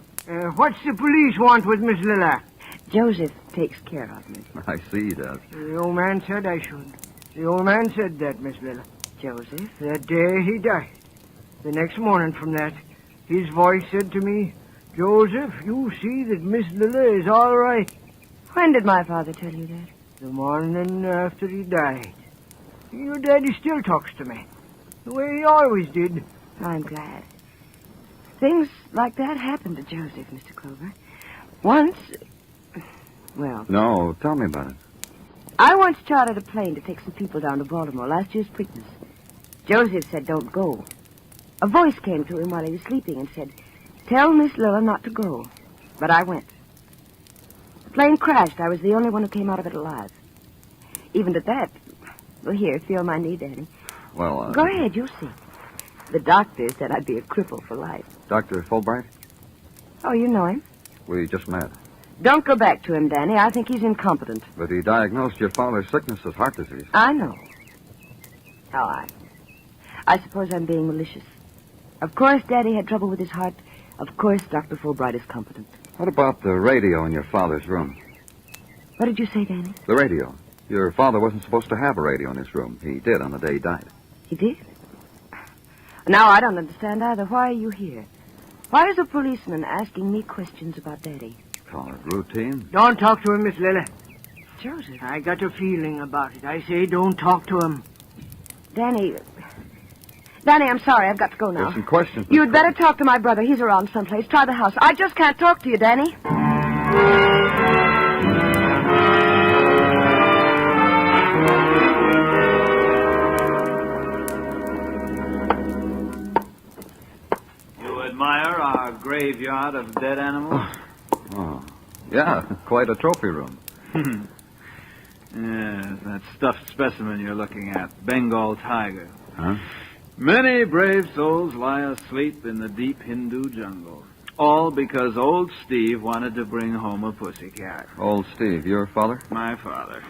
What's the police want with Miss Lilla? Joseph takes care of me. I see he does. The old man said I should. The old man said that, Miss Lilla. Joseph? That day he died. The next morning from that, his voice said to me, Joseph, you see that Miss Lilla is all right. When did my father tell you that? The morning after he died. Your daddy still talks to me. The way he always did. I'm glad. Things like that happen to Joseph, Mr. Clover. Once... Well... No, tell me about it. I once chartered a plane to take some people down to Baltimore last year's Christmas. Joseph said don't go. A voice came to him while he was sleeping and said, tell Miss Lilla not to go. But I went. The plane crashed. I was the only one who came out of it alive. Even at that... Well, here, feel my knee, Danny. Well, Go ahead, you'll see. The doctor said I'd be a cripple for life. Dr. Fulbright? Oh, you know him? We just met. Don't go back to him, Danny. I think he's incompetent. But he diagnosed your father's sickness as heart disease. I know. Oh, I suppose I'm being malicious. Of course, Daddy had trouble with his heart. Of course, Dr. Fulbright is competent. What about the radio in your father's room? What did you say, Danny? The radio. Your father wasn't supposed to have a radio in his room. He did on the day he died. He did? Now, I don't understand either. Why are you here? Why is a policeman asking me questions about Daddy? Call it routine. Don't talk to him, Miss Lilla. Joseph. I got a feeling about it. I say don't talk to him. Danny, I'm sorry. I've got to go now. There's some questions. You'd better talk to my brother. He's around someplace. Try the house. I just can't talk to you, Danny. You admire our graveyard of dead animals? Oh, yeah, quite a trophy room. Yes, that stuffed specimen you're looking at, Bengal tiger. Huh? Many brave souls lie asleep in the deep Hindu jungle. All because old Steve wanted to bring home a pussycat. Old Steve, your father? My father.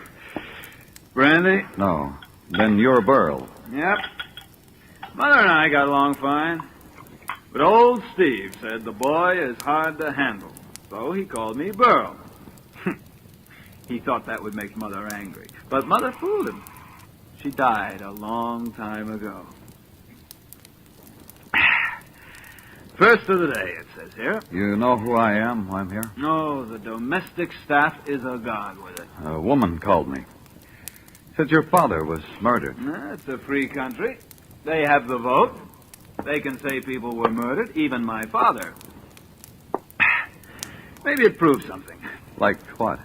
Brandy? No. Then you're Burl. Yep. Mother and I got along fine. But old Steve said the boy is hard to handle. So he called me Burl. He thought that would make Mother angry. But Mother fooled him. She died a long time ago. First of the day, it says here. You know who I am while I'm here? No, the domestic staff is agog with it. A woman called me. Said your father was murdered. It's a free country. They have the vote. They can say people were murdered, even my father. Maybe it proves something. Like what?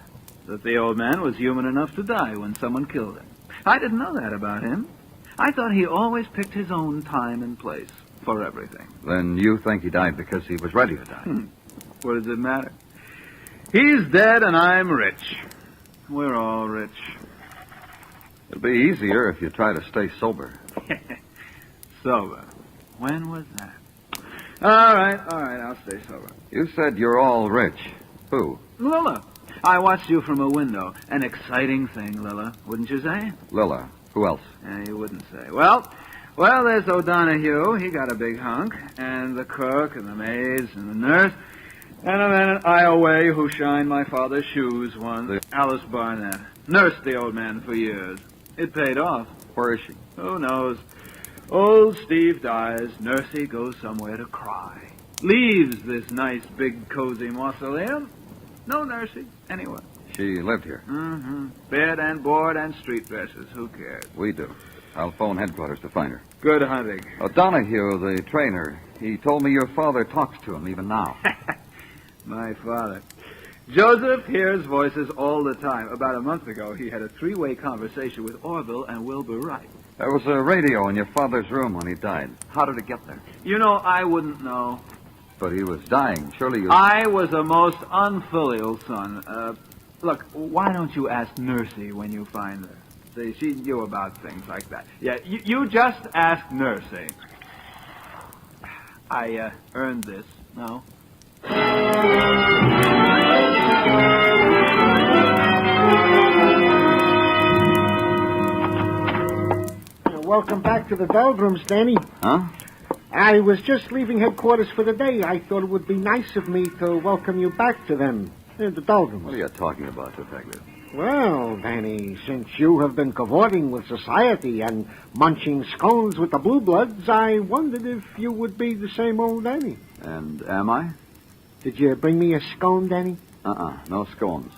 That the old man was human enough to die when someone killed him. I didn't know that about him. I thought he always picked his own time and place for everything. Then you think he died because he was ready to die? What does it matter? He's dead and I'm rich. We're all rich. It'll be easier if you try to stay sober. Sober. When was that? All right, I'll stay sober. You said you're all rich. Who? Lilla. I watched you from a window. An exciting thing, Lilla, wouldn't you say? Lilla. Who else? You wouldn't say. Well, there's O'Donoghue. He got a big hunk. And the cook and the maids and the nurse. And a man in Iowa who shined my father's shoes once. Alice Barnett. Nursed the old man for years. It paid off. Where is she? Who knows? Old Steve dies. Nursey goes somewhere to cry. leaves this nice, big, cozy mausoleum. No nursing, anywhere. She lived here. Mm-hmm. Bed and board and street dresses. Who cares? We do. I'll phone headquarters to find her. Good hunting. Donahue, the trainer, he told me your father talks to him even now. My father. Joseph hears voices all the time. About a month ago, he had a three-way conversation with Orville and Wilbur Wright. There was a radio in your father's room when he died. How did it get there? You know, I wouldn't know. But he was dying. Surely you... I was a most unfilial son. Look, why don't you ask Nursey when you find her? See, she knew about things like that. Yeah, you just ask Nursey. I earned this, no? Welcome back to the doldrums, Danny. Huh? I was just leaving headquarters for the day. I thought it would be nice of me to welcome you back to them, the doldrums. What are you talking about, Detective? Well, Danny, since you have been cavorting with society and munching scones with the Blue Bloods, I wondered if you would be the same old Danny. And am I? Did you bring me a scone, Danny? No scones.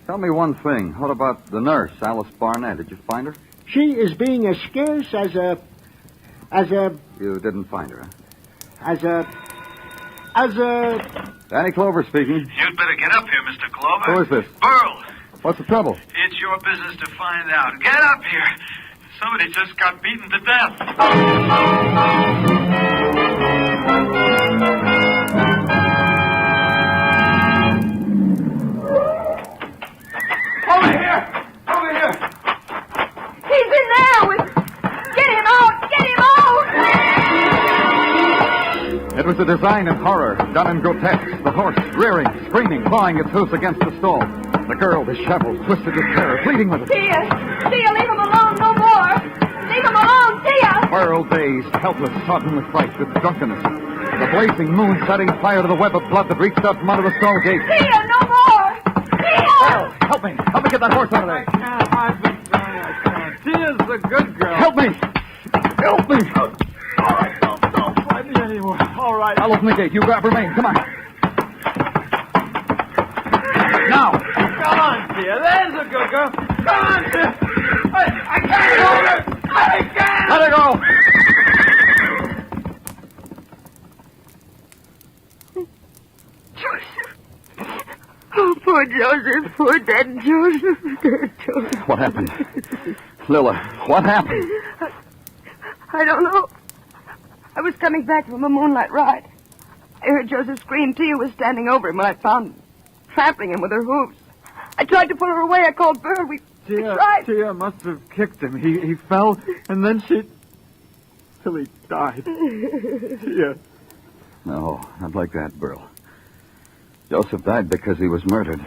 Tell me one thing. What about the nurse, Alice Barnett? Did you find her? She is being as scarce as a... You didn't find her, huh? As a... Danny Clover speaking. You'd better get up here, Mr. Clover. Who is this? Burl. What's the trouble? It's your business to find out. Get up here. Somebody just got beaten to death. Over here! Over here! He's in there with... Get him out! Get him out! It was a design in horror, done in grotesque. The horse rearing, screaming, clawing its hoofs against the stall. The girl, disheveled, twisted with terror, pleading with it. Tia, leave him alone, no more. Leave him alone, Tia. Whirl dazed, helpless, sodden with fright, with drunkenness. The blazing moon setting fire to the web of blood that reached out from under the stall gate. Tia, no more. Tia! Well, help me. Help me get that horse out of there. I've been trying. I can't. Tia's the good girl. Help me. Help me. All right, don't fight me anymore. All right. I'll open the gate. You grab her mane. Come on. Now. Come on, Tia. There's a good girl. Come on, Tia. I can't hold her. I can't. Let her go. Joseph. Oh, poor Joseph. Poor dead Joseph. Dead Joseph. What happened? Lilla, what happened? I don't know. I was coming back from a moonlight ride. I heard Joseph scream. Tia was standing over him when I found him, trampling him with her hooves. I tried to pull her away. I called Bird. We tried. Tia must have kicked him. He fell, and then till he died. Tia. No, not like that, Burl. Joseph died because he was murdered.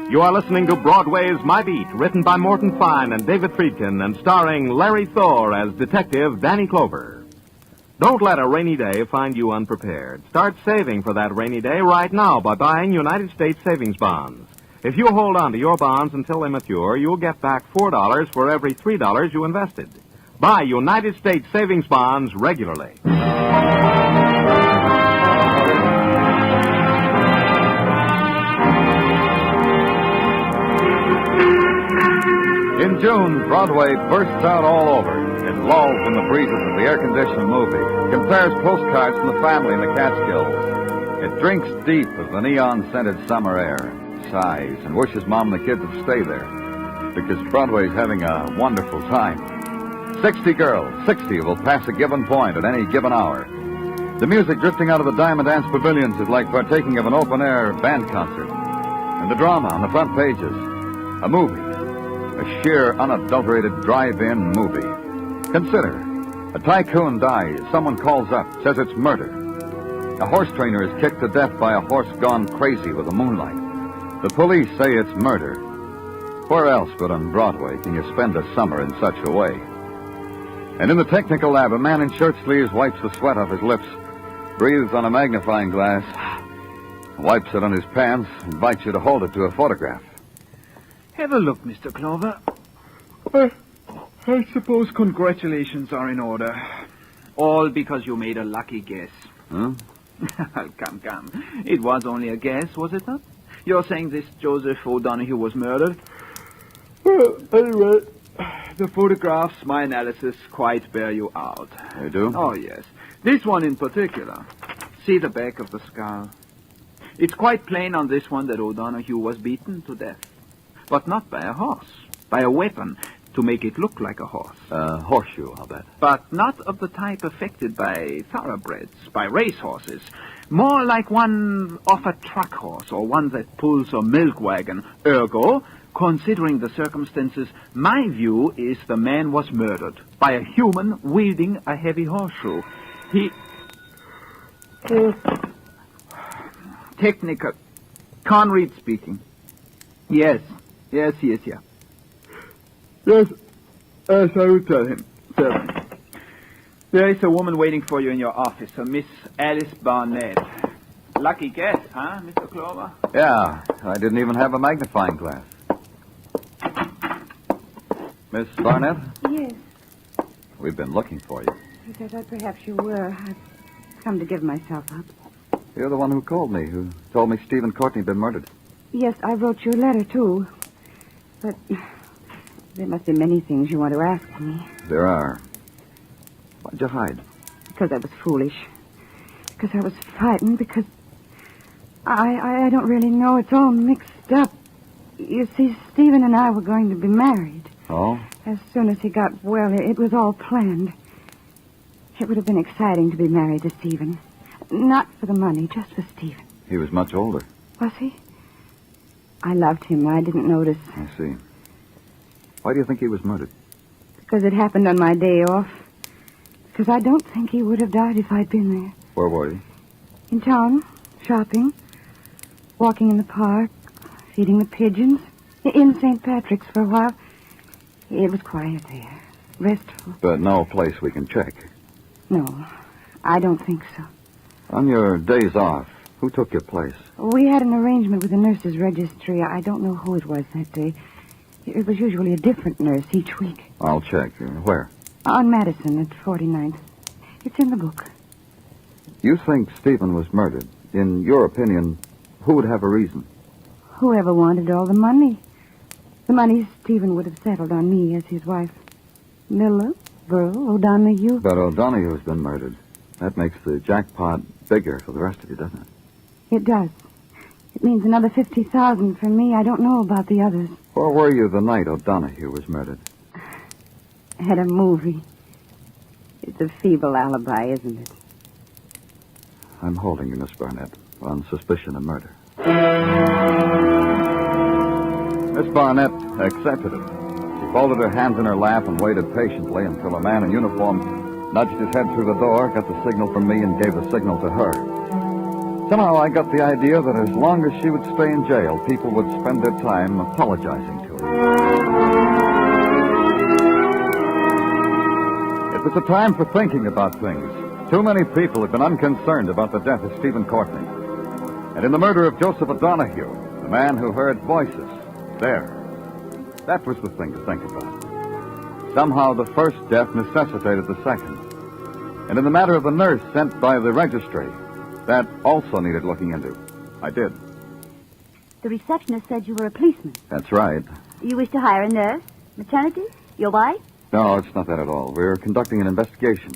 You are listening to Broadway's My Beat, written by Morton Fine and David Friedkin, and starring Larry Thor as Detective Danny Clover. Don't let a rainy day find you unprepared. Start saving for that rainy day right now by buying United States savings bonds. If you hold on to your bonds until they mature, you'll get back $4 for every $3 you invested. Buy United States savings bonds regularly. In June, Broadway bursts out all over. It lolls in the breezes of the air-conditioned movie, compares postcards from the family in the Catskills. It drinks deep of the neon-scented summer air, sighs, and wishes Mom and the kids would stay there, because Broadway's having a wonderful time. 60 girls, 60 will pass a given point at any given hour. The music drifting out of the Diamond Dance pavilions is like partaking of an open-air band concert. And the drama on the front pages, a movie. A sheer, unadulterated drive-in movie. Consider, a tycoon dies, someone calls up, says it's murder. A horse trainer is kicked to death by a horse gone crazy with the moonlight. The police say it's murder. Where else but on Broadway can you spend a summer in such a way? And in the technical lab, a man in shirt sleeves wipes the sweat off his lips, breathes on a magnifying glass. wipes it on his pants, invites you to hold it to a photograph. Have a look, Mr. Clover. I suppose congratulations are in order. All because you made a lucky guess. Huh? Come. It was only a guess, was it not? You're saying this Joseph O'Donoghue was murdered? Well, anyway, the photographs, my analysis, quite bear you out. They do? Oh, yes. This one in particular. See the back of the skull. It's quite plain on this one that O'Donoghue was beaten to death. But not by a horse. By a weapon to make it look like a horse. Horseshoe, I'll bet. But not of the type affected by thoroughbreds, by racehorses. More like one off a truck horse or one that pulls a milk wagon. Ergo, considering the circumstances, my view is the man was murdered by a human wielding a heavy horseshoe. He... Technical. Conrad speaking. Yes, he is here. Yes, I will tell him. Certainly. There is a woman waiting for you in your office, a Miss Alice Barnett. Lucky guess, huh, Mr. Clover? Yeah, I didn't even have a magnifying glass. Miss Barnett, Yes. we've been looking for you. Yes, I thought perhaps you were. I've come to give myself up. You're the one who called me, who told me Stephen Courtney had been murdered. Yes, I wrote you a letter, too. But there must be many things you want to ask me. There are. Why'd you hide? Because I was foolish. Because I was frightened. Because I don't really know. It's all mixed up. You see, Stephen and I were going to be married. Oh? As soon as he got well, it was all planned. It would have been exciting to be married to Stephen. Not for the money, just for Stephen. He was much older. Was he? I loved him. I didn't notice. I see. Why do you think he was murdered? Because it happened on my day off. Because I don't think he would have died if I'd been there. Where were you? In town, shopping, walking in the park, feeding the pigeons, in St. Patrick's for a while. It was quiet there, restful. But no place we can check. No, I don't think so. On your days off, who took your place? We had an arrangement with the nurses' registry. I don't know who it was that day. It was usually a different nurse each week. I'll check. Where? On Madison at 49th. It's in the book. You think Stephen was murdered. In your opinion, who would have a reason? Whoever wanted all the money. The money Stephen would have settled on me as his wife. Miller, Burl, O'Donoghue. But O'Donoghue's been murdered. That makes the jackpot bigger for the rest of you, doesn't it? It does. It means another $50,000 for me. I don't know about the others. Where were you the night O'Donoghue was murdered? At a movie. It's a feeble alibi, isn't it? I'm holding you, Miss Barnett, on suspicion of murder. Miss Barnett accepted it. She folded her hands in her lap and waited patiently until a man in uniform nudged his head through the door, got the signal from me, and gave the signal to her. Somehow I got the idea that as long as she would stay in jail, people would spend their time apologizing to her. It was a time for thinking about things. Too many people had been unconcerned about the death of Stephen Courtney. And in the murder of Joseph O'Donoghue, the man who heard voices, there. That was the thing to think about. Somehow the first death necessitated the second. And in the matter of the nurse sent by the registry, that also needed looking into. I did. The receptionist said you were a policeman. That's right. You wish to hire a nurse? Maternity? Your wife? No, it's not that at all. We're conducting an investigation.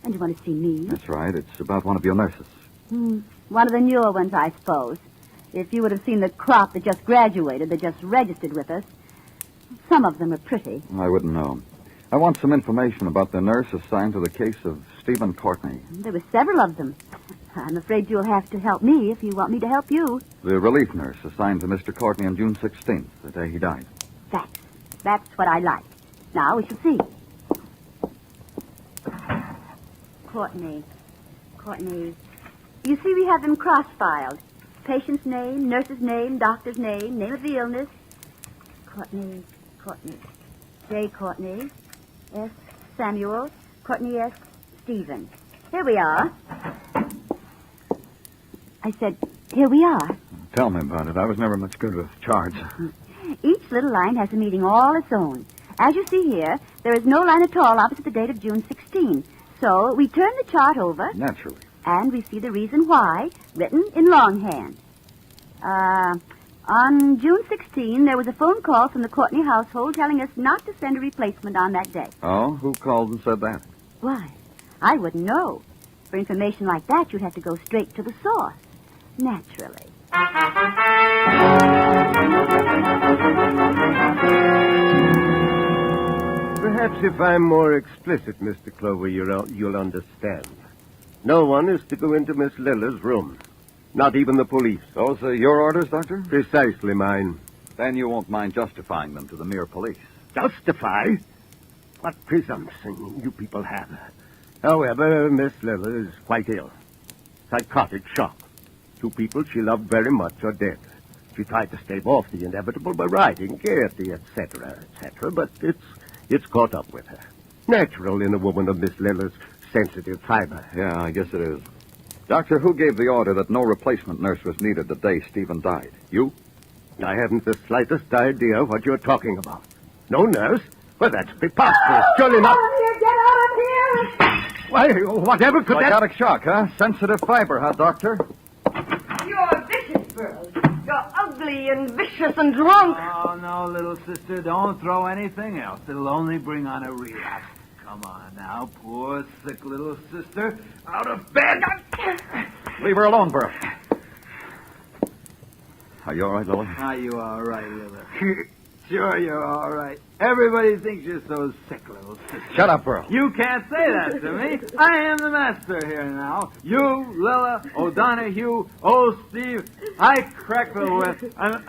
And you want to see me? That's right. It's about one of your nurses. One of the newer ones, I suppose. If you would have seen the crop that just graduated, that just registered with us. Some of them are pretty. I wouldn't know. I want some information about the nurse assigned to the case of Stephen Courtney. There were several of them. I'm afraid you'll have to help me if you want me to help you. The relief nurse assigned to Mr. Courtney on June 16th, the day he died. That's what I like. Now we shall see. Courtney. You see we have them cross-filed. Patient's name, nurse's name, doctor's name, name of the illness. Courtney. J. Courtney. S. Samuel. Courtney S. Stephen. Here we are. I said here we are. Tell me about it. I was never much good with charts. Each little line has a meaning all its own. As you see here, there is no line at all opposite the date of June 16. So we turn the chart over. Naturally. And we see the reason why, written in longhand. On June 16, there was a phone call from the Courtney household telling us not to send a replacement on that day. Oh? Who called and said that? Why, I wouldn't know. For information like that, you'd have to go straight to the source. Naturally. Perhaps if I'm more explicit, Mr. Clover, you'll understand. No one is to go into Miss Lilla's room. Not even the police. Those are your orders, Doctor? Precisely mine. Then you won't mind justifying them to the mere police. Justify? What presumption you people have. However, Miss Lilla is quite ill. Psychotic shock. 2 people she loved very much are dead. She tried to stave off the inevitable by riding gaiety, etc., but it's caught up with her. Natural in a woman of Miss Lilla's sensitive fiber. Yeah, I guess it is. Doctor, who gave the order that no replacement nurse was needed the day Stephen died? You? I haven't the slightest idea what you're talking about. No nurse? Well, that's preposterous. Surely not. Get out of here! Why, whatever could Psychotic shock, huh? Sensitive fiber, huh, Doctor? You're vicious, girl. You're ugly and vicious and drunk. Oh, no, little sister, don't throw anything else. It'll only bring on a relapse. Come on now, poor, sick little sister. Out of bed. Leave her alone, Burl. Are you all right, Lily? Are you all right, Lilla? Sure you're all right. Everybody thinks you're so sick, little sister. Shut up, Burl. You can't say that to me. I am the master here now. You, Lilla, O'Donoghue, old Steve, I crackle with, and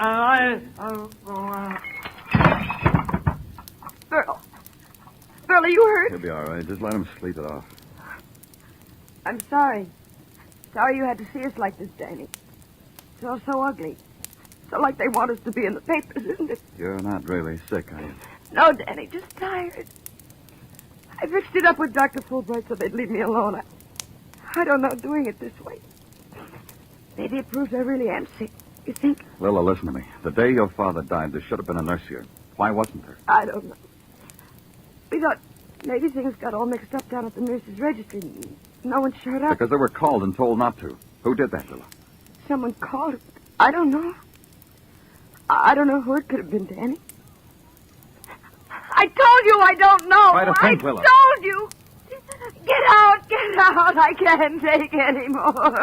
Burl, are you hurt? He'll be all right. Just let him sleep it off. I'm sorry. Sorry you had to see us like this, Danny. It's all so ugly. So like they want us to be in the papers, isn't it? You're not really sick, are you? No, Danny, just tired. I fixed it up with Dr. Fulbright so they'd leave me alone. I don't know doing it this way. Maybe it proves I really am sick. You think? Lila, listen to me. The day your father died, there should have been a nurse here. Why wasn't there? I don't know. We thought maybe things got all mixed up down at the nurse's registry. No one showed up. Because they were called and told not to. Who did that, Lila? Someone called. I don't know. I don't know who it could have been, Danny. I told you I don't know. Try to think, Willa. I told you. Get out, get out. I can't take any more.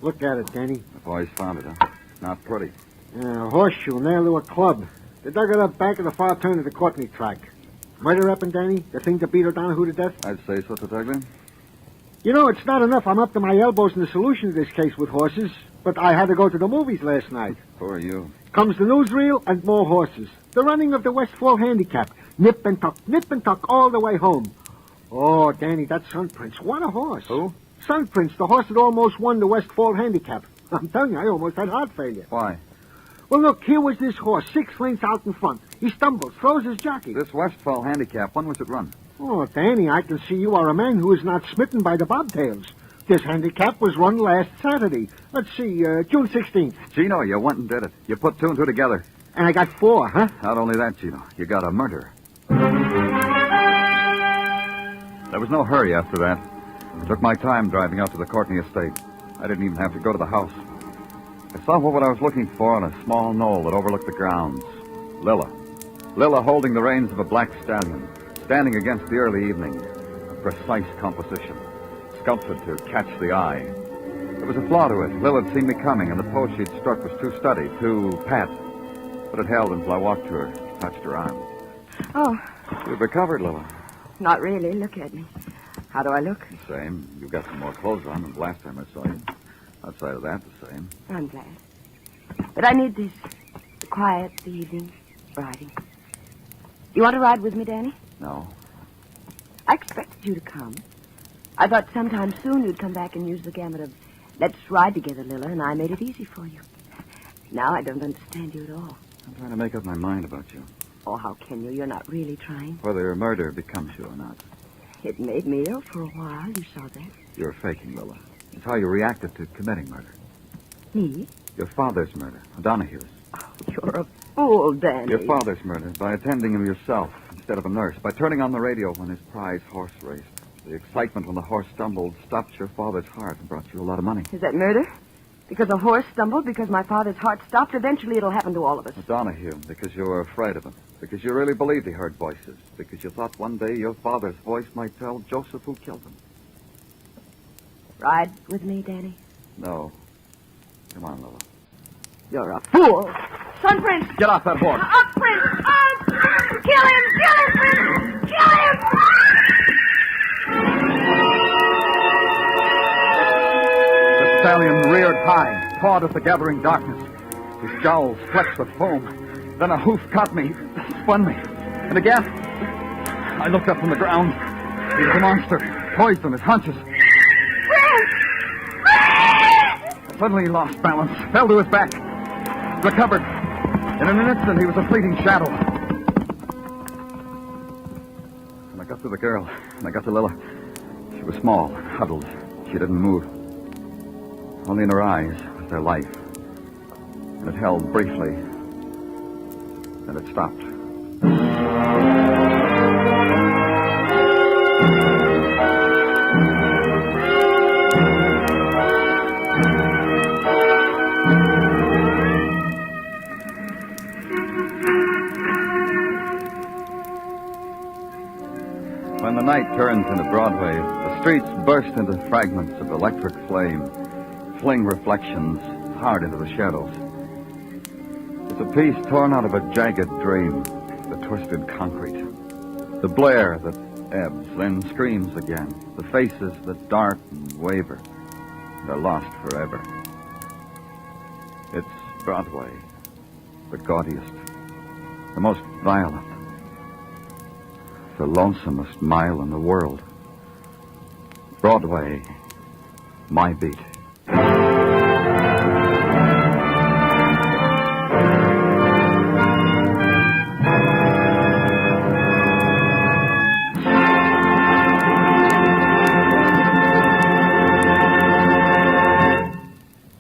Look at it, Danny. The boys found it, huh? Not pretty. A horseshoe nailed to a club. They dug it up back of the far turn of the Courtney track. Murder weapon, Danny? The thing that beat O'Donoghue to death? I'd say so, Detective. You know, it's not enough. I'm up to my elbows in the solution of this case with horses. But I had to go to the movies last night. Poor you. Comes the newsreel and more horses. The running of the Westfall Handicap. Nip and tuck all the way home. Oh, Danny, that's Sun Prince. What a horse. Who? Sun Prince, the horse that almost won the Westfall Handicap. I'm telling you, I almost had heart failure. Why? Well, look, here was this horse, 6 lengths out in front. He stumbles, throws his jockey. This Westfall Handicap, when was it run? Oh, Danny, I can see you are a man who is not smitten by the bobtails. This handicap was run last Saturday. Let's see, June 16th. Gino, you went and did it. You put 2 and 2 together. And I got 4, huh? Not only that, Gino, you got a murder. There was no hurry after that. I took my time driving out to the Courtney estate. I didn't even have to go to the house. I saw what I was looking for on a small knoll that overlooked the grounds. Lilla. Lilla holding the reins of a black stallion, standing against the early evening. A precise composition, sculpted to catch the eye. There was a flaw to it. Lilla had seen me coming, and the pose she'd struck was too steady, too pat. But it held until I walked to her, touched her arm. Oh, You've recovered, Lilla. not really. Look at me. How do I look? The same. You've got some more clothes on than the last time I saw you. Outside of that, the same. I'm glad. But I need this. The quiet, the evening, riding. You want to ride with me, Danny? No. I expected you to come. I thought sometime soon you'd come back and use the gamut of Let's ride together, Lilla, and I made it easy for you. Now I don't understand you at all. I'm trying to make up my mind about you. Oh, how can you? You're not really trying. Whether murder becomes you or not. It made me ill for a while. You saw that. You're faking, Lilla. It's how you reacted to committing murder. Me? Your father's murder, O'Donoghue's. You're a fool, Danny. Your father's murder by attending him yourself instead of a nurse, by turning on the radio when his prize horse raced. The excitement when the horse stumbled stopped your father's heart and brought you a lot of money. Is that murder? Because a horse stumbled, because my father's heart stopped. Eventually it'll happen to all of us. O'Donoghue, because you were afraid of him. Because you really believed he heard voices. Because you thought one day your father's voice might tell Joseph who killed him. Ride with me, Danny? No. Come on, Lola. You're a fool. Son, Prince! Get off that horse. Up, Prince! Kill him! Kill him, Prince! Kill him! The stallion reared high, pawed at the gathering darkness. His jowls flecked with foam. Then a hoof caught me, spun me. And again, I looked up from the ground. He was a monster, poised on his hunches. Suddenly he lost balance, fell to his back, recovered. In an instant, he was a fleeting shadow. When I got to the girl, and I got to Lilla, she was small, huddled. She didn't move. Only in her eyes was their life. And it held briefly. Then it stopped. When the night turns into Broadway, the streets burst into fragments of electric flame, fling reflections hard into the shadows. It's a piece torn out of a jagged dream, the twisted concrete. The blare that ebbs, then screams again. The faces that dart and waver. They're lost forever. It's Broadway, the gaudiest, the most violent, the lonesomest mile in the world. Broadway, my beat.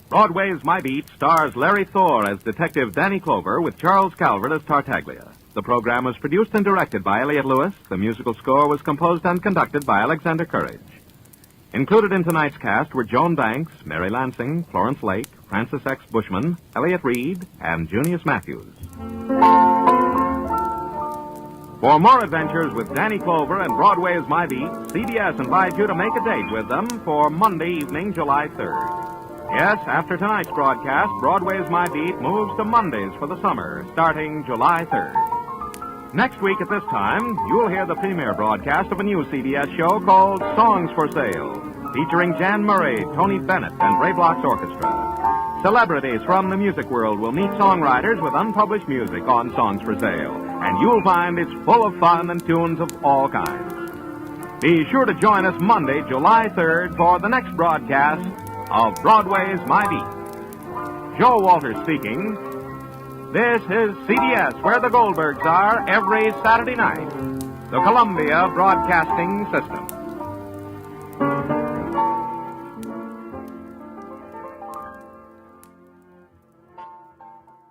Broadway's My Beat stars Larry Thor as Detective Danny Clover with Charles Calvert as Tartaglia. The program was produced and directed by Elliott Lewis. The musical score was composed and conducted by Alexander Courage. Included in tonight's cast were Joan Banks, Mary Lansing, Florence Lake, Francis X. Bushman, Elliott Reed, and Junius Matthews. For more adventures with Danny Clover and Broadway's My Beat, CBS invites you to make a date with them for Monday evening, July 3rd. Yes, after tonight's broadcast, Broadway's My Beat moves to Mondays for the summer, starting July 3rd. Next week at this time, you'll hear the premiere broadcast of a new CBS show called Songs for Sale, featuring Jan Murray, Tony Bennett, and Ray Bloch's orchestra. Celebrities from the music world will meet songwriters with unpublished music on Songs for Sale, and you'll find it's full of fun and tunes of all kinds. Be sure to join us Monday, July 3rd, for the next broadcast of Broadway's My Beat. Joe Walters speaking. This is CBS, where the Goldbergs are every Saturday night. The Columbia Broadcasting System.